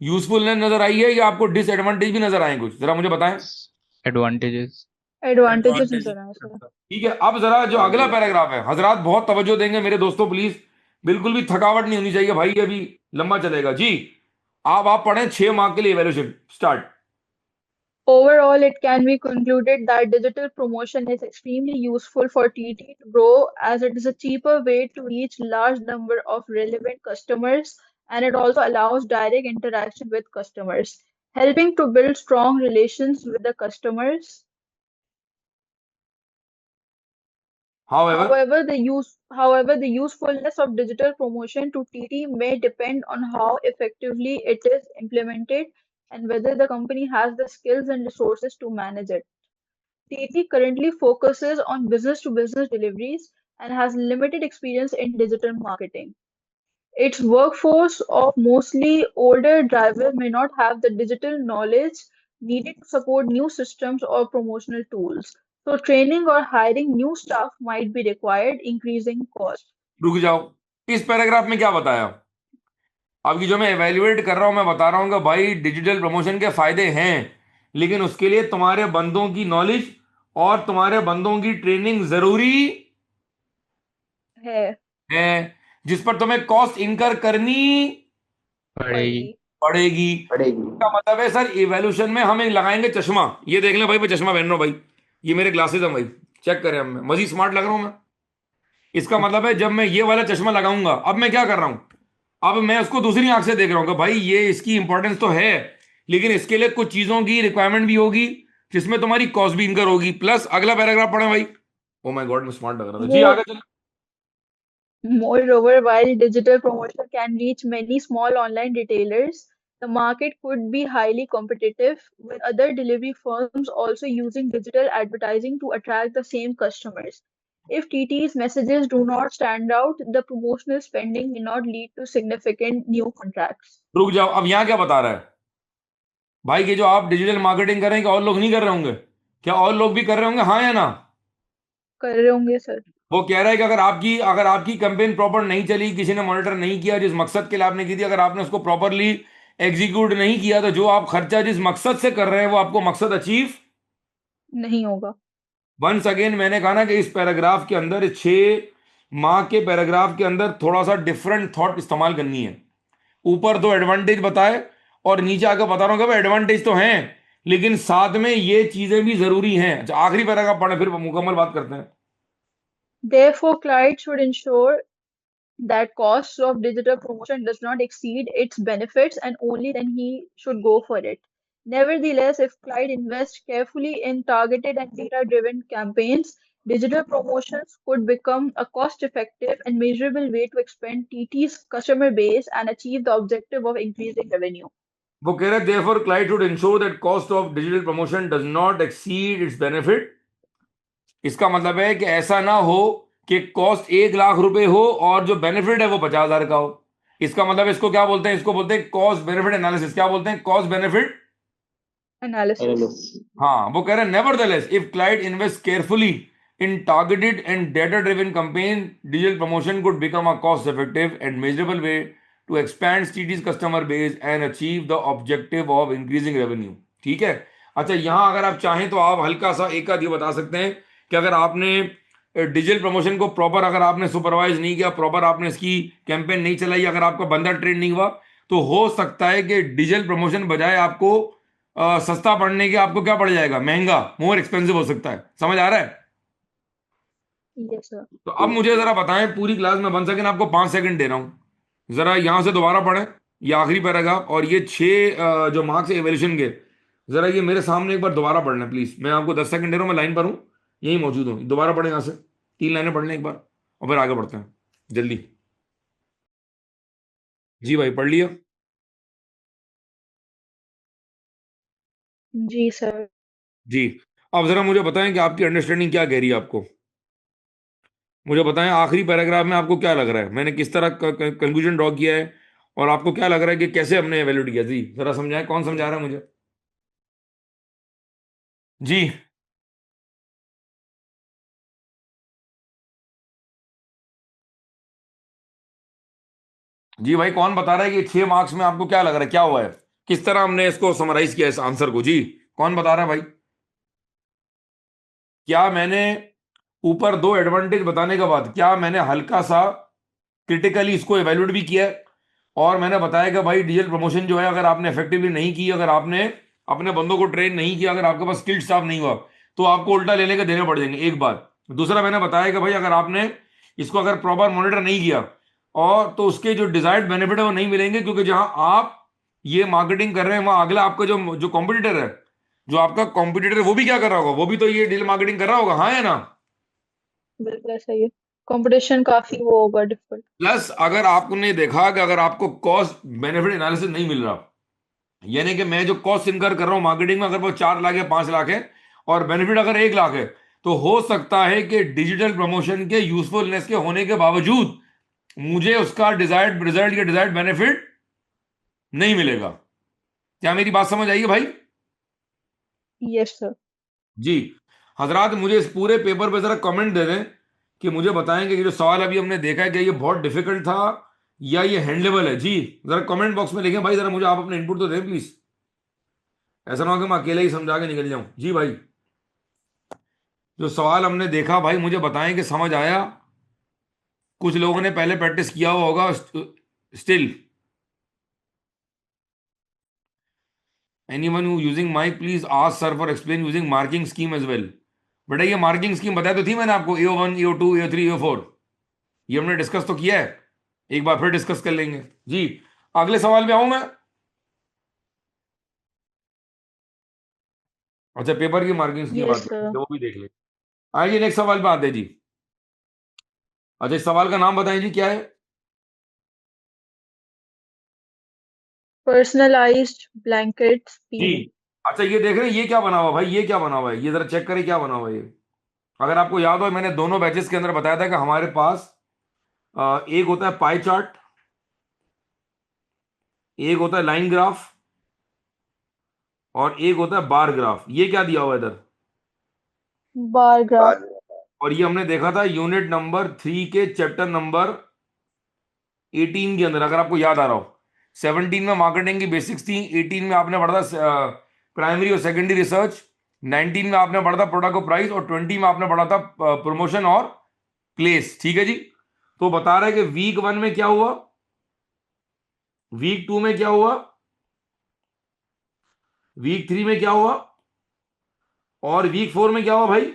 S1: यूजफुलनेस नजर आई है, या आपको डिसएडवांटेज भी नजर आए कुछ? जरा मुझे बताएं।
S3: Advantages.
S2: Advantages
S6: advantage.
S2: नजर आए सर.
S1: ठीक है, अब जरा जो अगला पैराग्राफ है, हजरात बहुत तवज्जो देंगे मेरे दोस्तों प्लीज, बिल्कुल भी थकावट नहीं होनी चाहिए भाई, अभी लंबा चलेगा जी। आप पढ़ें, 6 मार्क के लिए evaluation start.
S2: Overall, it can be concluded that digital promotion is extremely useful for TT to grow as it is a cheaper way to reach large number of relevant customers and it also allows direct interaction with customers, helping to build strong relations with the customers.
S1: However,
S2: However, the usefulness of digital promotion to TT may depend on how effectively it is implemented and whether the company has the skills and resources to manage it. TT currently focuses on business to business deliveries and has limited experience in digital marketing. Its workforce of mostly older drivers may not have the digital knowledge needed to support new systems or promotional tools. So, training or hiring new staff might be required, increasing cost.
S1: रुक जाओ। इस paragraph में क्या बताया? अब की जो मैं एवेल्युएट कर रहा हूं, मैं बता रहा हूं कि भाई डिजिटल प्रमोशन के फायदे हैं, लेकिन उसके लिए तुम्हारे बंदों की नॉलेज और तुम्हारे बंदों की ट्रेनिंग जरूरी
S2: है
S1: है, जिस पर तुम्हें कॉस्ट इनकर करनी
S3: पड़ेगी।
S1: पड़ेगी।
S5: पड़ेगी।
S1: इसका मतलब है सर, इवैल्यूएशन में हम एक लगाएंगे चश्मा। ये देख लें भाई, मैं चश्मा पहन रहा हूं भाई, ये मेरे ग्लासेस हैं भाई। चेक करें, अब मैं मजीद स्मार्ट लग रहा हूं मैं? इसका मतलब है जब मैं ये वाला चश्मा लगाऊंगा, अब मैं क्या कर रहा हूं, अब मैं उसको दूसरी आंख से देख रहा हूँ कि भाई ये इसकी इंपॉर्टेंस तो है, लेकिन इसके लिए कुछ चीजों की रिक्वायरमेंट भी होगी जिसमें तुम्हारी कॉस्ट भी इनकर होगी। प्लस अगला पैराग्राफ पढ़े भाई। ओ माय गॉड, मैं स्मार्ट लग रहा था जी, आगे चलो।
S2: Moreover, while digital promotion can reach many small online retailers, the market could be highly competitive, with other delivery firms also using digital advertising to attract the same customers. If TT's messages do not stand out, the promotional spending may not lead to significant new contracts.
S1: रुक जाओ, अब यहाँ क्या बता रहा है भाई कि जो आप डिजिटल मार्केटिंग कर रहे हैं, क्या और लोग नहीं कर रहे होंगे? क्या और लोग भी कर रहे होंगे, हाँ या ना?
S2: कर रहे होंगे सर।
S1: वो कह रहा है कि अगर आपकी कैंपेन प्रॉपर नहीं चली, किसी ने मॉनिटर नहीं किया जिस मकसद के लिए आपने की थी, अगर आपने उसको प्रॉपरली एग्जीक्यूट नहीं किया, तो जो आप खर्चा जिस मकसद से कर रहे हैं वो आपको मकसद अचीव
S2: नहीं होगा।
S1: वंस अगेन मैंने कहा ना कि इस पैराग्राफ के अंदर, 6 माह के पैराग्राफ के अंदर थोड़ा सा डिफरेंट थॉट इस्तेमाल करनी है। ऊपर 2 एडवांटेज बताए और नीचे आकर बता रहा हूं कि भाई एडवांटेज तो हैं, लेकिन साथ में ये चीजें भी जरूरी हैं। अच्छा, आखिरी पैराग्राफ पढ़े फिर मुकम्मल बात करते हैं।
S2: Therefore, clients should ensure that costs of digital promotion does not exceed its benefits, and only then he should go for it. Nevertheless, if Clyde invests carefully in targeted and data-driven campaigns, digital promotions could become a cost-effective and measurable way to expand TT's customer base and achieve the objective of increasing revenue.
S1: वो कह रहे हैं therefore client should ensure that cost of digital promotion does not exceed its benefit। इसका मतलब है कि ऐसा ना हो कि कॉस्ट 1 लाख रुपए हो और जो बेनिफिट है वो 50,000 का हो। इसका मतलब इसको क्या बोलते हैं? इसको बोलते हैं कॉस्ट बेनिफिट एनालिसिस। क्या बोलते हैं? Cost benefit
S2: Analysis.
S5: एनालिसिस।
S1: हाँ, वो कह रहे हैं nevertheless if client invest carefully in targeted and data driven campaign, digital promotion could become a cost effective and measurable way to expand TT's customer base and achieve the objective of increasing revenue. ठीक है। अच्छा, यहां अगर आप चाहें तो आप हल्का सा एक आध ये बता सकते हैं कि अगर आपने डिजिटल प्रमोशन को प्रॉपर अगर आपने सुपरवाइज नहीं किया, प्रॉपर आपने इसकी कैंपेन नहीं चलाई, अगर आपका बंदा ट्रेन नहीं हुआ, तो हो सकता है कि डिजिटल प्रमोशन बजाय आपको सस्ता पड़ने के आपको क्या पड़ जाएगा? महंगा, मोर एक्सपेंसिव हो सकता है। समझ आ रहा है?
S2: Yes, sir.
S1: तो अब मुझे जरा बताएं, पूरी क्लास में 1 सेकंड आपको 5 सेकंड दे रहा हूं, जरा यहां से दोबारा पढ़ें ये आखिरी पैराग्राफ और ये 6 जो मार्क्स एवेल्यूशन के, जरा ये मेरे सामने एक बार दोबारा पढ़ लें प्लीज। मैं आपको 10 सेकंड दे रहा हूं, मैं लाइन पर हूं, यही मौजूद हूं। दोबारा पढ़ें, यहां से 3 लाइनें पढ़ लें एक बार और फिर आगे बढ़ते हैं जल्दी। जी भाई, पढ़ लिया?
S2: जी सर।
S1: जी। अब जरा मुझे बताएं कि आपकी अंडरस्टैंडिंग क्या कह रही है आपको। मुझे बताएं आखिरी पैराग्राफ में आपको क्या लग रहा है, मैंने किस तरह कंक्लूजन ड्रॉ किया है, और आपको क्या लग रहा है कि कैसे हमने एवेल्यूट किया। जी जरा समझाएं, कौन समझा रहा है मुझे? जी जी भाई, कौन बता रहा है कि 6 मार्क्स में आपको क्या लग रहा है, क्या हुआ है, किस तरह हमने इसको समराइज किया इस आंसर को? जी कौन बता रहा है भाई? क्या मैंने ऊपर 2 एडवांटेज बताने के बाद क्या मैंने हल्का सा क्रिटिकली इसको एवेल्यूट भी किया है, और मैंने बताया कि भाई डिजिटल प्रमोशन जो है अगर आपने इफेक्टिवली नहीं की, अगर आपने अपने बंदों को ट्रेन नहीं किया, अगर आपके पास स्किल्ड स्टाफ नहीं हुआ, तो आपको उल्टा लेने के देने पड़ जाएंगे। एक बात। दूसरा, मैंने बताया कि भाई अगर आपने इसको अगर प्रॉपर मॉनिटर नहीं किया, और तो उसके जो डिजायर्ड बेनिफिट है वो नहीं मिलेंगे, क्योंकि जहां आप ये मार्केटिंग कर रहे हैं वहां अगला आपका जो जो कॉम्पिटिटर है, जो आपका कॉम्पिटिटर है वो भी क्या कर रहा होगा? वो भी तो ये डिजिटल मार्केटिंग कर रहा होगा, हाँ या ना?
S2: बिल्कुल सही है। कंपटीशन काफी वो होगा डिफिकल्ट।
S1: प्लस अगर आपने देखा कि अगर आपको कॉस्ट बेनिफिट एनालिसिस नहीं मिल रहा, यानी कि मैं जो कॉस्ट इनकर कर रहा हूं मार्केटिंग में, अगर वो 4 लाख है, 5 लाख है, और बेनिफिट अगर 1 लाख है, तो हो सकता है कि डिजिटल प्रमोशन के यूजफुलनेस के होने के बावजूद मुझे उसका डिजायर्ड रिजल्ट या डिजायर्ड बेनिफिट नहीं मिलेगा। क्या मेरी बात समझ आई है भाई?
S2: Yes sir.
S1: जी। हजरात, मुझे इस पूरे पेपर पे जरा कमेंट दे दें कि मुझे बताएं कि ये जो सवाल अभी हमने देखा है कि ये बहुत डिफिकल्ट था या ये हैंडलेबल है। जी जरा कमेंट बॉक्स में लिखें भाई, जरा मुझे आप अपने इनपुट तो दें प्लीज। ऐसा ना हो कि मैं अकेले ही समझा के निकल जाऊं। जी भाई, जो सवाल हमने देखा भाई मुझे बताएं कि समझ आया। कुछ लोगों ने पहले प्रैक्टिस किया हुआ होगा still. Anyone who using mic please ask sir for explain using marking scheme as well. बेटा ये मार्किंग स्कीम बताई तो थी मैंने आपको, AO1 AO2 AO3 AO4, ये हमने डिस्कस तो किया है, एक बार फिर डिस्कस कर लेंगे जी। अगले सवाल पे आऊं मैं। अच्छा पेपर की मार्किंग स्कीम
S2: Yes,
S1: बात
S2: sir.
S1: करते हैं, वो भी देख ले। आइए नेक्स्ट सवाल पे आते हैं जी। अच्छा इस सवाल का नाम बताएं जी, क्या है?
S2: Personalized blankets
S1: जी।
S2: P.
S1: अच्छा ये देख रहे हैं ये क्या बना हुआ भाई, ये क्या बना हुआ है, ये जरा चेक करें क्या बना हुआ है ये। अगर आपको याद हो मैंने दोनों बैचेस के अंदर बताया था कि हमारे पास एक होता है पाई चार्ट, एक होता है लाइन ग्राफ, और एक होता है बार ग्राफ। ये क्या दिया हुआ है इधर?
S2: Bar graph.
S1: और ये हमने देखा था यूनिट नंबर 3 के चैप्टर नंबर 18 के अंदर, अगर आपको याद आ रहा हो। 17 में मार्केटिंग की बेसिक्स थी, 18 में आपने पढ़ा था प्राइमरी और सेकेंडरी रिसर्च, 19 में आपने पढ़ा था प्रोडक्ट और प्राइस, और 20 में आपने पढ़ा था प्रमोशन और प्लेस। ठीक है जी। तो बता रहा है कि वीक 1 में क्या हुआ, वीक 2 में क्या हुआ, वीक 3 में क्या हुआ, और वीक 4 में क्या हुआ भाई।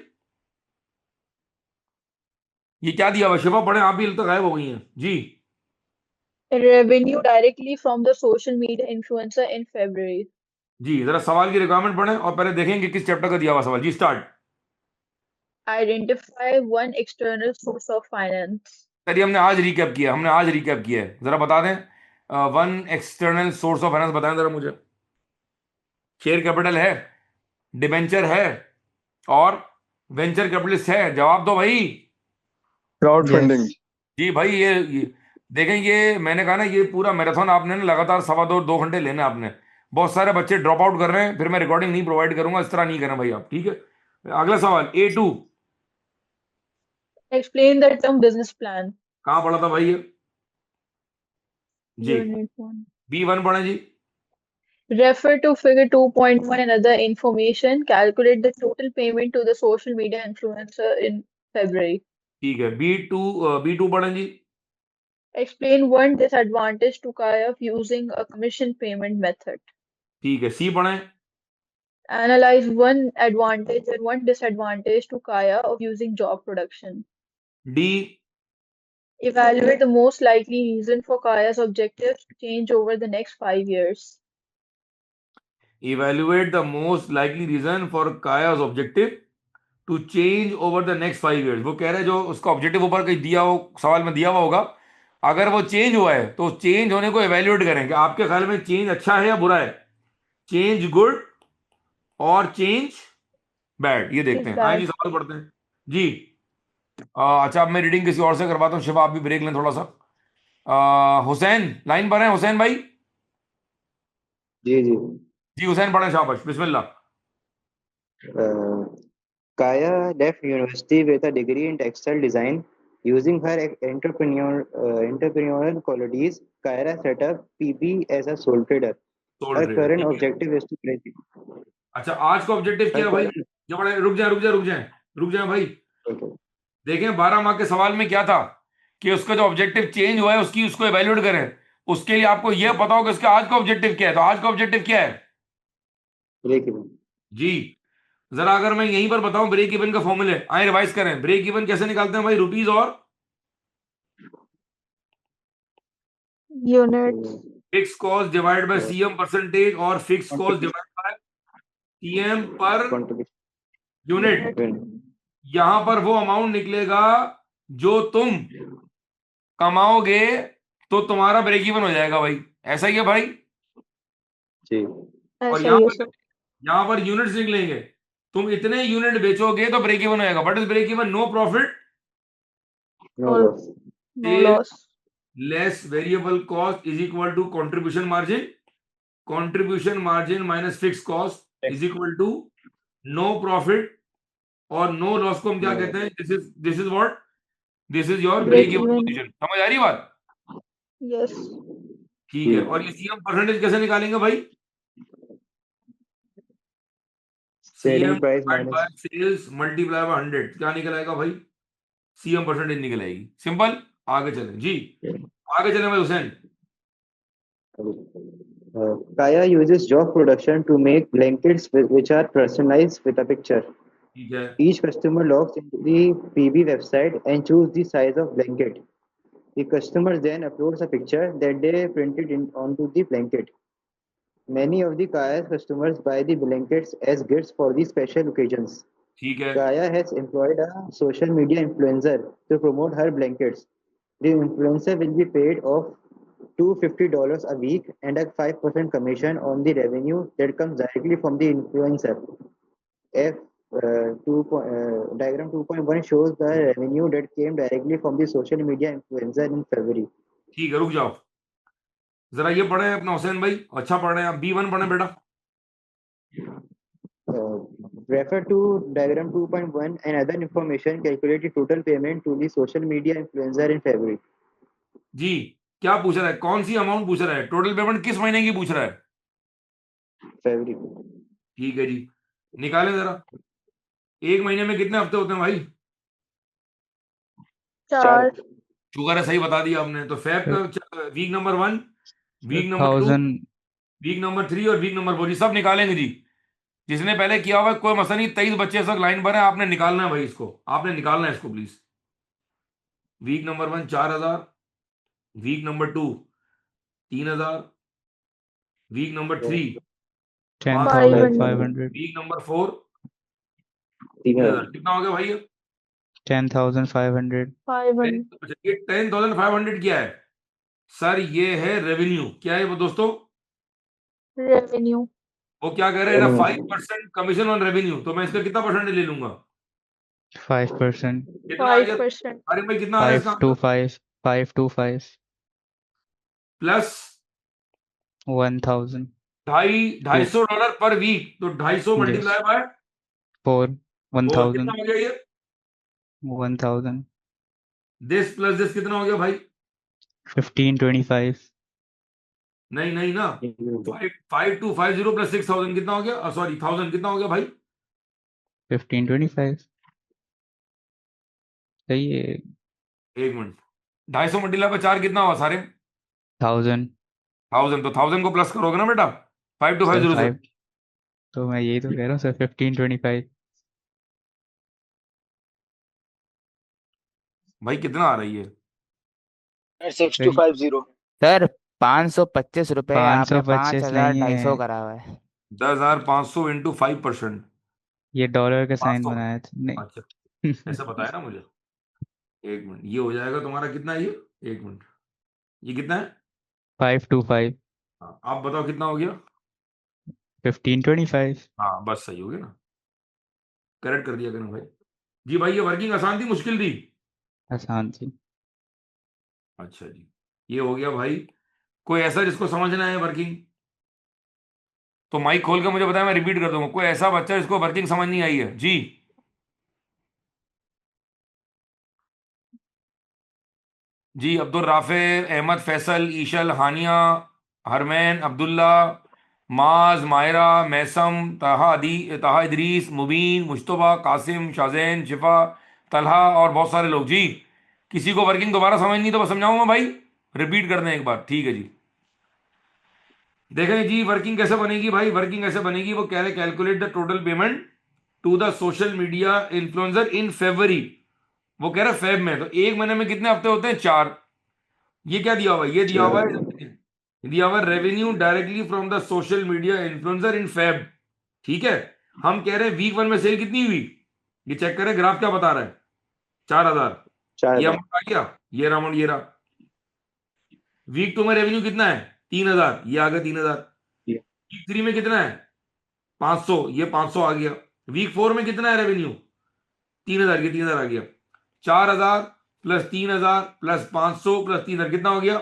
S1: ये क्या दिया हुआ शिफा, पढ़े आप भी, तो गायब हो गई हैं जी।
S2: Revenue directly from the social media influencer in February.
S1: जी जरा सवाल की रिक्वायरमेंट पढ़ें और पहले देखेंगे किस चैप्टर का दिया हुआ सवाल। जी start.
S2: Identify one external source of finance.
S1: चलिए हमने आज रिकैप किया, हमने आज रिकैप किया है, जरा बता दें one external source of finance बताएं जरा मुझे। शेयर कैपिटल है, डिबेंचर है, और वेंचर कैपिटलिस्ट है, जवाब दो भाई।
S5: Crowd funding.
S3: Yes.
S1: जी भाई ये देखें, ये मैंने कहा ना ये पूरा मैराथन आपने ना लगातार 2.25-2 घंटे लेने आपने। बहुत सारे बच्चे ड्रॉप आउट कर रहे हैं, फिर मैं रिकॉर्डिंग नहीं प्रोवाइड करूंगा, इस तरह नहीं करना भाई आप, ठीक है। अगला सवाल A2,
S2: Explain the term business plan.
S1: कहाँ पढ़ा था भाई ये? जी
S2: Unit 1.
S1: B1 पढ़े जी।
S2: Refer to figure 2.1 and other information. Calculate the total payment to the social media influencer in February.
S1: ठीक है B2 पढ़े जी।
S2: Explain one disadvantage to Kaya of using a commission payment method.
S1: ठीक है C पढ़े।
S2: Analyze one advantage and one disadvantage to Kaya of using job production.
S1: D,
S2: Evaluate the most likely reason for Kaya's objectives to change over the next 5 years.
S1: evaluate the most likely reason for Kaya's objective to change over the next 5 years। वो कह रहे हैं जो उसका objective ऊपर कहीं दिया हो, सवाल में दिया हुआ होगा, अगर वो चेंज हुआ है तो चेंज होने को एवेल्युएट करें कि आपके ख्याल में चेंज अच्छा है या बुरा है, चेंज गुड और चेंज बैड। ये देखते
S2: Is
S1: हैं, आए जी
S2: bad.
S1: सवाल पढ़ते हैं जी। अच्छा अब मैं रीडिंग किसी और से करवाता हूँ, शिवा आप भी ब्रेक लें थोड़ा सा। हुसैन लाइन पर हैं, हुसैन भाई।
S5: जी जी।
S1: जी हुसैन पढ़े, शाबाश बिस्मिल्लाह।
S5: Kaya left university with a degree in textile design. Using her entrepreneurial qualities, Kaya set up PB as a sole trader.
S1: Sole
S5: Her
S1: trader,
S5: current
S1: ठीक है।
S5: objective is to break.
S1: अच्छा आज का ऑब्जेक्टिव क्या
S5: Her
S1: है भाई?
S5: current,
S1: जो बड़े रुक जाए रुक जाए रुक जाए रुक जाए भाई।
S5: okay.
S1: देखें 12 मार्क के सवाल में क्या था कि उसका जो ऑब्जेक्टिव चेंज हुआ है उसकी उसको एवेल्युएट करें। उसके लिए आपको यह पता हो कि उसका आज का ऑब्जेक्टिव क्या है। तो आज का ऑब्जेक्टिव क्या है
S5: Break even.
S1: जी? जरा अगर मैं यहीं पर बताऊं ब्रेक इवन का फॉर्मूले, आए रिवाइज करें। ब्रेक इवन कैसे निकालते हैं भाई? रुपीज और
S2: Units.
S1: Fix cost divide by CM percentage, और fix cost
S5: Contribution.
S1: Divide by CM per
S5: Contribution.
S1: Unit.
S2: Unit.
S1: यहां पर वो अमाउंट निकलेगा जो तुम कमाओगे तो तुम्हारा ब्रेक इवन हो जाएगा भाई। ऐसा ही है भाई।
S5: जी।
S1: और
S2: ऐसा ही है सर।
S1: यहां पर यूनिट्स निकलेंगे, तुम इतने यूनिट बेचोगे तो ब्रेक इवन होएगा। What is break even? No profit
S5: No
S2: No,
S5: loss.
S2: no
S1: sale
S2: loss.
S1: Less variable cost is equal to contribution margin. Contribution margin minus fix cost is equal to no profit, और no loss को हम क्या
S5: No
S1: कहते
S5: loss.
S1: हैं? This is what, this is your break
S2: Break
S1: even
S2: even.
S1: Position. समझ आ रही बात?
S2: Yes.
S1: ठीक है। और ये सीएम परसेंटेज कैसे निकालेंगे भाई? CM
S5: Selling price
S1: divide by
S5: minus.
S1: Sales multiply by 100, क्या निकल आएगा भाई? सीएम परसेंटेज निकल आएगी। सिंपल। आगे चलें जी, आगे चलें भाई Hussain.
S5: Kaya uses job production to make blankets which are personalized with a picture.
S1: ठीक है,
S5: Each customer logs into the PB website and choose the size of blanket. The customer then uploads a picture that they printed onto the blanket. Many of the Kaya's customers buy the blankets as gifts for the special occasions.
S1: ठीक है,
S5: Kaya has employed a social media influencer to promote her blankets. The influencer will be paid off $250 a week and a 5% commission on the revenue that comes directly from the influencer. F diagram 2.1 shows the revenue that came directly from the social media influencer in February.
S1: ठीक है, रुक जाओ जरा, ये पढ़े अपना हुसैन भाई, अच्छा पढ़ रहे हैं आप, B1 पढ़े बेटा।
S5: Refer to diagram 2.1 and other information. Calculate the total payment to the social media influencer in February.
S1: जी, क्या पूछ रहा है, कौन सी अमाउंट पूछ रहा है, टोटल पेमेंट किस महीने की पूछ रहा है?
S5: February.
S1: ठीक है जी, निकालें जरा। एक महीने में कितने हफ्ते होते हैं भाई?
S2: 4।
S1: शुगर है, सही बता दिया आपने। तो फेब का week number 1, week number 2,
S3: 1000
S1: week number 3 और वीक नंबर 4, ये सब निकालेंगे जी। जिसने पहले किया हुआ है, कोई मसला नहीं, 23 बच्चे सब लाइन पर हैं, आपने निकालना है भाई, इसको आपने निकालना है इसको please. Week number 1 4000, week number 2 3000, week number 3 500,
S3: 10,500
S1: week number 4
S5: 3000.
S1: 3000। कितना हो गया भाई?
S3: 10,500
S2: 500
S1: अच्छा, ये 10,500 क्या है सर? ये है रेवेन्यू। क्या है वो दोस्तों?
S2: revenue।
S1: वो क्या कह रहे हैं ना, 5% कमीशन ऑन रेवेन्यू। तो मैं इसका कितना परसेंट ले लूंगा?
S3: 5%,
S1: कितना आ गया?
S2: 5%।
S1: अरे भाई कितना आ रहा है इसका आंसर?
S3: 525
S1: प्लस
S3: 1,000
S1: $250 पर वीक, तो 250
S3: yes
S1: मल्टीप्लाई बाय
S3: 4
S1: 4, कितना
S3: 1,000
S1: हो गया ये?
S3: 1,000
S1: दिस प्लस दिस कितना हो गया भाई?
S3: 1525
S1: नहीं नहीं ना, 5250 प्लस 6000 कितना हो गया? सॉरी 1000 कितना हो गया भाई?
S3: 1525 सही है।
S1: एक मिनट, 250 मल्टीप्लाई बाय 4 कितना हुआ सारे?
S3: 1000
S1: 1000। तो 1000 को प्लस करोगे ना बेटा,
S3: सर
S1: 5250 से।
S3: 5 तो मैं यही तो कह रहा हूँ सर 1525
S1: भाई कितना आ रही है?
S7: 6250।
S4: सर 525 रुपए, आपने
S3: 525 नहीं
S4: 5250
S3: है,
S4: करा हुआ है।
S1: 10,500 इंटू 5%।
S3: ये डॉलर का साइन
S1: 500।
S3: बनाया था नहीं।
S1: अच्छा, ऐसा बताया ना मुझे। एक मिनट, ये हो जाएगा तुम्हारा कितना ये? एक मिनट, ये कितना है?
S3: 525
S1: हाँ, आप बताओ कितना हो गया?
S3: 1525
S1: हाँ बस सही हो गया ना, करेक्ट कर दिया करें भाई। जी भाई, ये वर्किंग आसान थी मुश्किल थी?
S3: आसान थी।
S1: अच्छा जी, ये हो गया भाई। कोई ऐसा जिसको समझना है वर्किंग, तो माइक खोल के मुझे बताया, मैं रिपीट कर दूंगा। कोई ऐसा बच्चा जिसको वर्किंग समझ नहीं आई है जी? जी, अब्दुल राफे, अहमद, फैसल, ईशल, हानिया, हरमैन, अब्दुल्ला, माज, मायरा, मैसम, ताहा इदरीस, मुबीन, मुश्तबा, कासिम, शाहजैन, शिफा, तलहा और बहुत सारे लोग जी। किसी को वर्किंग दोबारा समझ नहीं तो मैं समझाऊंगा भाई, रिपीट कर दें एक बार, ठीक है जी। देखें जी, वर्किंग कैसे बनेगी भाई, वर्किंग कैसे बनेगी, वो कह रहे calculate the total payment to the social media influencer in February. वो कह रहे फेब में, तो एक महीने में कितने हफ्ते होते हैं? 4। ये क्या दिया हुआ है? ये दिया हुआ है, दिया हुआ revenue directly from the social media influencer in Feb. ठीक है, हम कह रहे हैं वीक 1 में सेल कितनी हुई, ये चेक करें, ग्राफ क्या बता रहा है? 4000। ये
S5: 4000.
S1: अमाउंट आ गया, ये अमाउंट ये रहा। वीक 2 में रेवेन्यू कितना है? 3000, ये आ गया 3000।
S5: Yeah.
S1: वीक 3 में कितना है? 500, ये 500 आ गया। वीक 4 में कितना है रेवेन्यू? 3000, ये 3000 आ गया। 4000 प्लस 3000 प्लस 500 प्लस 3000 कितना हो गया?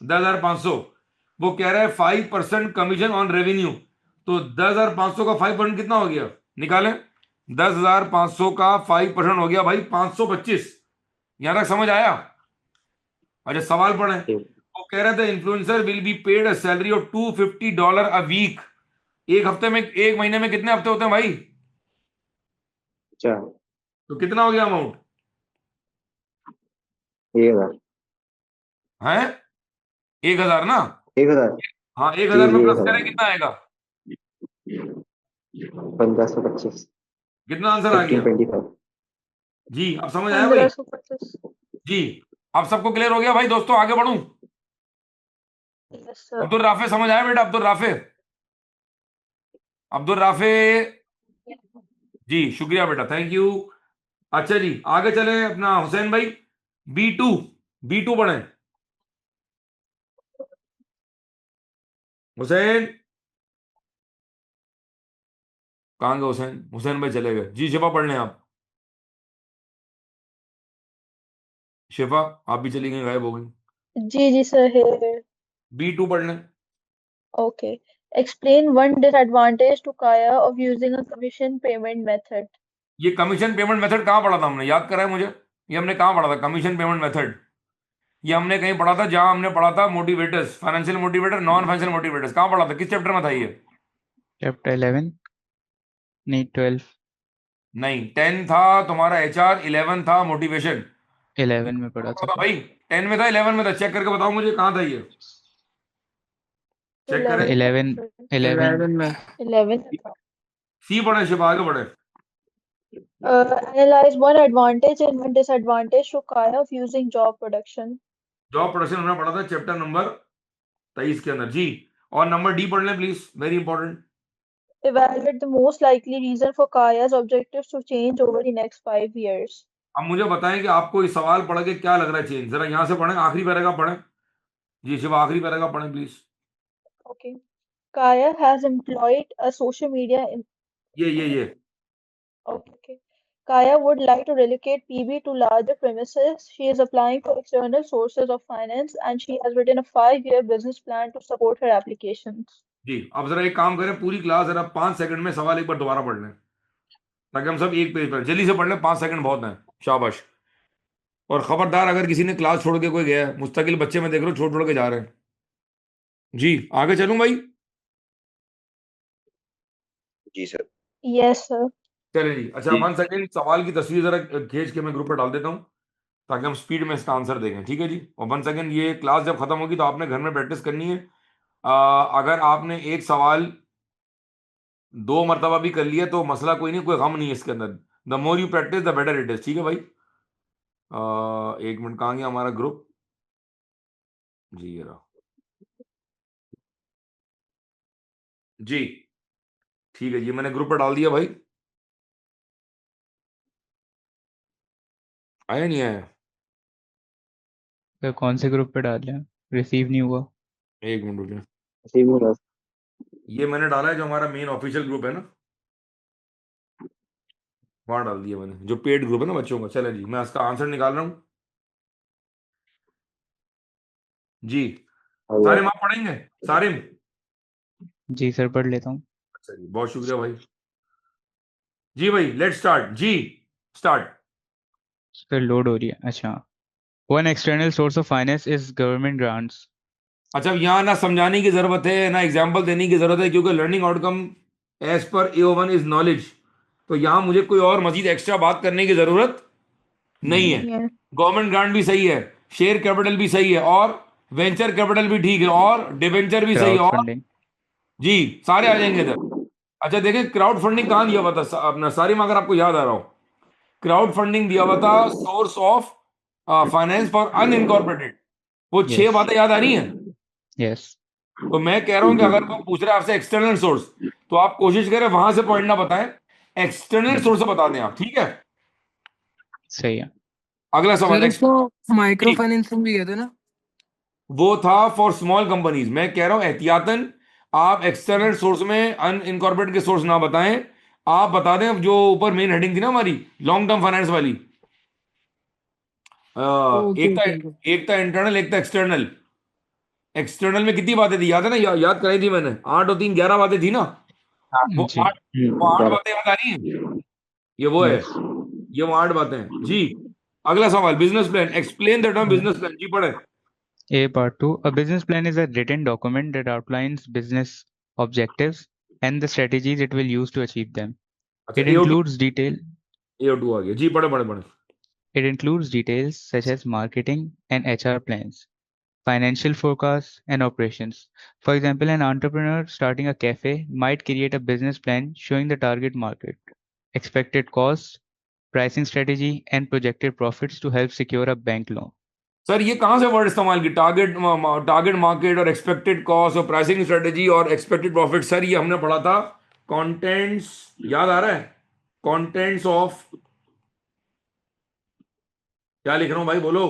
S1: 10,500। वो कह रहा है 5% कमीशन ऑन रेवेन्यू, तो 10,500 का 5% कितना हो गया? निकालें। 10,500 का 5% हो गया भाई 525। यहां तक समझ आया? अच्छा, सवाल पढ़े। वो कह रहे थे influencer will be paid a salary of $250 a week. एक हफ्ते में, एक महीने में कितने हफ्ते होते हैं भाई?
S5: अच्छा,
S1: तो कितना हो गया अमाउंट?
S5: 1000.
S1: है 1,000 ना?
S5: 1000.
S1: हाँ,
S5: जी
S1: 1,000 में
S5: जी
S1: प्लस
S5: 1000.
S1: करें कितना आएगा?
S5: 1525.
S1: कितना आंसर आ गया
S5: 1525.
S1: जी? अब समझ आया भाई?
S2: 1525.
S1: जी, अब सबको क्लियर हो गया भाई? दोस्तों आगे बढ़ूं?
S2: Yes, sir.
S1: अब्दुल राफे समझ आया बेटा? अब्दुल राफे, अब्दुल राफे जी, शुक्रिया बेटा, थैंक यू। अच्छा जी, आगे चले अपना हुसैन भाई, B2, B2 पढ़े। हुसैन कहाँ गए? हुसैन, हुसैन भाई चले गए जी। शिफा पढ़ लें आप। शिफा आप भी चली गई, गायब हो गई।
S2: जी sir, here.
S1: B2 पढ़ लें।
S2: Okay. Explain one disadvantage to Kaya of using a commission payment method.
S1: ये कमीशन पेमेंट मेथड कहाँ पढ़ा था हमने? याद कराए मुझे, ये हमने कहाँ पढ़ा था कमीशन पेमेंट मेथड? ये हमने कहीं पढ़ा था जहां हमने पढ़ा था motivators, financial motivator, non financial motivators. कहाँ पढ़ा था? किस चैप्टर में था ये?
S3: चैप्टर 11, नहीं 12,
S1: नहीं, 10 था तुम्हारा HR, 11 था मोटिवेशन।
S3: 11 में पढ़ा
S1: पढ़ा
S3: था।
S1: था भाई? 10 में था, 11 में था? चेक करके बताओ मुझे कहाँ था ये, चेक करें।
S2: 11.
S3: 11
S6: में
S2: 11.
S1: सी पढ़े शिवा, आगे बढ़े।
S2: Analyze one advantage and one disadvantage to Kaya of using job production.
S1: Job production हमने पढ़ा था चैप्टर नंबर 23 के अंदर जी। और नंबर डी पढ़ लें please, very important.
S2: Evaluate the most likely reason for Kaya's objectives to change over the next 5 years.
S1: अब मुझे बताएं कि आपको इस सवाल पढ़ के क्या लग रहा है चेंज, जरा यहां से पढ़ें, आखिरी पैराग्राफ पढ़ें जी शिवा, आखिरी पैराग्राफ पढ़ें please.
S2: Okay. Kaya has employed a social media in
S1: ये
S2: okay. Kaya would like to relocate PB to larger premises. She is applying for external sources of finance and she has written a 5-year business plan to support her applications.
S1: जी। अब जरा एक काम करें, पूरी class जरा 5 second में सवाल एक बार दोबारा पढ़ लें, ताकि हम सब एक पेज पर जल्दी से पढ़ लें। 5 सेकंड बहुत है, शाबाश। और खबरदार अगर किसी ने क्लास छोड़ के कोई गया है, मुस्तकिल बच्चे में देख लो छोड़ छोड़ के जा रहे हैं जी। आगे चलूं भाई?
S5: जी सर.
S2: Yes, sir.
S1: चले जी। अच्छा, 1 सेकंड, सवाल की तस्वीर जरा खींच के मैं ग्रुप पर डाल देता हूँ, ताकि हम स्पीड में इसका आंसर देखें, ठीक है जी। और 1 सेकंड, ये क्लास जब खत्म होगी तो आपने घर में प्रैक्टिस करनी है। अगर आपने एक सवाल 2 मरतबा भी कर लिया तो मसला कोई नहीं, कोई गम नहीं है इसके अंदर। The more you practice the better it is, ठीक है भाई। 1 मिनट, कहाँ गया हमारा ग्रुप जी? ये रहा जी, ठीक है जी, मैंने ग्रुप पर डाल दिया भाई। आया नहीं आया?
S3: तो कौन से ग्रुप पे डाल रहे हैं? रिसीव नहीं हुआ।
S1: 1 मिनट रुकिए,
S5: Same here.
S1: ये मैंने डाला है जो हमारा मेन ऑफिशियल ग्रुप है ना, वहां डाल दिया मैंने, जो पेड ग्रुप है ना बच्चों का। चले जी, मैं इसका आंसर निकाल रहा हूँ जी। सारिम आप पढ़ेंगे? सारिम?
S3: जी सर, पढ़ लेता हूँ।
S1: अच्छा जी, बहुत शुक्रिया भाई। जी भाई, लेट स्टार्ट जी, स्टार्ट।
S3: सर लोड हो रही है। अच्छा, one external source of finance is government grants.
S1: अच्छा, यहाँ ना समझाने की जरूरत है ना एग्जाम्पल देने की जरूरत है, क्योंकि learning outcome as per AO1 is knowledge. तो यहाँ मुझे कोई और मजीद एक्स्ट्रा बात करने की जरूरत नहीं है।
S2: Yeah.
S1: गवर्नमेंट ग्रांट भी सही है, शेयर कैपिटल भी सही है, और वेंचर कैपिटल भी ठीक है, और डिवेंचर भी सही है,
S3: क्राउड
S1: और
S3: फंडिंग।
S1: जी सारे आ जाएंगे इधर। अच्छा देखिए, क्राउड फंडिंग कहाँ दिया हुआ था अपना सारिम, अगर आपको याद आ रहा हो, क्राउड फंडिंग दिया हुआ था source of finance for unincorporated. वो 6 बातें याद आ रही हैं?
S3: यस।
S1: तो मैं कह रहा हूं कि अगर कोई पूछ रहा है आपसे एक्सटर्नल सोर्स, तो आप कोशिश करें वहां से पॉइंट ना बताएं, एक्सटर्नल सोर्स से बता दें आप, ठीक है।
S3: सही है।
S1: अगला सवाल
S6: सर उसको माइक्रो फाइनेंसिंग भी कहते हैं ना?
S1: वो था फॉर स्मॉल कंपनीज। मैं कह रहा हूं एहतियातन आप एक्सटर्नल सोर्स में अनइनकॉर्पोरेटेड के सोर्स ना बताएं, आप बता दें जो ऊपर मेन हेडिंग थी ना हमारी, लॉन्ग टर्म फाइनेंस वाली।
S6: ओके
S1: एक था,
S6: ओके ओके।
S1: एक था इंटरनल, एक था एक्सटर्नल। एक्सटर्नल में कितनी बातें थी याद है ना? याद कराई थी मैंने, 8 और 3 11 बातें थी ना। वो
S3: जी।
S1: 8, वो 8 बातें याद आ रही हैं? ये वो है,
S3: यस।
S1: ये वो 8 बातें हैं जी। अगला सवाल, business plan, explain the term business plan जी, पढ़े।
S3: A part 2. A business plan is a written document that outlines business objectives and the strategies it will use to achieve them.
S1: अच्छा,
S3: It includes
S1: AO2 आ गया जी, पढ़े पढ़े पढ़े।
S3: it includes details such as marketing and HR plans, financial forecasts, and operations. For example, an entrepreneur starting a cafe might create a business plan showing the target market, expected costs, pricing strategy, and projected profits to help secure a bank loan.
S1: Sir ये कहां से word इस्तेमाल की? Target market और expected cost और pricing strategy और expected profit. Sir ये हमने पढ़ा था कंटेंट्स, याद आ रहा है? कंटेंट्स ऑफ, क्या लिख रहा हूं भाई, बोलो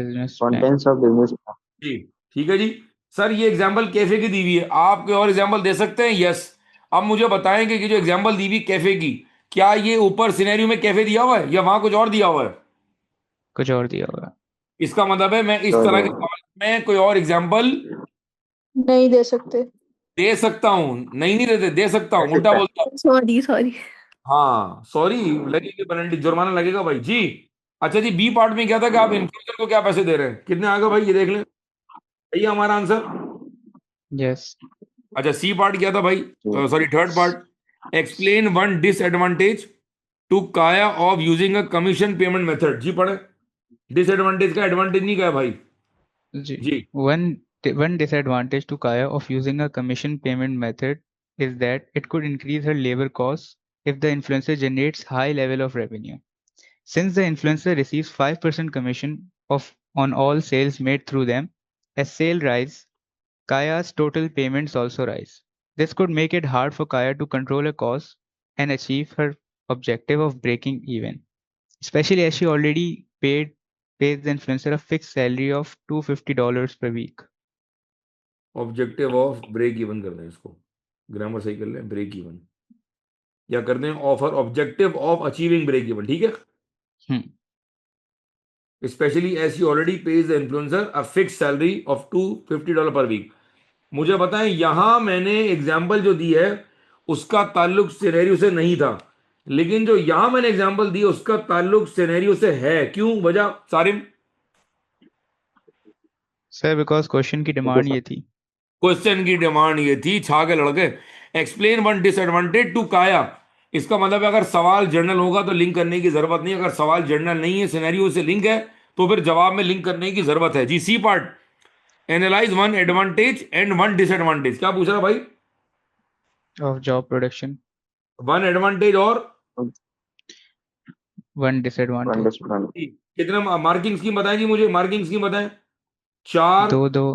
S3: Business plan.
S5: Contents of business plan.
S1: जी। ठीक है जी। सर ये एग्जांपल कैफे की दी हुई है, आप कोई और एग्जांपल दे सकते हैं? यस। अब मुझे बताएं कि जो एग्जांपल दी हुई कैफे की, क्या ये ऊपर सिनेरियो में कैफे दिया हुआ है या वहां कुछ और दिया हुआ है?
S3: कुछ और दिया होगा।
S1: इसका मतलब है मैं इस तरह के सवाल में कोई और एग्जांपल
S2: नहीं दे सकते।
S1: दे सकता हूं। नहीं देते, दे सकता हूं, उल्टा बोलता हूं।
S2: सॉरी।
S1: हाँ सॉरी, लगेगी पेनल्टी, जुर्माना लगेगा भाई जी। अच्छा जी, बी पार्ट में क्या था कि आप इन्फ्लुएंसर को क्या पैसे दे रहे हैं, कितने आ गए भाई, ये देख लें। सही है हमारा आंसर।
S3: Yes.
S1: अच्छा, सी पार्ट क्या था भाई? Sorry, third part, explain one disadvantage to Kaya of using a commission payment method. जी पढ़े। डिसएडवांटेज का एडवांटेज नहीं क्या है भाई?
S3: जी.
S1: जी।
S3: One disadvantage to Kaya of using a commission payment method is that it could increase her labor costs if the influencer generates high level of revenue. Since the influencer receives 5% commission on all sales made through them, as sale rise, Kaya's total payments also rise. This could make it hard for Kaya to control her costs and achieve her objective of breaking even, especially as she already pays the influencer a fixed salary of $250 per week.
S1: Objective of break even कर दें इसको, grammar सही कर लें, break even, या कर दें offer objective of achieving break even. ठीक है।
S3: Hmm.
S1: Specially as you already pays the influencer a fix salary of $250 per week. मुझे बताएं, यहां मैंने एग्जाम्पल जो दी है उसका ताल्लुक सिनेरियो से नहीं था, लेकिन जो यहां मैंने एग्जाम्पल दी उसका ताल्लुक सिनेरियो से है। क्यों, वजह सारिम?
S3: सर बिकॉज क्वेश्चन की डिमांड ये थी।
S1: क्वेश्चन की डिमांड ये थी, छा के लड़के। एक्सप्लेन वन डिसएडवांटेज टू काया, इसका मतलब है अगर सवाल जर्नल होगा तो लिंक करने की जरूरत नहीं, अगर सवाल जर्नल नहीं है, सिनेरियो से लिंक है, तो फिर जवाब में लिंक करने की जरूरत है। जी, C part, analyse one advantage and one disadvantage. क्या पूछ रहा भाई?
S3: Of job production,
S1: one advantage और
S3: वन डिसएडवांटेज।
S1: कितने मार्किंग स्कीम बताएं जी, मुझे मार्किंग स्कीम बताएं। 4
S3: दो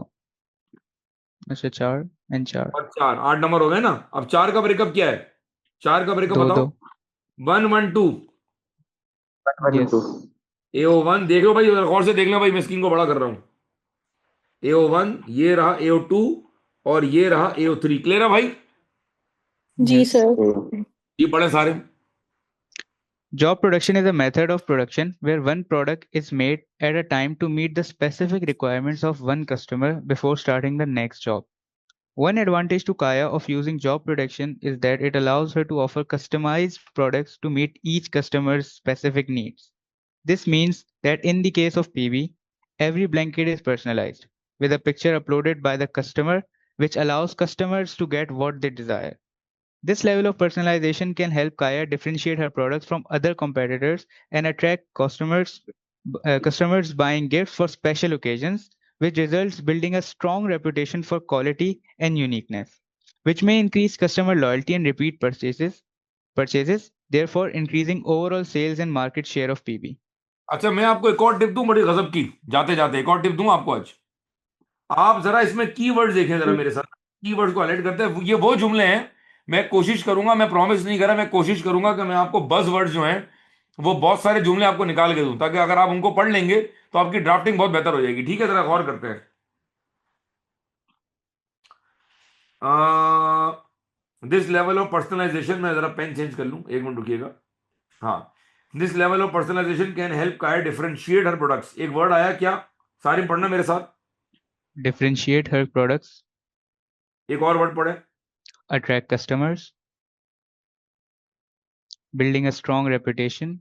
S3: अच्छा 4 एंड 4
S1: और 4, 8 नंबर हो गए ना। अब 4 का ब्रेकअप क्या है? 4 का ब्रेकअप बताओ। 1 1 2
S3: यस
S1: AO1 देख लो भाई, गौर से देख लो भाई, मैं स्क्रीन को बड़ा कर रहा हूं। AO1 ये रहा, AO2 और ये रहा AO3। क्लियर है भाई?
S2: जी सर।
S1: ये पढ़े सारे।
S3: Job production is a method of production where one product is made at a time to meet the specific requirements of one customer before starting the next job. One advantage to Kaya of using job production is that it allows her to offer customized products to meet each customer's specific needs. This means that in the case of PB, every blanket is personalized with a picture uploaded by the customer, which allows customers to get what they desire. This level of personalization can help Kaya differentiate her products from other competitors and attract customers buying gifts for special occasions, which results building a strong reputation for quality and uniqueness, which may increase customer loyalty and repeat purchases, therefore increasing overall sales and market share of PB.
S1: अच्छा, मैं आपको एक और tip दूं बड़ी गजब की, जाते जाते एक और टिप दूं आपको आज। आप जरा इसमें कीवर्ड्स देखें जरा मेरे साथ, कीवर्ड्स को हाईलाइट करते हैं। ये वो जुमले हैं, मैं कोशिश करूंगा, मैं प्रॉमिस नहीं कर रहा, मैं कोशिश करूंगा कि मैं आपको बज़ वर्ड्स जो हैं वो बहुत सारे जुमले आपको निकाल के दूं, ताकि अगर आप उनको पढ़ लेंगे तो आपकी ड्राफ्टिंग बहुत बेहतर हो जाएगी। ठीक है, जरा गौर करते हैं। दिस लेवल ऑफ पर्सनलाइजेशन, मैं जरा पेन चेंज कर लूं, एक मिनट रुकिएगा। हाँ, this level of personalisation can help Kaya differentiate her products. एक वर्ड आया क्या, सारे पढ़ना मेरे साथ।
S3: Differentiate her products,
S1: एक और वर्ड पढ़े।
S3: attract customers, building a strong reputation,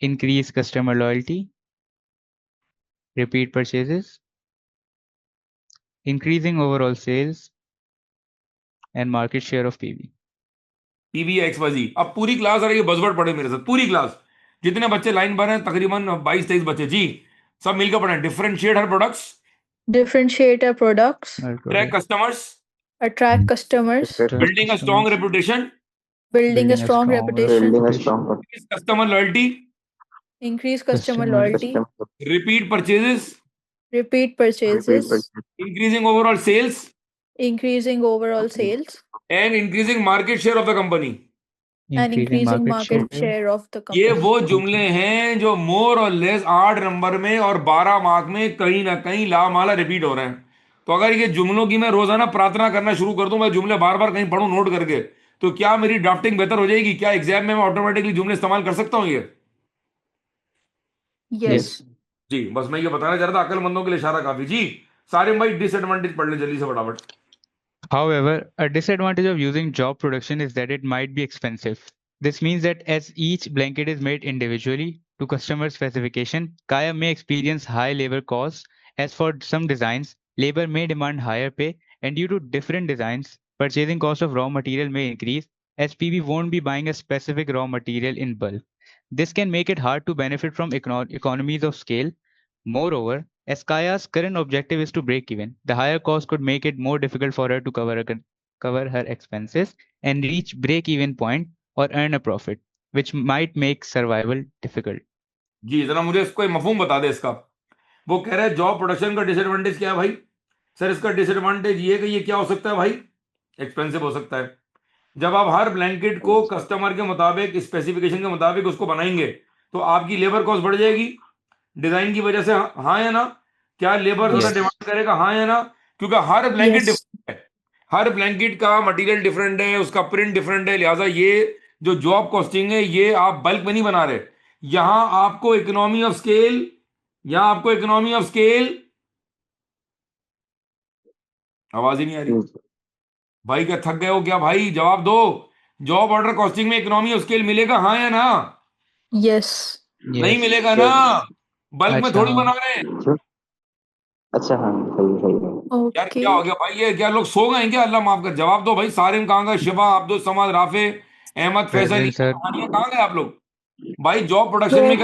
S3: increase customer loyalty, repeat purchases, increasing overall sales, and market share of PB.
S1: PBXYZ। अब पूरी क्लास आ रही है, बजवर्ड पढ़े मेरे साथ, पूरी क्लास, जितने बच्चे लाइन पर हैं, तकरीबन 22-23 बच्चे जी, सब मिलकर पढ़े। Differentiate her products,
S2: Differentiate our products,
S3: Her
S1: track
S3: products,
S1: customers,
S2: attract customers,
S1: building a strong reputation,
S2: building a strong reputation,
S5: Building a strong
S1: increase customer loyalty,
S2: increase customer
S3: Customer-
S2: loyalty,
S5: customer
S1: repeat purchases,
S2: repeat purchases,
S1: increasing overall sales,
S2: increasing overall sales,
S1: and increasing market share of the company.
S2: and increasing market share of the
S1: ये
S2: company.
S1: वो जुमले हैं जो मोर और less 8 number में और 12 mark में कहीं ना कहीं लामाला रिपीट हो रहे हैं. तो अगर ये जुमलों की मैं रोजाना प्रार्थना करना शुरू कर दूं, मैं जुमले बार बार कहीं पढ़ूं नोट करके, तो क्या मेरी ड्राफ्टिंग बेहतर हो जाएगी? क्या एग्जाम में मैं ऑटोमेटिकली जुमले इस्तेमाल कर सकता हूं ये?
S2: Yes.
S1: जी, बस मैं ये बताना चाह रहा था, अक्लमंदों के लिए इशारा काफी. जी सारे भाई डिसएडवांटेज पढ़ ले जल्दी से फटाफट.
S3: However, a disadvantage of using job production is that it might be expensive. This means that as each blanket is made individually to customer specification, Kaya may experience high labor costs. As for some designs, labor may demand higher pay, and due to different designs, purchasing cost of raw material may increase as PB won't be buying a specific raw material in bulk. This can make it hard to benefit from economies of scale. Moreover, as Kaya's current objective is to break even, the higher cost could make it more difficult for her to cover her expenses and reach break even point or earn a profit, which might make survival difficult.
S1: जी जरा मुझे इसको मफहूम बता दे इसका. वो कह रहा है job production का डिसएडवांटेज क्या है भाई? सर इसका डिसएडवांटेज ये कि ये क्या हो सकता है भाई? एक्सपेंसिव हो सकता है. जब आप हर ब्लैंकेट को कस्टमर के मुताबिक स्पेसिफिकेशन के मुताबिक उसको बनाएंगे तो आपकी लेबर कॉस्ट बढ़ जाएगी डिजाइन की वजह से. हाँ या ना? क्या लेबर थोड़ा
S3: Yes.
S1: डिमांड करेगा? हाँ या ना? क्योंकि हर ब्लैंकेट
S2: Yes.
S1: डिफरेंट है, हर ब्लैंकेट का मटेरियल डिफरेंट है, उसका प्रिंट डिफरेंट है. लिहाजा ये जो जॉब कॉस्टिंग है ये आप बल्क में नहीं बना रहे. यहां आपको इकोनॉमी ऑफ स्केल, यहां आपको इकोनॉमी ऑफ स्केल. आवाज ही नहीं आ रही भाई. क्या थक गए हो क्या भाई? जवाब दो. जॉब ऑर्डर कॉस्टिंग में इकोनॉमी ऑफ स्केल मिलेगा हाँ या ना?
S2: Yes.
S1: नहीं मिलेगा ना. बल्क में
S3: अच्छा,
S1: थोड़ी
S3: हाँ.
S1: बना रहे हैं.
S5: अच्छा हाँ सही है
S1: यार
S2: Okay.
S1: क्या हो गया भाई? ये क्या लोग सो गए हैं क्या? अल्लाह माफ कर. जवाब दो भाई. सारिम कहाँ गए? Shiva, Abdul Samad, Rafay, Ahmed, Faisal,
S3: Present, sir.
S1: कहानियां कहाँ गए आप लोग? भाई जॉब प्रोडक्शन में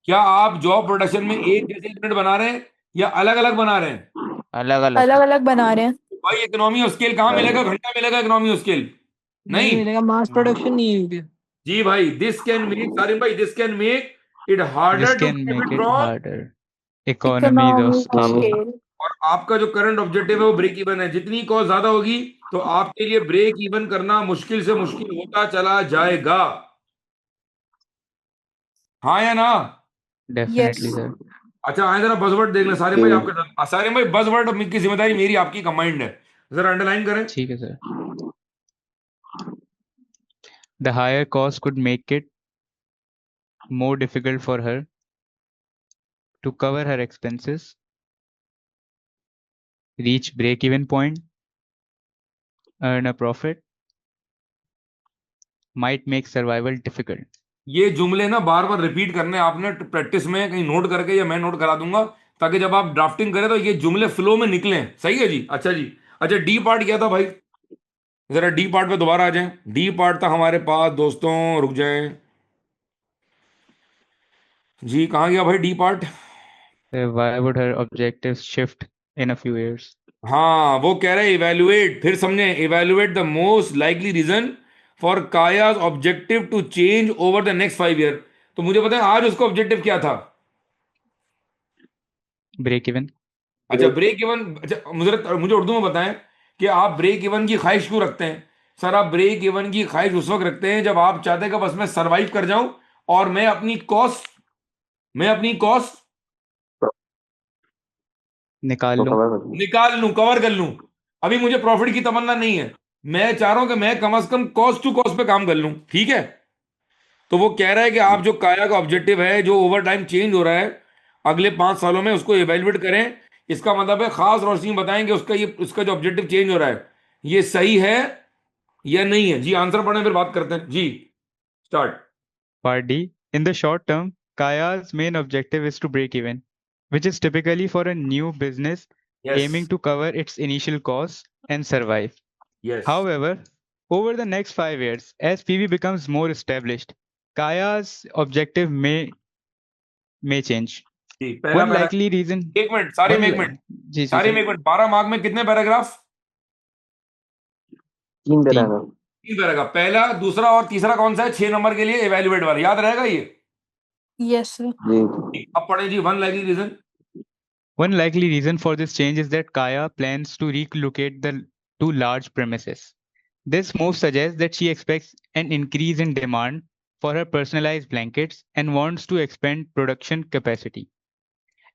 S1: क्या आप जॉब प्रोडक्शन में एक जैसे यूनिट बना रहे हैं या अलग अलग बना रहे हैं?
S4: अलग अलग
S2: अलग अलग बना रहे हैं.
S1: भाई इकोनॉमी ऑफ स्केल कहाँ मिलेगा? घंटा मिलेगा इकोनॉमी ऑफ स्केल? नहीं
S6: मिलेगा, मास प्रोडक्शन नहीं है ये.
S1: जी भाई. दिस कैन मेक, सारिम भाई, this can make it harder
S3: This
S1: to
S3: can make
S1: benefit
S3: it
S1: from.
S3: harder. Economies of scale.
S2: Scale.
S1: और आपका जो करंट ऑब्जेक्टिव है वो ब्रेक इवन है. जितनी कॉस्ट ज्यादा होगी तो आपके लिए ब्रेक इवन करना मुश्किल से मुश्किल होता चला जाएगा. हाँ या ना?
S3: Definitely,
S2: Yes.
S3: sir.
S1: अच्छा आए जरा बजवर्ड देख लें सारे भाई. आपका सारे भाई बजवर्ड की जिम्मेदारी मेरी आपकी कंबाइंड है. जरा अंडरलाइन करें.
S3: ठीक है, sir. The higher cost could make it more difficult for her to cover her expenses, reach break-even point, earn a profit, might make survival difficult.
S1: ये जुमले ना बार बार रिपीट करने आपने प्रैक्टिस में कहीं नोट करके, या मैं नोट करा दूंगा ताकि जब आप ड्राफ्टिंग करें तो ये जुमले फ्लो में निकलें. सही है जी. अच्छा जी. अच्छा डी पार्ट क्या था भाई? जरा डी पार्ट पे दोबारा आ जाएं. डी पार्ट था हमारे पास दोस्तों. रुक जाएं जी. कहाँ गया भाई D part?
S3: Why would her objectives shift in a few years?
S1: हाँ वो कह रहे हैं इवेल्युएट. फिर समझे, evaluate the most likely reason for Kaya's objective to change over the next 5 year. तो मुझे बताएं आज उसका ऑब्जेक्टिव क्या था?
S3: Break even.
S1: अच्छा ब्रेक इवन. अच्छा मुझे उर्दू में बताएं कि आप ब्रेक इवन की ख्वाहिश क्यों रखते हैं? सर आप ब्रेक इवन की ख्वाहिश उस वक्त रखते हैं जब आप चाहते हैं कि बस मैं सरवाइव कर जाऊं और मैं अपनी कॉस्ट
S3: निकाल लो.
S1: निकाल लूं, कवर कर लूं. अभी मुझे प्रॉफिट की तमन्ना नहीं है. मैं चाह रहा हूं कि मैं कम से कम कॉस्ट टू कॉस्ट पे काम कर लूं. ठीक है. तो वो कह रहा है कि आप जो काया का ऑब्जेक्टिव है जो ओवर टाइम चेंज हो रहा है अगले 5 सालों में, उसको इवेल्युएट करें. इसका मतलब है खास रोशनी में बताएं कि उसका जो ऑब्जेक्टिव चेंज हो रहा है ये सही है या नहीं है. जी आंसर पढ़ें फिर बात करते हैं. जी start.
S3: Part D. In the short term, Kaya's main objective is to break even, which is typically for a new business aiming to cover its initial costs and survive.
S1: Yes.
S3: However, over the next 5 years, as PV becomes more established, Kaya's objective may change.
S1: जी पहला
S3: One likely reason.
S1: एक minute सारे में, एक minute
S3: जी
S1: सारे में, एक minute. 12 mark में कितने पैराग्राफ?
S5: तीन तरह
S3: तीन।
S5: का।
S1: 3 तरह का, पहला, दूसरा और तीसरा कौन सा है? 6 नंबर के लिए इवेल्युएट वाला, याद रहेगा ये?
S2: Yes, sir.
S5: जी।
S1: अब पढ़े जी, one likely reason.
S3: One likely reason for this change is that Kaya plans to relocate the to large premises. This move suggests that she expects an increase in demand for her personalized blankets and wants to expand production capacity.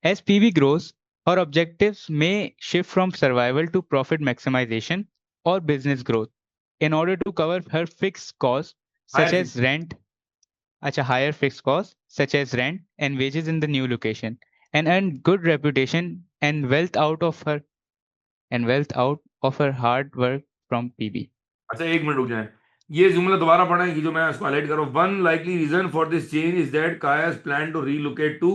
S3: As PB grows, her objectives may shift from survival to profit maximization or business growth in order to cover her fixed costs such
S1: higher
S3: as rent, higher fixed costs such as rent and wages in the new location, and earn good reputation and wealth out of her hard work from PB.
S1: अच्छा, 1 minute रुक जाए, ये जुमला दोबारा पढ़ें कि जो मैं इसको हाईलाइट कर रहा हूं। One likely reason for this change is that Kaya's plan to relocate to.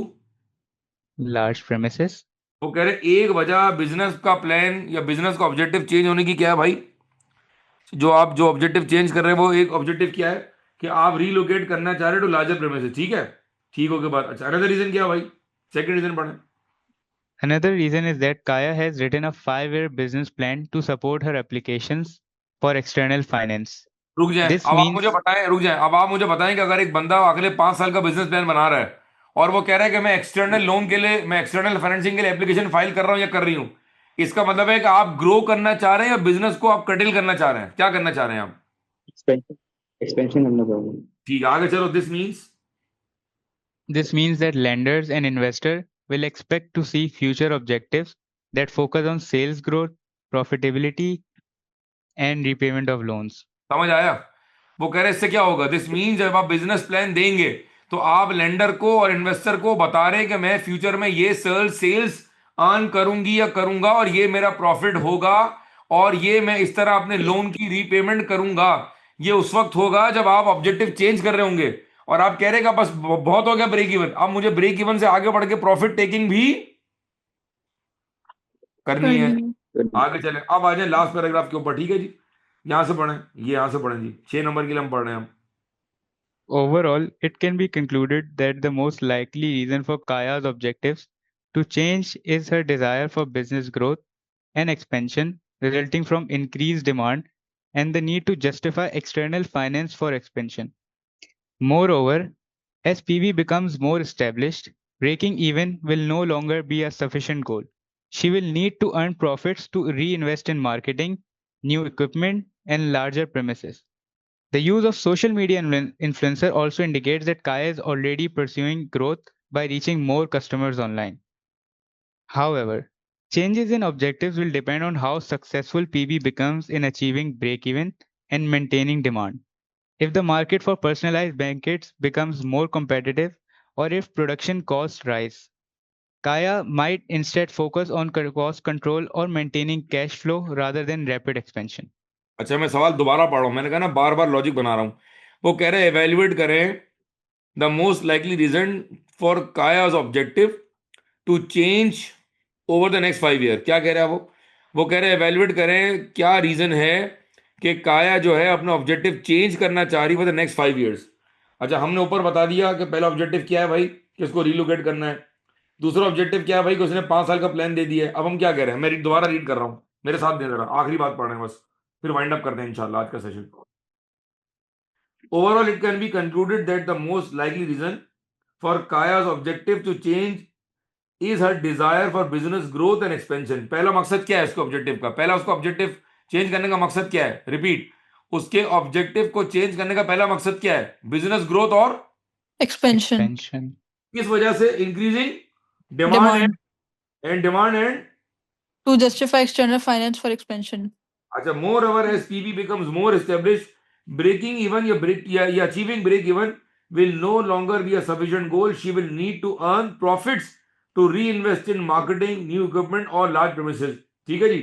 S3: Large premises.
S1: वो कह रहे एक वजह बिजनेस का प्लान या बिजनेस का ऑब्जेक्टिव चेंज होने की क्या है भाई? जो आप जो ऑब्जेक्टिव चेंज कर रहे हैं वो एक ऑब्जेक्टिव क्या है कि आप रीलोकेट करना चाह रहे हो टू लार्जर प्रेमिसेस, ठीक है? ठीक हो के बाद अच्छा, अनदर रीजन क्या है भाई? सेकंड रीजन पढ़ें।
S3: Another reason is that Kaya has written a 5-year business plan to support her applications for external finance.
S1: रुक जाए,
S3: This
S1: अब आप मुझे
S3: means
S1: बताएं, रुक जाए, अब आप मुझे बताएं कि अगर एक बंदा अगले 5 साल का बिजनेस प्लान बना रहा है और वो कह रहा है कि मैं एक्सटर्नल लोन के लिए, मैं एक्सटर्नल फाइनेंसिंग के लिए एप्लीकेशन फाइल कर रहा हूं या कर रही हूं, इसका मतलब है कि आप ग्रो करना चाह रहे हैं या बिजनेस को आप कटिल करना चाह रहे हैं? क्या करना चाह रहे हैं आप?
S5: एक्सपेंशन एक्सपेंशन करना चाहूँगा।
S1: ठीक है, आगे चलो।
S3: This means that lenders and investors will expect to see future objectives that focus on sales growth, profitability, and repayment of loans.
S1: समझ आया? वो कह रहे हैं इससे क्या होगा? दिस मीन जब आप बिजनेस प्लान देंगे तो आप लेंडर को और इन्वेस्टर को बता रहे हैं कि मैं फ्यूचर में ये सेल्स अर्न करूंगी या करूंगा और ये मेरा प्रॉफिट होगा और ये मैं इस तरह अपने लोन की रीपेमेंट करूंगा। ये उस वक्त होगा जब आप ऑब्जेक्टिव चेंज कर रहे होंगे और आप कह रहे हैं कि बस बहुत हो गया ब्रेक इवन, अब मुझे ब्रेक इवन से आगे बढ़ के प्रॉफिट टेकिंग भी करनी है। आगे चले, अब आ जाए लास्ट पैराग्राफ के ऊपर, ठीक है जी? यहां से पढ़ें, ये यहां से पढ़ें जी, 6 नंबर के लिए हम पढ़ रहे हैं हम।
S3: Overall, it can be concluded that the most likely reason for Kaya's objectives to change is her desire for business growth and expansion resulting from increased demand and the need to justify external finance for expansion. Moreover, as PV becomes more established, breaking even will no longer be a sufficient goal. She will need to earn profits to reinvest in marketing, new equipment, and larger premises. The use of social media influencer also indicates that Kaya is already pursuing growth by reaching more customers online. However, changes in objectives will depend on how successful PB becomes in achieving break-even and maintaining demand. If the market for personalized blankets becomes more competitive or if production costs rise, Kaya might instead focus on cost control or maintaining cash flow rather than rapid expansion.
S1: अच्छा, मैं सवाल दोबारा पढ़ रहा हूं, मैंने कहा ना बार बार लॉजिक बना रहा हूं। वो कह रहे हैं एवेल्युएट करें the most likely reason for Kaya's objective to change over the next 5 year. क्या कह रहे हैं वो कह रहे हैं एवेल्युएट करें क्या रीजन है कि काया जो है अपना ऑब्जेक्टिव चेंज करना चाह रही फॉर द नेक्स्ट 5 ईयर्स। अच्छा, हमने ऊपर बता दिया कि पहला ऑब्जेक्टिव क्या है भाई कि उसको रिलोकेट करना है, दूसरा ऑब्जेक्टिव क्या है भाई कि उसने 5 साल का प्लान दे दिया है। अब हम क्या कह रहे हैं, मैं दोबारा रीड कर रहा हूं, मेरे साथ दे रहा, आखिरी बात पढ़ रहे हैं बस, फिर वाइंड अप करते हैं इंशाल्लाह आज का session. Overall it can be concluded that the most likely reason for Kaya's objective to change is her desire for business growth and expansion. पहला मकसद क्या है इसके ऑब्जेक्टिव का? पहला उसका ऑब्जेक्टिव चेंज करने का मकसद क्या है? रिपीट, उसके ऑब्जेक्टिव को चेंज करने का पहला मकसद क्या है? बिजनेस ग्रोथ और
S2: Expansion.
S1: किस वजह से? Increasing demand and demand and
S2: To justify external finance for expansion.
S1: अच्छा, moreover as PB becomes more established, breaking even या achieving break even will no longer be a sufficient goal. She will need to earn profits to reinvest in marketing, new equipment or large premises. ठीक है जी?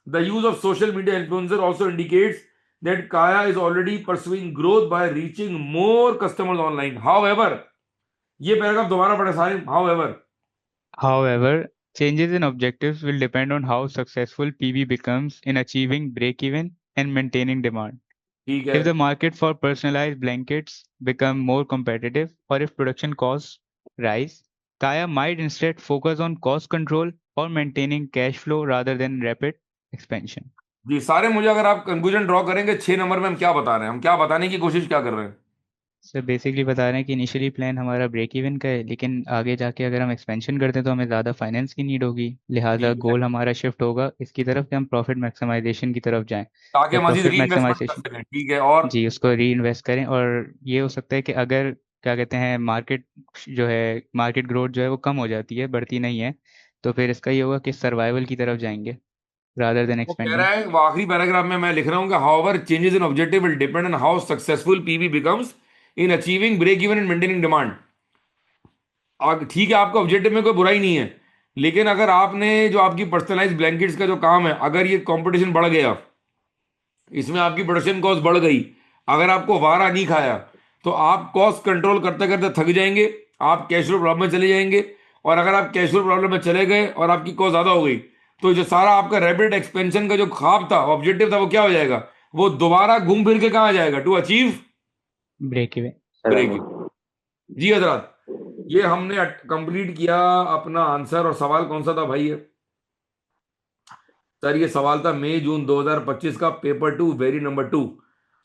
S1: The use of social media influencer also indicates that Kaya is already pursuing growth by reaching more customers online. However, ये paragraph दोबारा पढ़े सारे।
S3: However, changes in objectives will depend on how successful PB becomes in achieving break-even and maintaining demand.
S1: ठीक है,
S3: If the market for personalized blankets become more competitive or if production costs rise, Kaya might instead focus on cost control or maintaining cash flow rather than rapid expansion.
S1: जी सारे मुझे अगर आप conclusion draw करेंगे 6 number में हम क्या बता रहे हैं, हम क्या बताने की कोशिश क्या कर रहे हैं?
S3: सर बेसिकली बता रहे हैं कि इनिशियली प्लान हमारा ब्रेक इवन का है, लेकिन आगे जाके अगर हम एक्सपेंशन करते हैं तो हमें ज़्यादा फाइनेंस की नीड होगी, लिहाजा
S1: ठीक है,
S3: गोल हमारा शिफ्ट होगा इसकी तरफ कि हम प्रॉफिट मैक्सिमाइजेशन की तरफ जाएं।
S1: ताकि
S3: और
S1: मजीद
S3: प्रॉफिट
S1: री इन्वेस्टमेंट कर
S3: मैक्सिमाइजेशन,
S1: सकें, ठीक है। और
S3: जी, उसको री इन्वेस्ट करें। और ये हो सकता है कि अगर क्या कहते हैं मार्केट जो है, मार्केट ग्रोथ जो है वो कम हो जाती है, बढ़ती नहीं है, तो फिर इसका ये होगा कि सर्वाइवल की तरफ जाएंगे रादर देन
S1: वो कह रहा
S3: एक्सपेंडिंग।
S1: है, वो आखिरी पैराग्राफ में मैं लिख रहा हूं कि however changes in objective will depend on how successful PB becomes in achieving break even and maintaining demand. ठीक है, आपका ऑब्जेक्टिव में कोई बुराई नहीं है, लेकिन अगर आपने जो आपकी पर्सनलाइज ब्लैंकेट्स का जो काम है, अगर ये कंपटीशन बढ़ गया, इसमें आपकी प्रोडक्शन कॉस्ट बढ़ गई, अगर आपको वारा नहीं खाया, तो आप कॉस्ट कंट्रोल करते करते थक जाएंगे, आप कैश फ्लो प्रॉब्लम में चले जाएंगे। और अगर आप कैश फ्लो प्रॉब्लम में चले गए और आपकी कॉस्ट ज्यादा हो गई, तो जो सारा आपका रैपिड एक्सपेंशन का जो ख्वाब था, ऑब्जेक्टिव था, वो क्या हो जाएगा? वो दोबारा घूम फिर के कहाँ जाएगा? To achieve
S3: break even.
S1: Break. जी हजरत, ये हमने कंप्लीट किया अपना आंसर। और सवाल कौन सा था भाई ये? सर ये सवाल था मई जून 2025 का, पेपर 2, वेरी नंबर 2।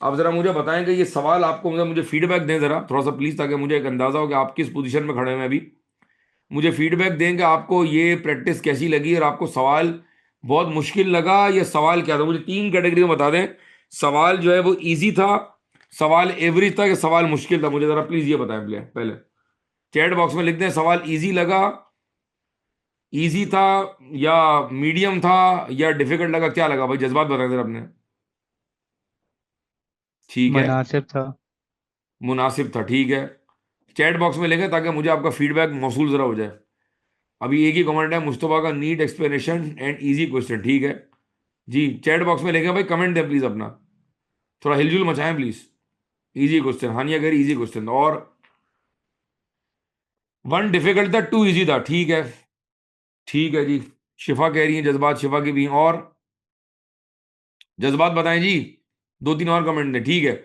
S1: अब जरा मुझे बताएं कि ये सवाल आपको, मुझे फीडबैक दें जरा थोड़ा सा प्लीज, ताकि मुझे एक अंदाजा हो कि आप किस पोजीशन में खड़े हैं अभी। मुझे फीडबैक दें कि आपको ये प्रैक्टिस कैसी लगी, और आपको सवाल बहुत मुश्किल लगा या सवाल क्या था? मुझे 3 कैटेगरी में बता दें। सवाल जो है वो इजी था, सवाल एवरेज था, कि सवाल मुश्किल था? मुझे जरा प्लीज ये बताएं पहले चैट बॉक्स में लिख दें, सवाल इजी लगा, इजी था, या मीडियम था, या डिफिकल्ट लगा? क्या लगा भाई? जज्बात बताएं जरा अपने। ठीक है,
S3: मुनासिब था।
S1: मुनासिब था, ठीक है। चैट बॉक्स में लिखें ताकि मुझे आपका फीडबैक मौसूल जरा हो जाए। अभी एक ही कमेंट है, मुस्तफा का neat explanation and easy question, ठीक है जी। चैट बॉक्स में लिखें भाई, कमेंट दें प्लीज अपना, थोड़ा हिलजुल मचाएं प्लीज। इजी क्वेश्चन, हानिया कह रही इजी क्वेश्चन, और 1 डिफिकल्ट था, 2 इजी था, ठीक है। ठीक है जी, शिफा कह रही है, जज्बात शिफा की भी हैं। और जज्बात बताएं जी, 2-3 और कमेंट दें, ठीक है।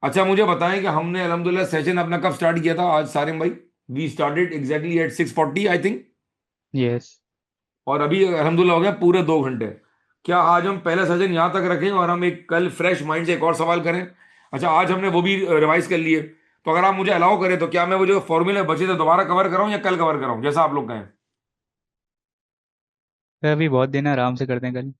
S1: अच्छा मुझे बताएं कि हमने अल्हम्दुलिल्लाह सेशन अपना कब स्टार्ट किया था आज सारिम भाई? We started exactly at 6:40 I think,
S3: yes.
S1: और अभी अल्हम्दुलिल्लाह हो गया पूरे 2 घंटे। क्या आज हम पहला सेशन यहाँ तक रखें और हम एक कल फ्रेश माइंड से एक और सवाल करें? अच्छा आज हमने वो भी रिवाइज कर लिए, तो अगर आप मुझे अलाउ करें तो क्या मैं वो जो फॉर्मूले बचे थे दोबारा कवर कराऊं या कल कवर कराऊं, जैसा आप लोग कहें।
S3: सर अभी बहुत दिन है, आराम से करते हैं कल।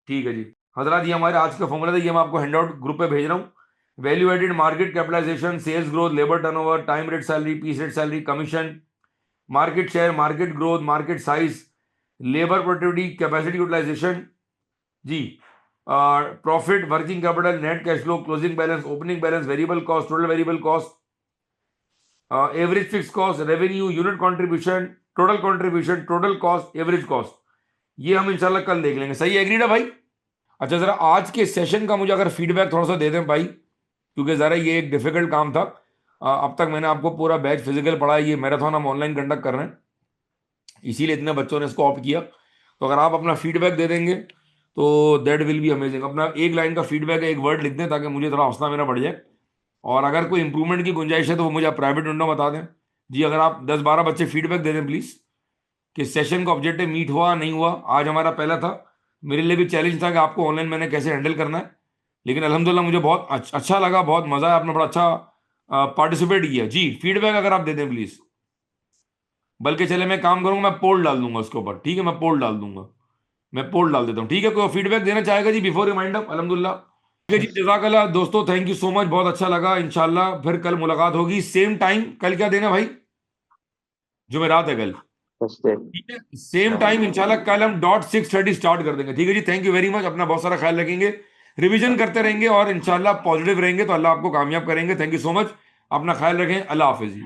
S1: ठीक है जी हजरत, ये हमारे आज का फॉर्मूला था, ये मैं आपको हैंडआउट ग्रुप पे भेज रहा हूँ। Value added market capitalisation, sales growth, labour turnover, time rate salary, piece rate salary, commission, market share, market growth, market size, labour productivity, capacity utilisation जी, profit, working capital, net cash flow, closing balance, opening balance, variable cost, total variable cost, average fix cost, revenue, unit contribution, total contribution, total cost, average cost, ये हम इंशाल्लाह कल देख लेंगे। सही agreed है भाई? अच्छा जरा आज के सेशन का मुझे अगर फीडबैक थोड़ा सा दे दें भाई, क्योंकि ज़रा ये एक डिफिकल्ट काम था। अब तक मैंने आपको पूरा बैच फिजिकल पढ़ा है, ये मैराथन हम ऑनलाइन कंडक्ट कर रहे हैं, इसीलिए इतने बच्चों ने इसको ऑप्ट किया। तो अगर आप अपना फीडबैक दे देंगे तो दैट विल बी अमेजिंग। अपना एक लाइन का फीडबैक है, एक वर्ड लिख दें ताकि मुझे थोड़ा हौसला मेरा बढ़ जाए। और अगर कोई इंप्रूवमेंट की गुंजाइश है तो वो मुझे आप प्राइवेट विंडो बता दें जी। अगर आप 10-12 बच्चे फीडबैक दे दें प्लीज़, कि सेशन का ऑब्जेक्टिव मीट हुआ नहीं हुआ। आज हमारा पहला था, मेरे लिए भी चैलेंज था कि आपको ऑनलाइन मैंने कैसे हैंडल करना है, लेकिन अल्हम्दुलिल्लाह मुझे बहुत अच्छा लगा, बहुत मज़ा आया, आपने बड़ा अच्छा पार्टिसिपेट किया जी। फीडबैक अगर आप दे दें प्लीज़। बल्कि चले मैं काम करूंगा, मैं पोल डाल दूंगा उसके ऊपर, ठीक है, मैं पोल डाल दूंगा, मैं पोल डाल देता हूँ, ठीक है। कोई फीडबैक देना चाहेगा जी बिफोर रिमाइंड अप? अल्हम्दुलिल्लाह, ठीक है जी, जज़ाकल्लाह दोस्तों, थैंक यू सो मच, बहुत अच्छा लगा। इंशाल्लाह फिर कल मुलाकात होगी सेम टाइम। कल क्या देना भाई? जुमेरात है कल, ठीक है, सेम टाइम इंशाल्लाह कल हम .6:30 स्टार्ट कर देंगे, ठीक है जी। थैंक यू वेरी मच, अपना बहुत सारा ख्याल रखेंगे, रिवीजन करते रहेंगे और इंशाल्लाह पॉजिटिव रहेंगे तो अल्लाह आपको कामयाब करेंगे। थैंक यू सो मच, अपना ख्याल रखें, अल्लाह हाफिज जी।